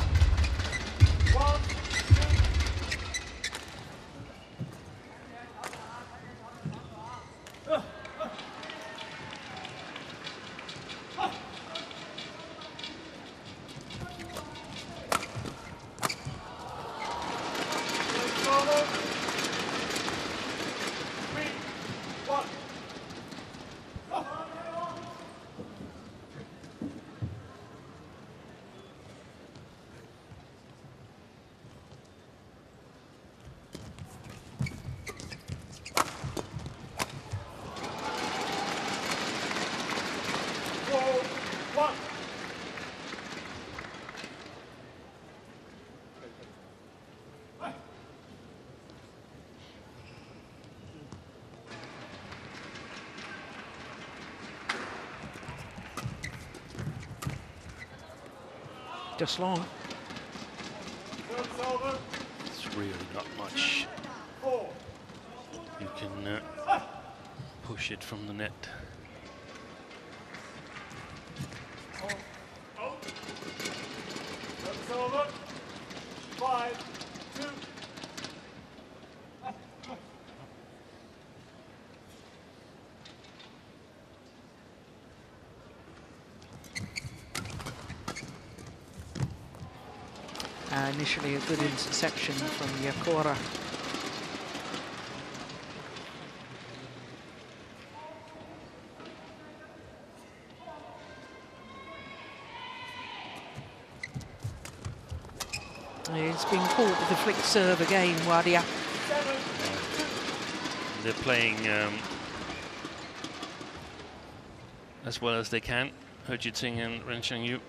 Just long. It's really not much. You can push it from the net. Service over. 5, 2. Initially a good intersection from Yakora. It's been caught with the flick serve again, Wadia. They're playing as well as they can, He Jiting and Ren Xiangyu.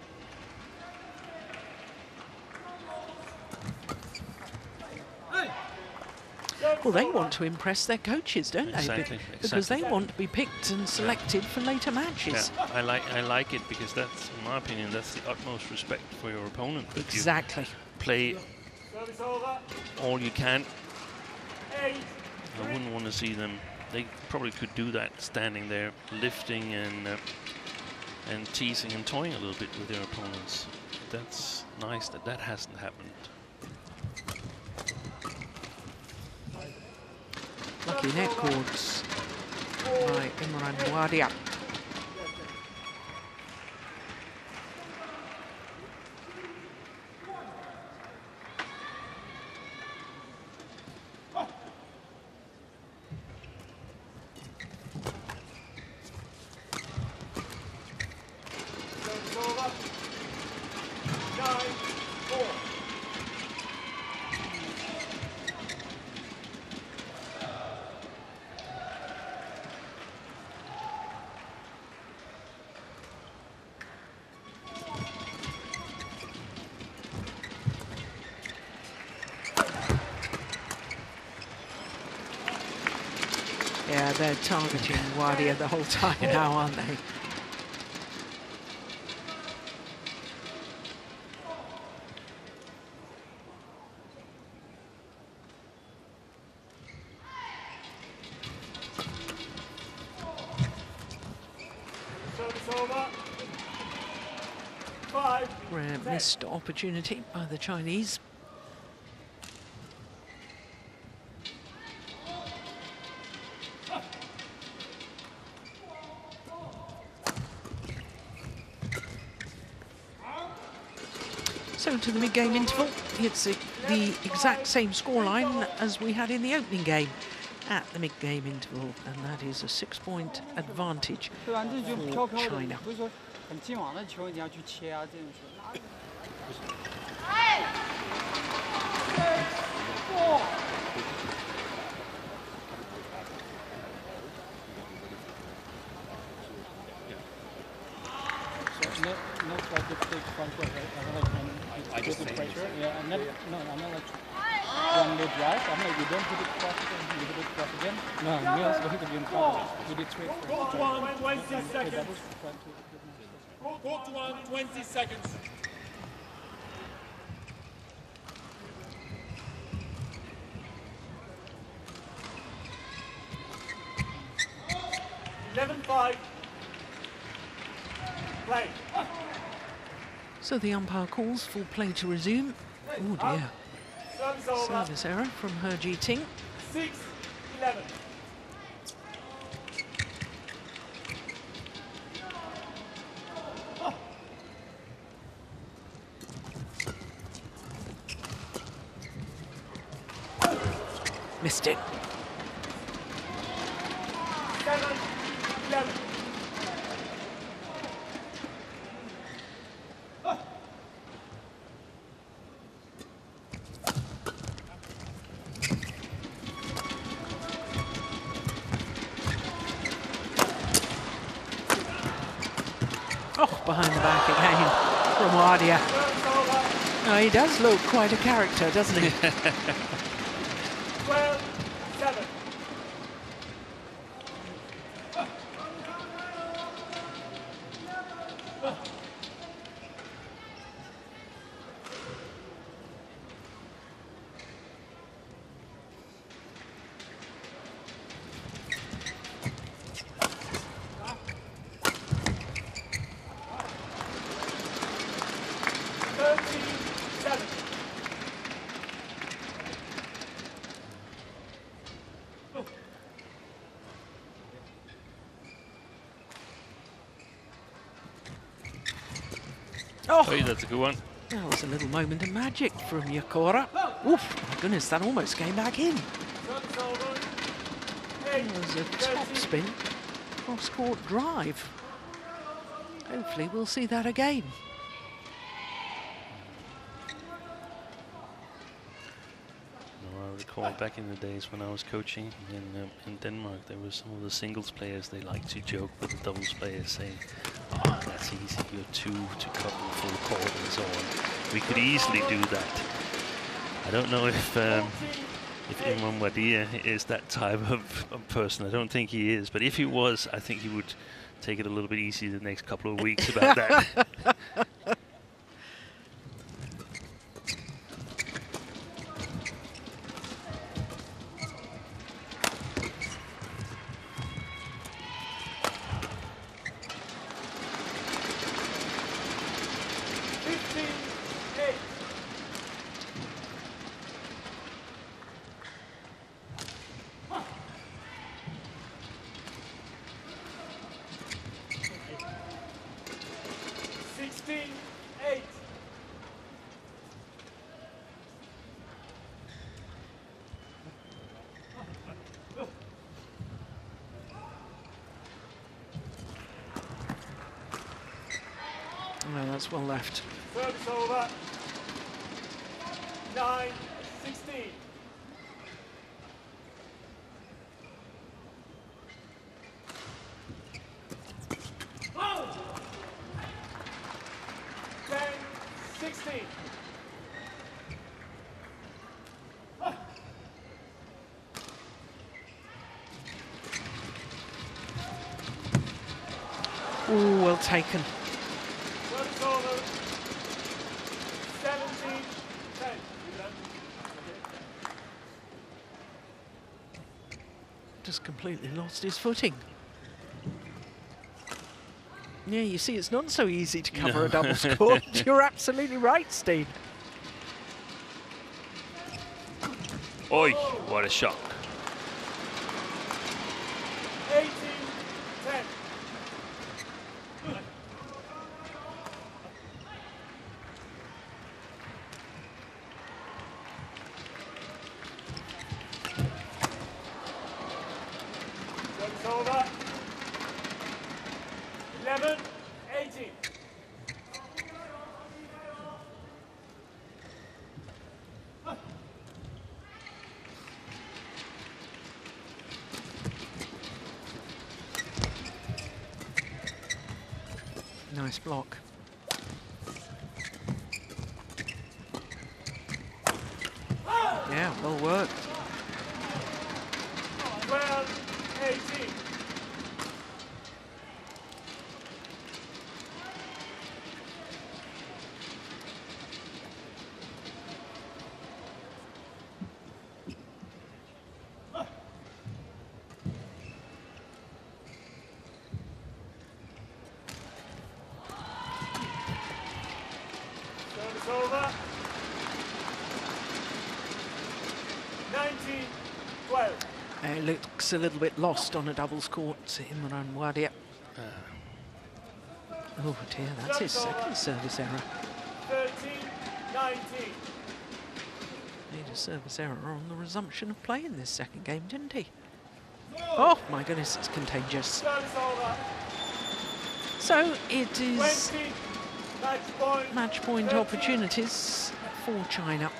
Well, they want to impress their coaches, don't Exactly, they? Because they want to be picked and selected for later matches. Yeah, I like it because that's, in my opinion, that's the utmost respect for your opponent. Exactly. You play all you can. I wouldn't want to see them. They probably could do that standing there, lifting and teasing and toying a little bit with their opponents. That's nice that that hasn't happened. Lucky net cords by Imran Wadia. Yeah, they're targeting Wadia the whole time now, aren't they? Rare missed opportunity by the Chinese. So to the mid-game interval, it's the exact same scoreline as we had in the opening game at the mid-game interval, and that is a 6-point advantage for China. I just put the pressure. Yeah, I'm not. No, I'm not like one low drive. I'm like, you don't put it cross again. You put it cross again. No, Neil's going to be in front. We did straight. Court 1, 20 seconds. Court 1, 20 seconds. Play. So the umpire calls for play to resume. Oh dear. Service error from He Jiting. 6-11. Missed it. 7-11. Oh, behind the back again from Wadia. Oh, he does look quite a character, doesn't he? 12-7. Oh, Oh, that's a good one. that was a little moment of magic from Yakora. Oof, my goodness, that almost came back in. That was a top spin, cross-court drive. Hopefully we'll see that again. I recall back in the days when I was coaching in Denmark, there were some of the singles players, they like to joke with the doubles players, saying, "Oh, that's easy, you're two to cover the full court," and so on. We could easily do that. I don't know if Imran Wadia is that type of person. I don't think he is, but if he was, I think he would take it a little bit easy the next couple of weeks about that. No, that's well left. Service over. 9-16. Oh! 10-16. Ooh, well taken. Service over. 17-10. Just completely lost his footing. Yeah, you see, it's not so easy to cover a double score. You're absolutely right, Steve. Oi, what a shock. 18-10. Service over. 11-18. Nice block. Yeah, well worked. 12-18. 19-12. It looks a little bit lost on a doubles court, Imran Wadia. Oh dear, that's his second service error. 13-19. Made a service error on the resumption of play in this second game, didn't he? Oh my goodness, it's contagious. Service over. So it is 20, match match point 13. opportunities for China.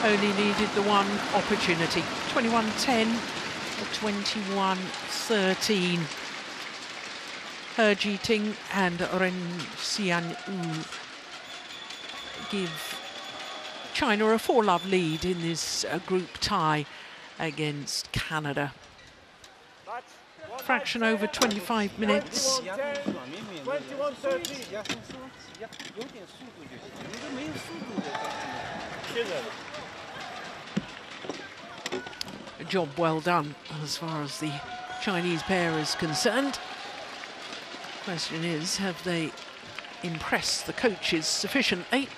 Only needed the one opportunity. 21-10 or 21-13. He Jiting and Ren Xianyu give China a 4-love lead in this group tie against Canada. Fraction over 25 minutes. 21-13. A job well done as far as the Chinese pair is concerned. Question is, have they impressed the coaches sufficiently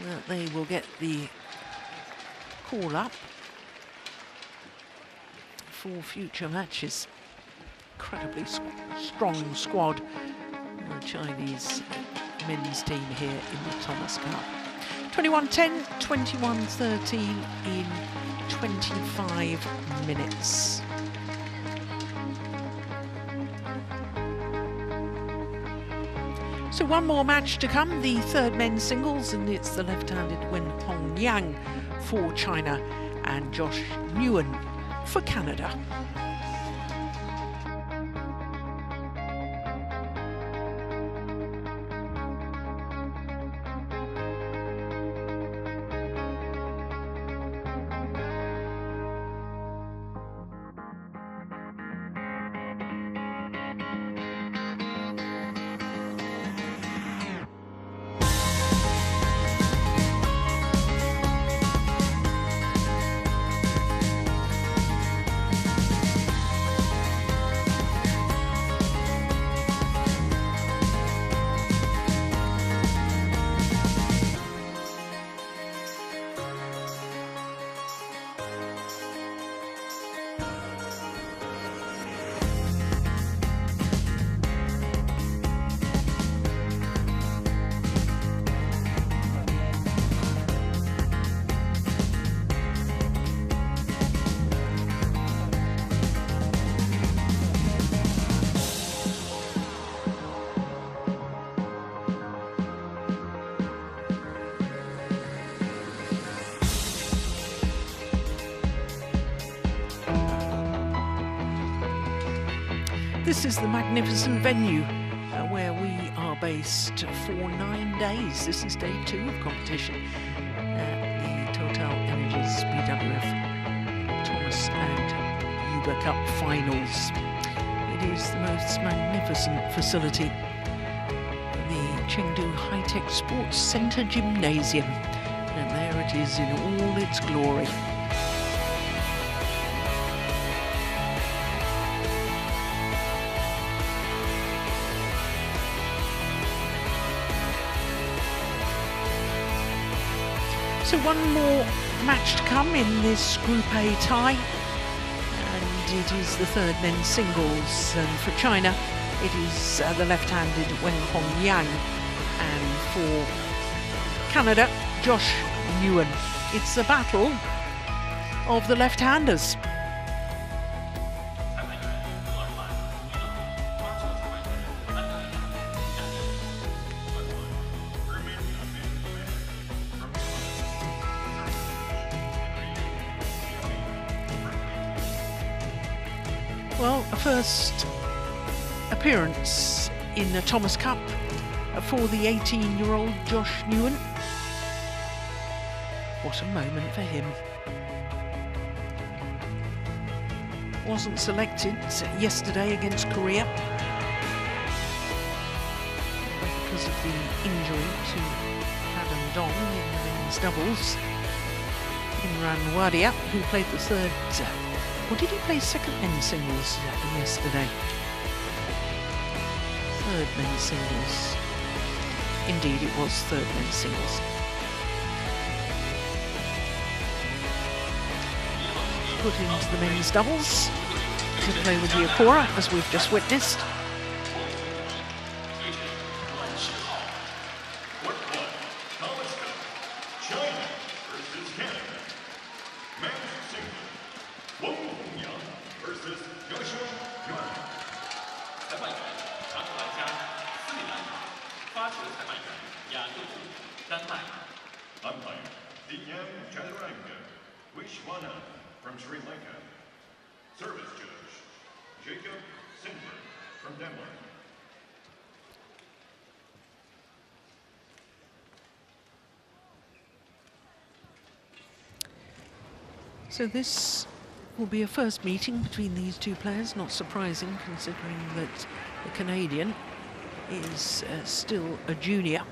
that they will get the call up for future matches? Incredibly strong squad, the Chinese men's team here in the Thomas Cup. 21-10, 21-13 in 25 minutes. So one more match to come, the third men's singles, and it's the left-handed Hongyang for China and Josh Nguyen for Canada. This is the magnificent venue where we are based for 9 days. This is day 2 of competition at the TotalEnergies BWF Thomas and Uber Cup finals. It is the most magnificent facility, the Chengdu High-Tech Sports Center Gymnasium, and there it is in all its glory. So one more match to come in this Group A tie, and it is the third men's singles, and for China it is the left-handed Hongyang, and for Canada, Josh Nguyen. It's the battle of the left-handers. Well, a first appearance in the Thomas Cup for the 18-year-old Josh Nguyen. What a moment for him. Wasn't selected yesterday against Korea because of the injury to Adam Dong in the men's doubles. Imran Wadia, who played the third Or did he play second men's singles yesterday? Third men's singles. Indeed, it was third men's singles. Put into the men's doubles to play with Yakura, as we've just witnessed. From Sri Lanka, service judge, from Denmark. So this will be a first meeting between these two players, not surprising considering that the Canadian is still a junior.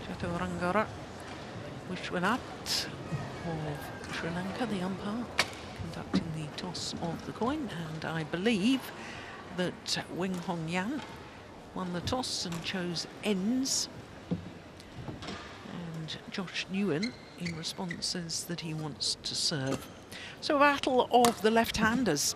Chaturangara Vishwanath of Sri Lanka, the umpire, conducting the toss of the coin, and I believe that Weng Hongyang won the toss and chose ends, and Josh Nguyen in response says that he wants to serve. So a battle of the left-handers.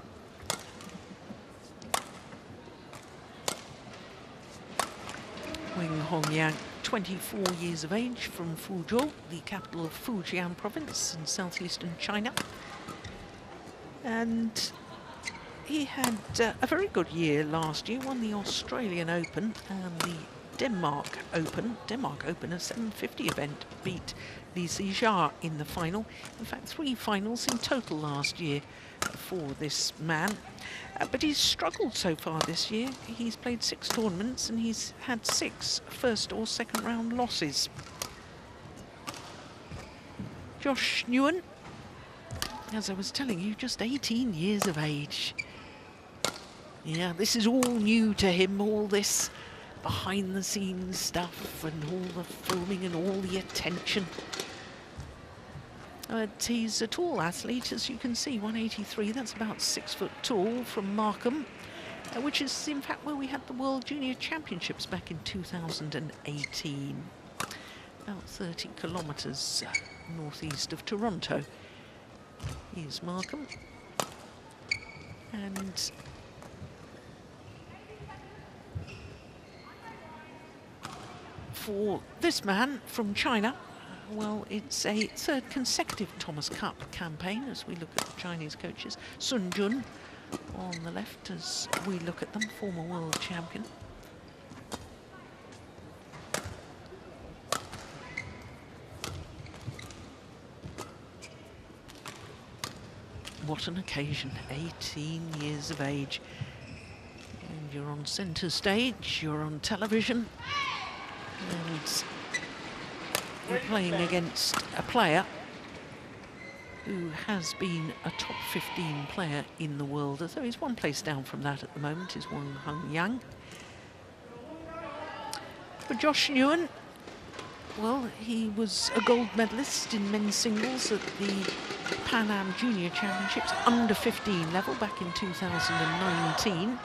Weng Hongyang, 24 years of age, from Fuzhou, the capital of Fujian province in southeastern China. And he had a very good year last year, won the Australian Open and the Denmark Open. Denmark Open, a 750 event, beat Li Sijia in the final. In fact, 3 finals in total last year for this man. But he's struggled so far this year. He's played 6 tournaments and he's had 6 first or second round losses. Josh Nguyen, as I was telling you, just 18 years of age. Yeah, this is all new to him, all this behind the scenes stuff and all the filming and all the attention. But he's a tall athlete, as you can see, 183, that's about 6 foot tall, from Markham, which is in fact where we had the World Junior Championships back in 2018. About 30 kilometres northeast of Toronto. Here's Markham. And for this man from China, well, it's a 3rd consecutive Thomas Cup campaign as we look at the Chinese coaches. Sun Jun on the left as we look at them, former world champion. What an occasion, 18 years of age. And you're on centre stage, you're on television, and you're playing against a player who has been a top 15 player in the world. So he's 1 place down from that at the moment, is Weng Hongyang. But Josh Nguyen, well, he was a gold medalist in men's singles at the Pan Am Junior Championships, under 15 level, back in 2019.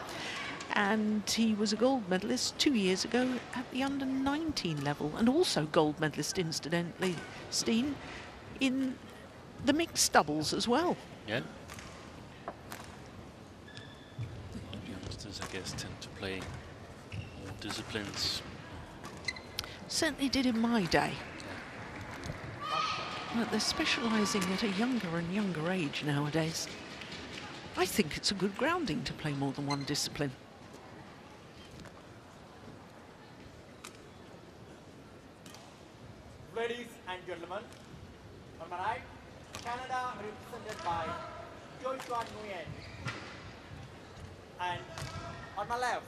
And he was a gold medalist 2 years ago at the under 19 level, and also gold medalist, incidentally, Steen, in the mixed doubles as well. Yeah. Youngsters, I guess, tend to play more disciplines. Certainly did in my day. But they're specialising at a younger and younger age nowadays. I think it's a good grounding to play more than 1 discipline. Ladies and gentlemen, on my right, Canada represented by Joshua Nguyen. And on my left,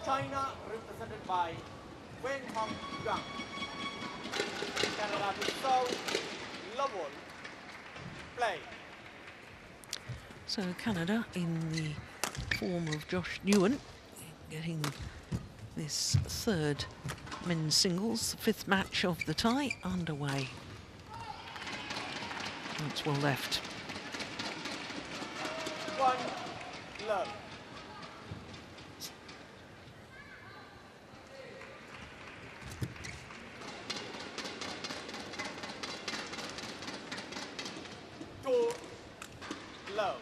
China represented by Weng Hongyang. Canada to serve, level, play. So Canada in the form of Josh Nguyen, getting this 3rd men's singles, 5th match of the tie underway. That's well left. 1 love. Love.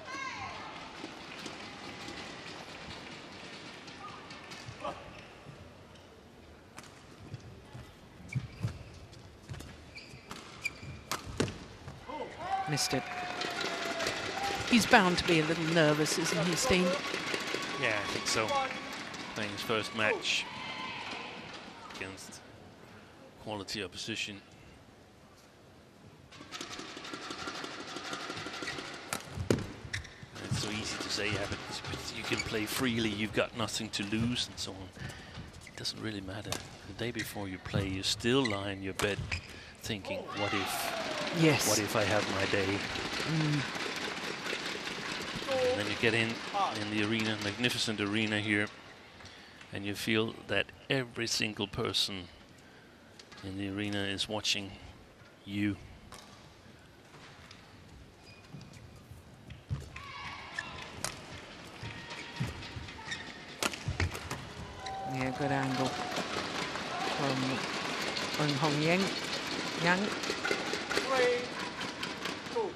Missed it. He's bound to be a little nervous, isn't he, Steen? Yeah, I think so. Playing his first match against quality opposition. It's so easy to say, yeah, but you can play freely, you've got nothing to lose and so on. It doesn't really matter. The day before you play, you still lie in your bed thinking, what if? Yes. What if I have my day? And then you get in the arena, magnificent arena here, and you feel that every single person in the arena is watching you. Yeah, good angle from Hongyang. 3, 2.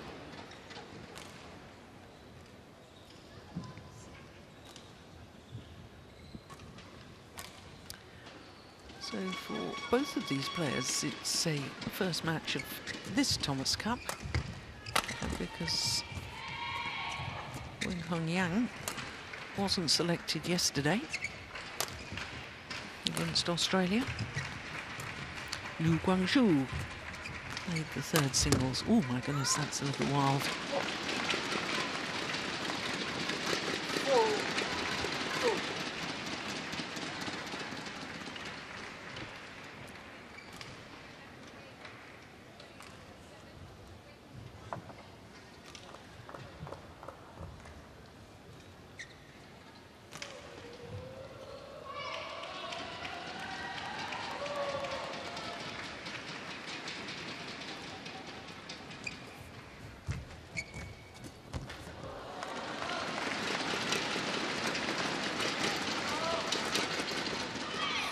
So for both of these players, it's a first match of this Thomas Cup, because Hongyang wasn't selected yesterday against Australia. Lu Guangzhou played the third singles. Oh my goodness, that's a little wild.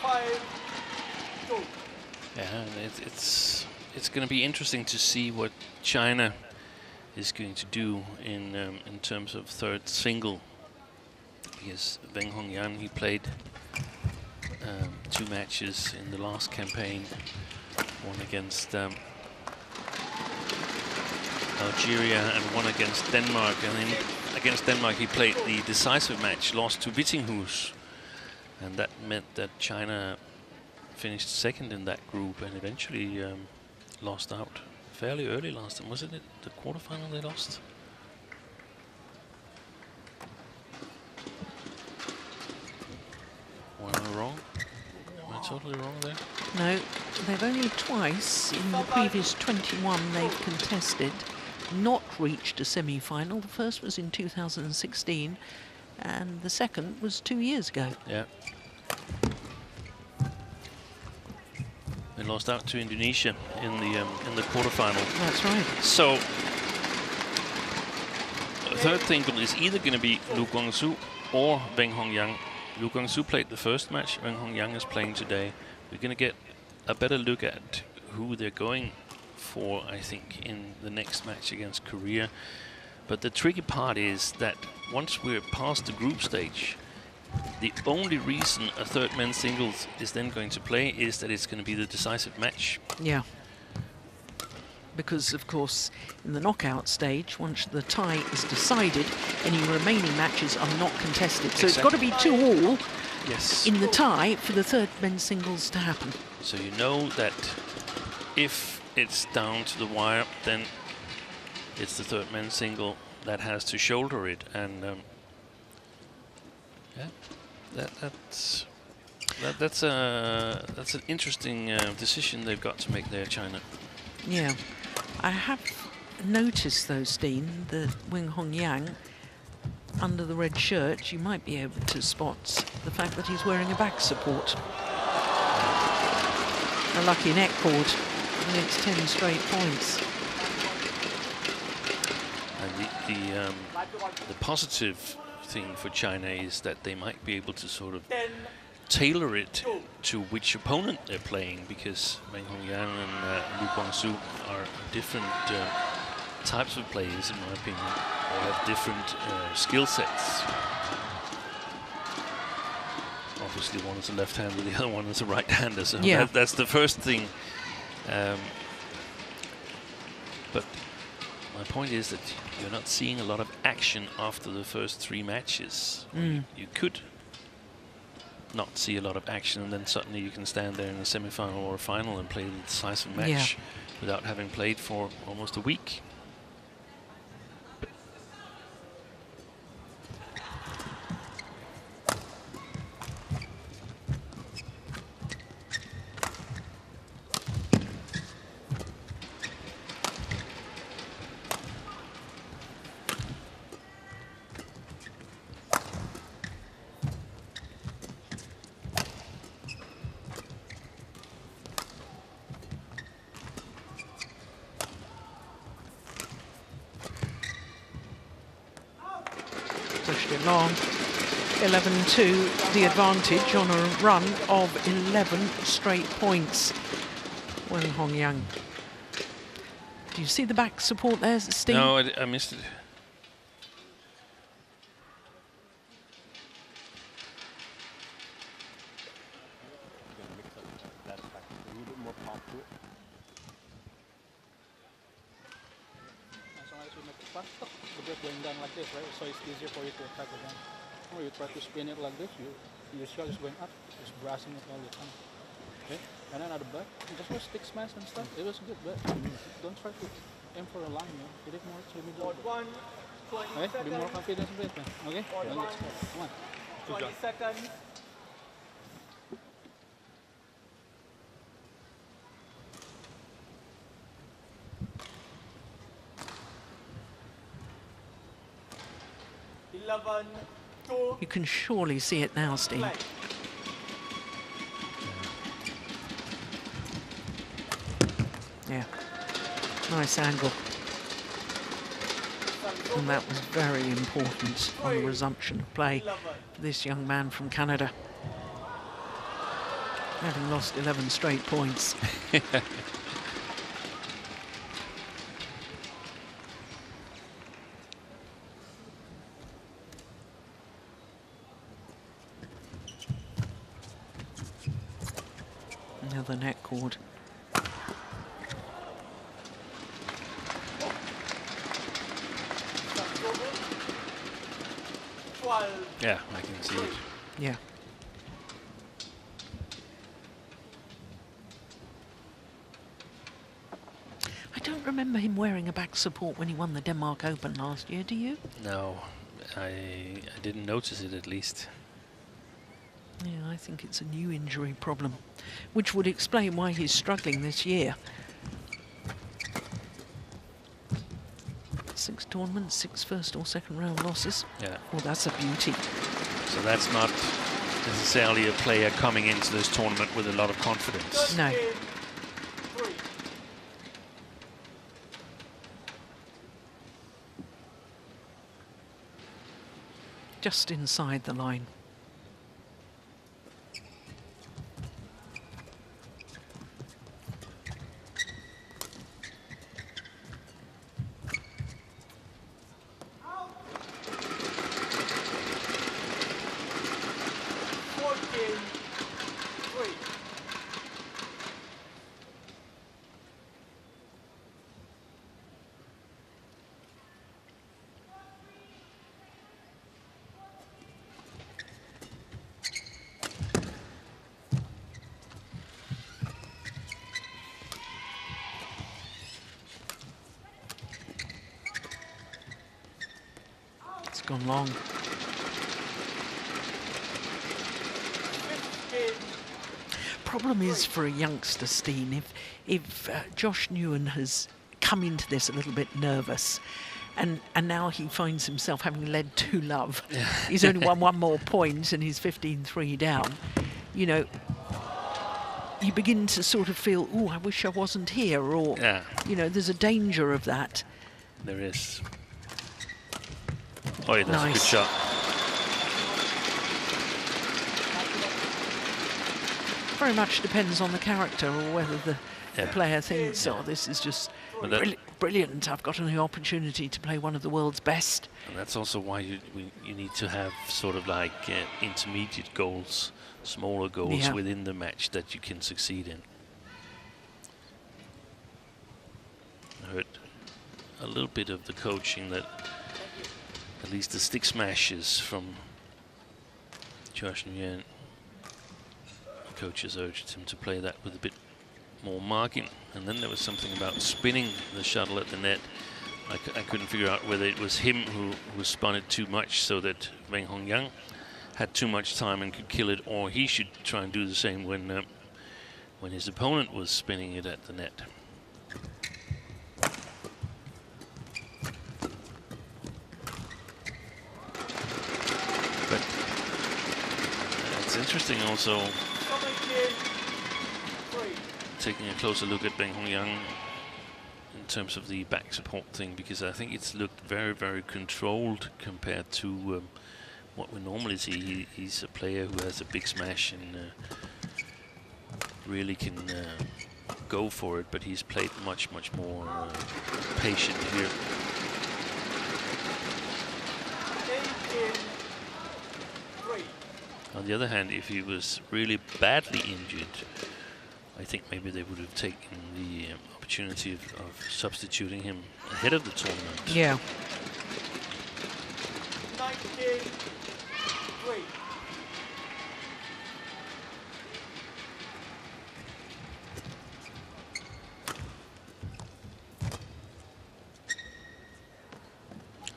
4, 2. Yeah, it's going to be interesting to see what China is going to do in terms of third single, because Weng Hongyang, he played 2 matches in the last campaign, one against Algeria and one against Denmark, and then against Denmark he played the decisive match, lost to Vittinghus, and that meant that China finished second in that group and eventually lost out fairly early last time. Wasn't it the quarterfinal they lost? Or am I wrong? Am I totally wrong there? No, they've only twice in the previous 21 they've contested not reached a semi-final. The first was in 2016 and the second was 2 years ago. Yeah. They lost out to Indonesia in the quarterfinal. That's right. So third single is either going to be Lu Guangzhou or Weng Hongyang. Lu Guangzhou played the first match. Weng Hongyang is playing today. We're going to get a better look at who they're going for, I think, in the next match against Korea. But the tricky part is that once we're past the group stage, the only reason a third men's singles is then going to play is that it's going to be the decisive match. Yeah. Because, of course, in the knockout stage, once the tie is decided, any remaining matches are not contested. So it's got to be 2-all in the tie for the third men's singles to happen. So you know that if it's down to the wire, then it's the third men's single that has to shoulder it. And yeah, that's an interesting decision they've got to make there, China. Yeah, I have noticed though, Steen, that Weng Hongyang, under the red shirt, you might be able to spot the fact that he's wearing a back support. A lucky neck cord, and it's 10 straight points. And the positive thing for China is that they might be able to sort of tailor it to which opponent they're playing, because Weng Hongyang and Lu Guangzu are different types of players, in my opinion. They have different skill sets. Obviously, one is a left-hander, the other one is a right-hander, so that's the first thing. But my point is that you're not seeing a lot of action after the first 3 matches. You could not see a lot of action, and then suddenly you can stand there in a semi-final or a final and play the decisive match without having played for almost a week. Pushed it long. 11-2, the advantage on a run of 11 straight points. Weng Hongyang. Do you see the back support there, Steve? No, I missed it. Going down like this, right? So it's easier for you to attack again. Or you try to spin it like this, your shot is going up, just brassing it all the time. Okay? And then at the back, just for stick smash and stuff, it was good, but don't try to aim for a line, man. Hit it more to the middle. Okay? Be more confident with it, man. Okay? Then let's go. Come on. Good job. 20 seconds. You can surely see it now, Steve. Yeah, nice angle. And that was very important on the resumption of play for this young man from Canada. Having lost 11 straight points. Another net cord. Yeah, I can see it. Yeah. I don't remember him wearing a back support when he won the Denmark Open last year, do you? No, I didn't notice it, at least. Yeah, I think it's a new injury problem, which would explain why he's struggling this year. 6 tournaments, 6 first or second round losses. Yeah. Well, that's a beauty. So that's not necessarily a player coming into this tournament with a lot of confidence. No. Just inside the line. Gone long. Problem is for a youngster, Steen, if Josh Nguyen has come into this a little bit nervous, and now he finds himself having led 2-love. He's only won 1 more point and he's 15-3 down. You know, you begin to sort of feel, oh, I wish I wasn't here, or you know, there's a danger of that. There is. Oh, yeah, that's a good shot. Very much depends on the character or whether the player thinks, oh, this is just brilliant. I've got a new opportunity to play one of the world's best. And that's also why you need to have sort of like intermediate goals, smaller goals within the match that you can succeed in. I heard a little bit of the coaching that at least the stick smashes from Josh Nguyen. The coaches urged him to play that with a bit more marking. And then there was something about spinning the shuttle at the net. I couldn't figure out whether it was him who spun it too much so that Weng Hongyang had too much time and could kill it, or he should try and do the same when his opponent was spinning it at the net. But it's interesting also taking a closer look at Weng Hongyang in terms of the back support thing, because I think it's looked very, very controlled compared to what we normally see. He's a player who has a big smash and really can go for it, but he's played much, much more patient here. On the other hand, if he was really badly injured, I think maybe they would have taken the opportunity of substituting him ahead of the tournament. Yeah. 19-3.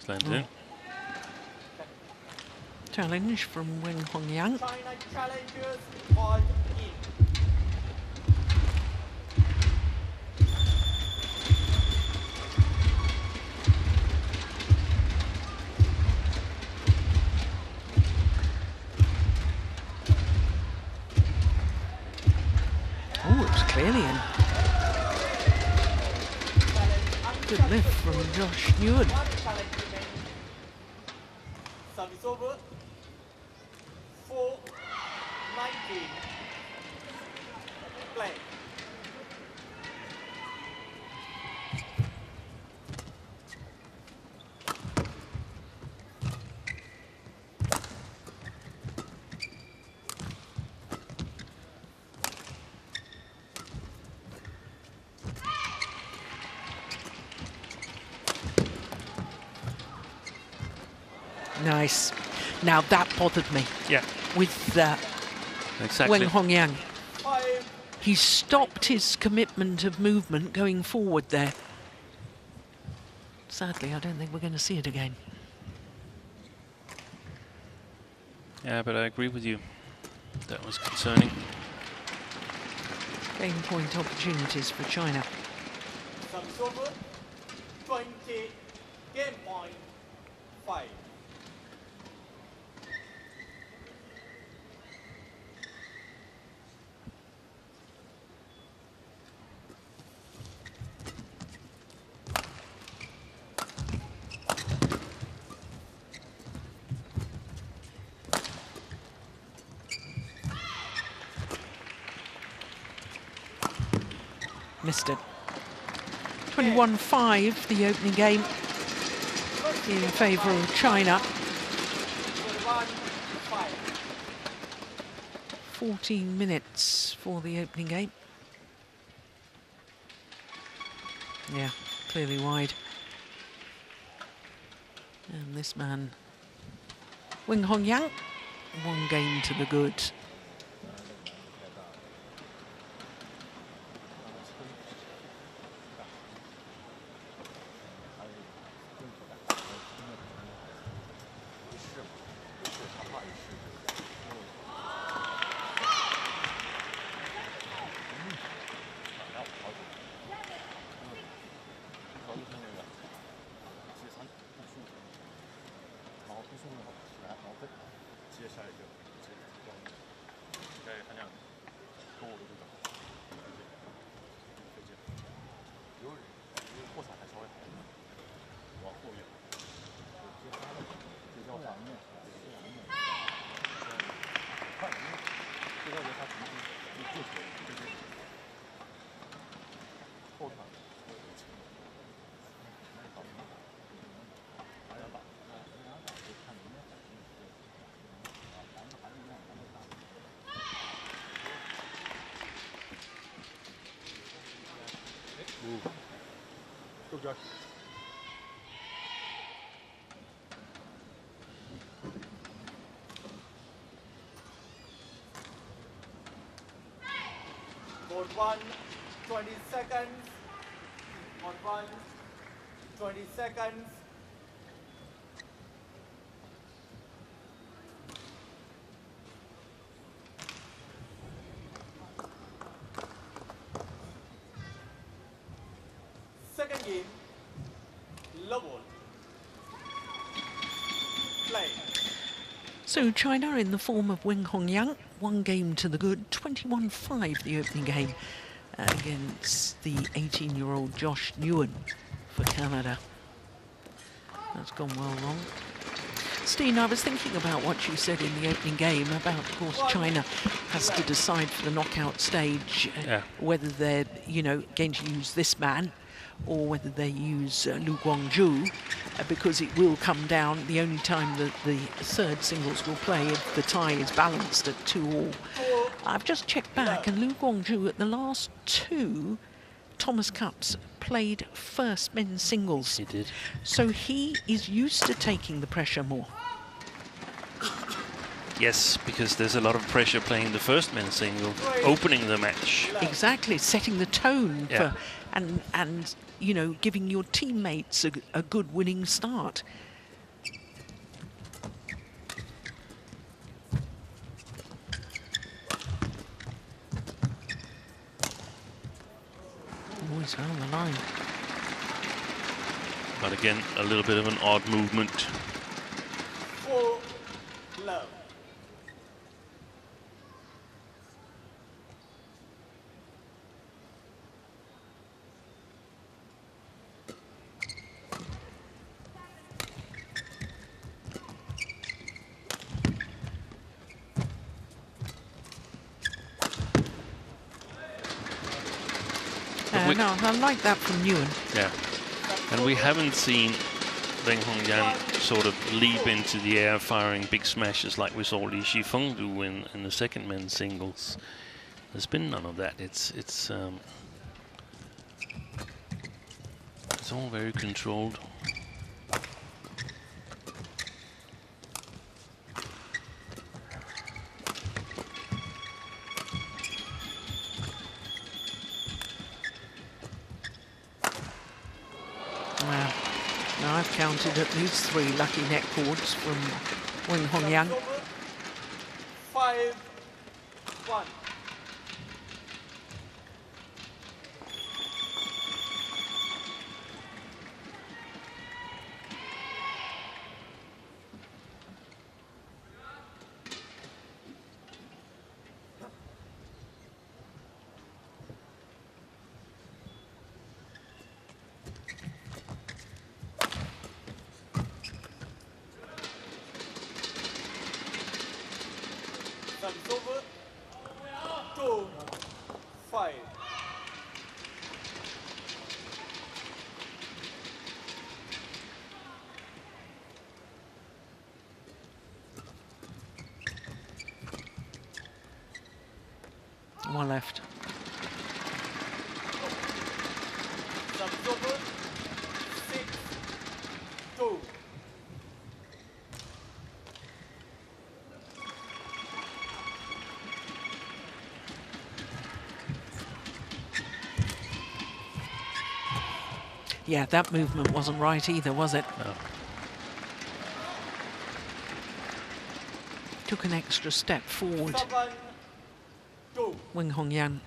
Landed in. Challenge from Weng Hongyang. China challengers called in. Oh, it was clearly in. Good lift from Josh Nguyen. Service over. 4-19. Play. Nice. Now that bothered me. Yeah. With exactly. Weng Hongyang. He stopped his commitment of movement going forward there. Sadly, I don't think we're going to see it again. Yeah, but I agree with you. That was concerning. Game point opportunities for China. Service over. 20. Game point. 5. Missed it. 21-5, the opening game in favour of China. 14 minutes for the opening game. Yeah, clearly wide. And this man, Weng Hongyang, one game to the good. Josh. Board 1, 20 seconds. Board 1, 20 seconds. Second game, level. Play. So China in the form of Weng Hongyang, 1 game to the good, 21-5 the opening game against the 18-year-old Josh Nguyen for Canada. That's gone well wrong. Steen, I was thinking about what you said in the opening game about, of course, China has to decide for the knockout stage whether they're, you know, going to use this man or whether they use Lu Guangzhou, because it will come down the only time that the third singles will play if the tie is balanced at 2-all. I've just checked back, and Lu Guangzhou at the last 2 Thomas Cups played first men's singles. He did. So he is used to taking the pressure more. Yes, because there's a lot of pressure playing the first men's single, opening the match. Exactly, setting the tone for, and you know, giving your teammates a good winning start. Always on the line. But again, a little bit of an odd movement. 4 love. No, I like that from Nguyen. Yeah, and we haven't seen Weng Hongyang sort of leap into the air firing big smashes like we saw Shi Feng do in the second men's singles. There's been none of that. It's all very controlled. Now I've counted at least 3 lucky net cords from Weng Hongyang. 5-1. Service over. 2-5. One left. Service over. 6-2. Yeah, that movement wasn't right either, was it? No. Took an extra step forward. 7-2. Weng Hongyang.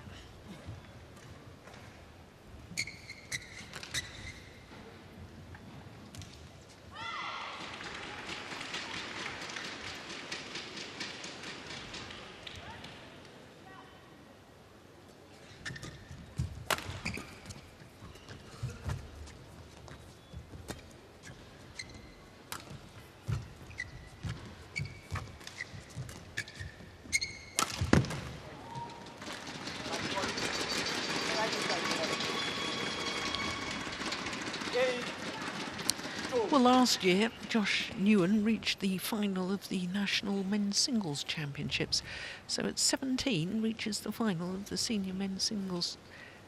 Well, last year, Josh Nguyen reached the final of the National Men's Singles Championships. So at 17, reaches the final of the Senior Men's Singles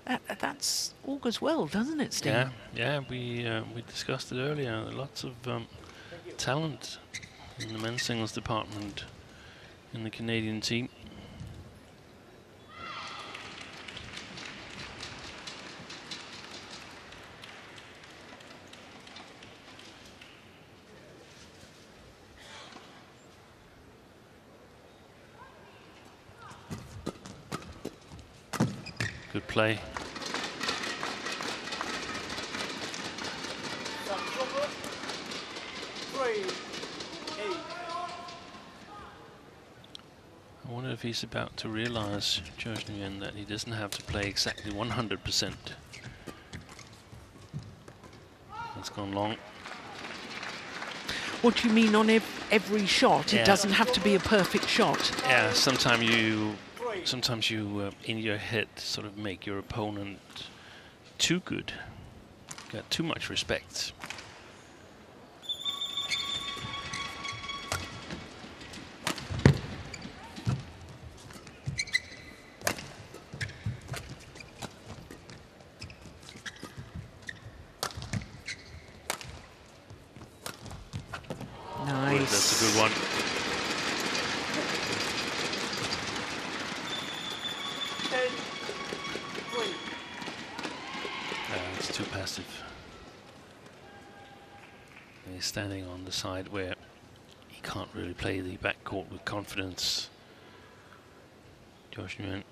That's augurs well, doesn't it, Steve? Yeah. We discussed it earlier. Lots of talent in the men's singles department in the Canadian team. Good play. I wonder if he's about to realize, Nguyen, that he doesn't have to play exactly 100%. It's gone long. What do you mean on every shot? Yeah. It doesn't have to be a perfect shot. Yeah, sometimes you in your head sort of make your opponent too good. Got too much respect. Nice. That's a good one. It's too passive. He's standing on the side where he can't really play the backcourt with confidence. Nguyen.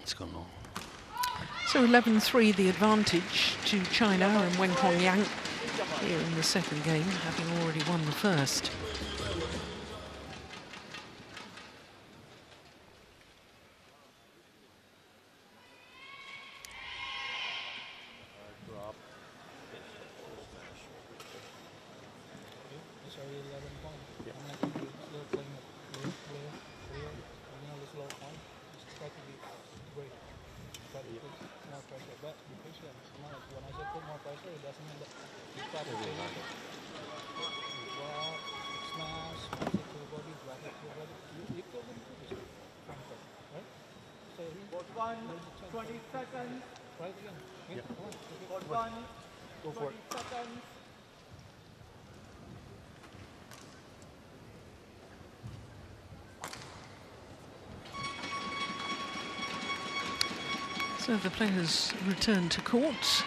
It's gone long. So 11-3 the advantage to China and Weng Hongyang here in the second game, having already won the first. So the players return to court.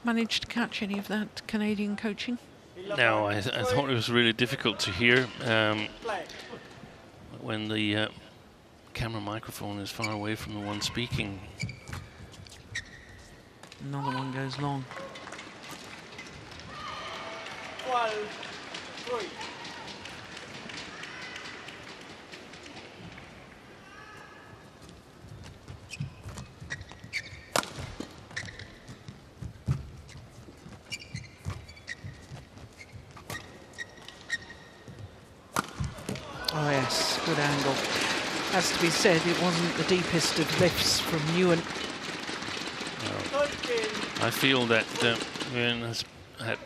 Managed to catch any of that Canadian coaching? No, I thought it was really difficult to hear when the camera microphone is far away from the one speaking. Another one goes long. 12-3. Oh yes, good angle. Has to be said, it wasn't the deepest of lifts from Nguyen. I feel that Nguyen has had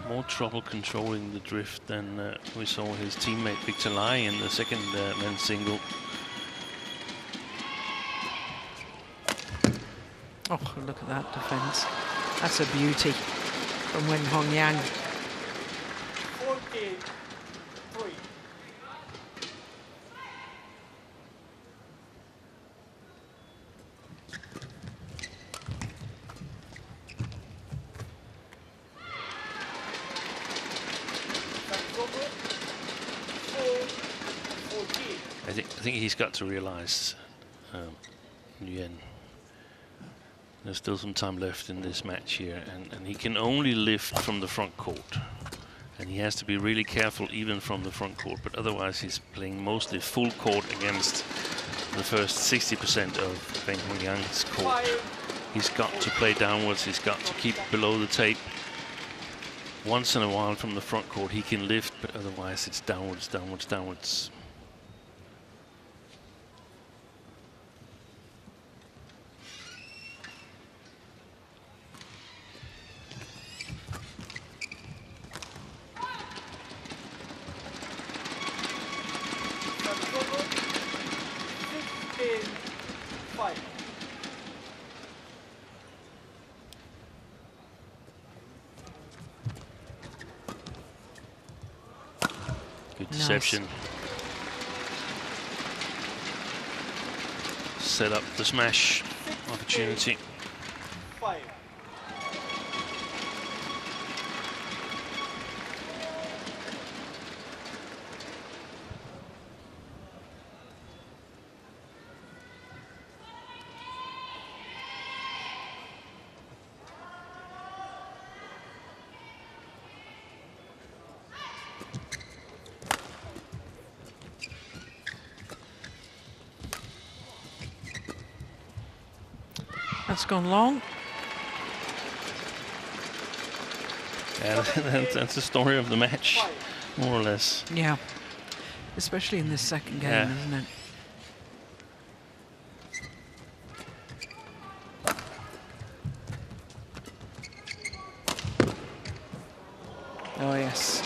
more trouble controlling the drift than we saw his teammate Victor Lai in the second men's single. Oh, look at that defence. That's a beauty from Weng Hongyang. 14-3. I think he's got to realise, Nguyen, there's still some time left in this match here, and he can only lift from the front court. And he has to be really careful even from the front court, but otherwise he's playing mostly full court against the first 60% of Weng Hongyang's court. He's got to play downwards, he's got to keep below the tape. Once in a while from the front court he can lift, but otherwise it's downwards, downwards, downwards. deception. Set up the smash opportunity. 5. That's gone long. Yeah, that's the story of the match, more or less. Yeah, especially in this second game, Yeah. isn't it? Oh, yes.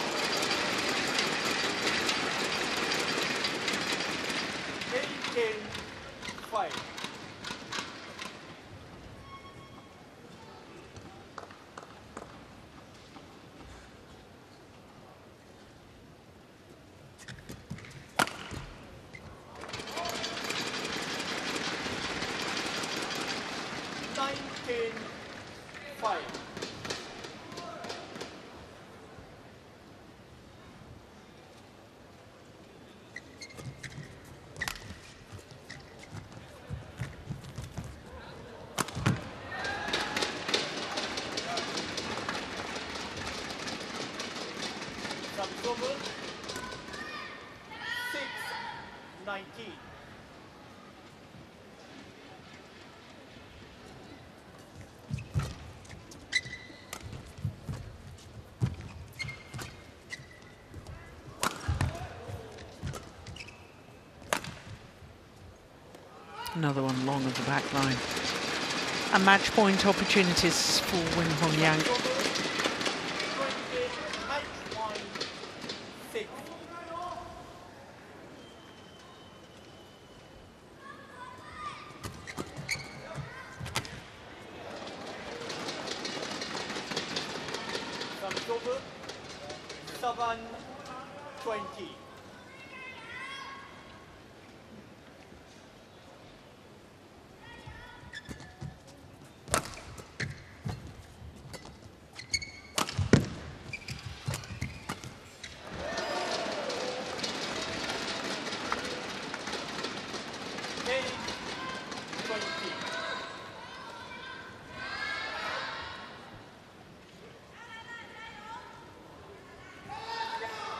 Another one long of the back line. And match point opportunities for Weng Hongyang.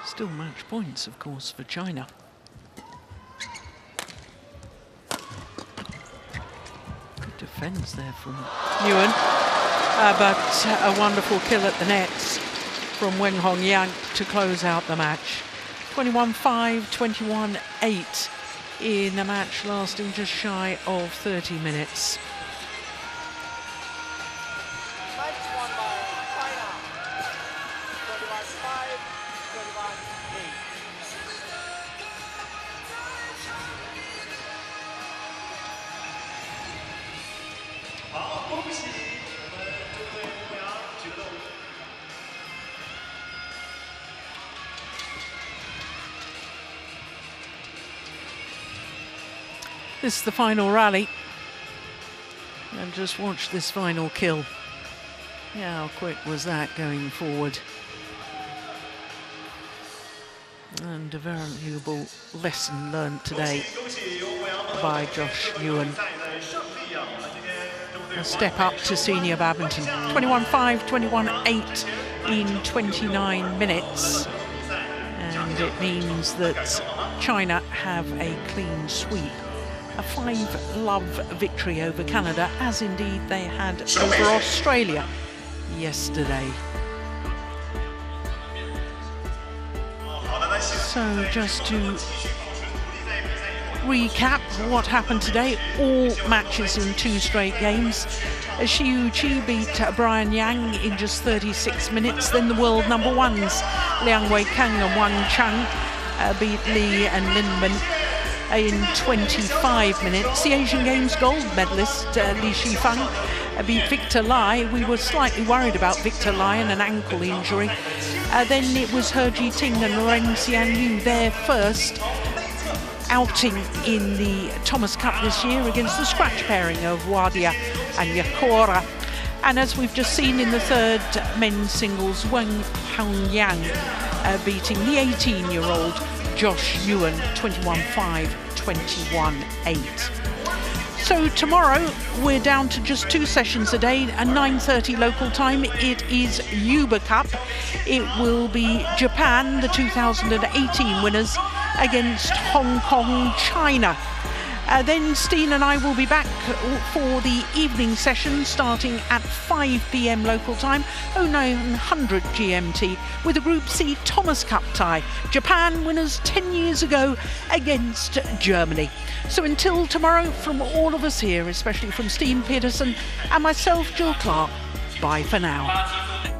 Still match points, of course, for China. Good defence there from Nguyen, but a wonderful kill at the nets from Weng Hongyang to close out the match. 21-5, 21-8 in a match lasting just shy of 30 minutes. This is the final rally, and just watch this final kill. Yeah, how quick was that going forward? And a valuable lesson learned today by Josh Nguyen. A step up to senior badminton. 21-5, 21-8 in 29 minutes. And it means that China have a clean sweep. A 5-love victory over Canada, as indeed they had over Australia yesterday. So just to recap what happened today, all matches in 2 straight games. Shi Yu Qi beat Brian Yang in just 36 minutes. Then the world number ones, Liang Wei Kang and Wang Chang, beat Li and Linman in 25 minutes. The Asian Games gold medalist Shi Feng beat Victor Lai. We were slightly worried about Victor Lai and an ankle injury. Then it was He Jiting and Xian Yu, their first outing in the Thomas Cup this year against the scratch pairing of Wadia and Yakora. And as we've just seen in the third men's singles, Weng Hongyang beating the 18-year-old Josh Nguyen 21-5, 21-8. So tomorrow we're down to just 2 sessions a day at 9:30 local time. It is Yuba Cup. It will be Japan, the 2018 winners, against Hong Kong, China. Then Steen and I will be back for the evening session starting at 5 p.m. local time, 0900 GMT, with a Group C Thomas Cup tie. Japan winners 10 years ago against Germany. So until tomorrow, from all of us here, especially from Steen Peterson and myself, Jill Clark, bye for now.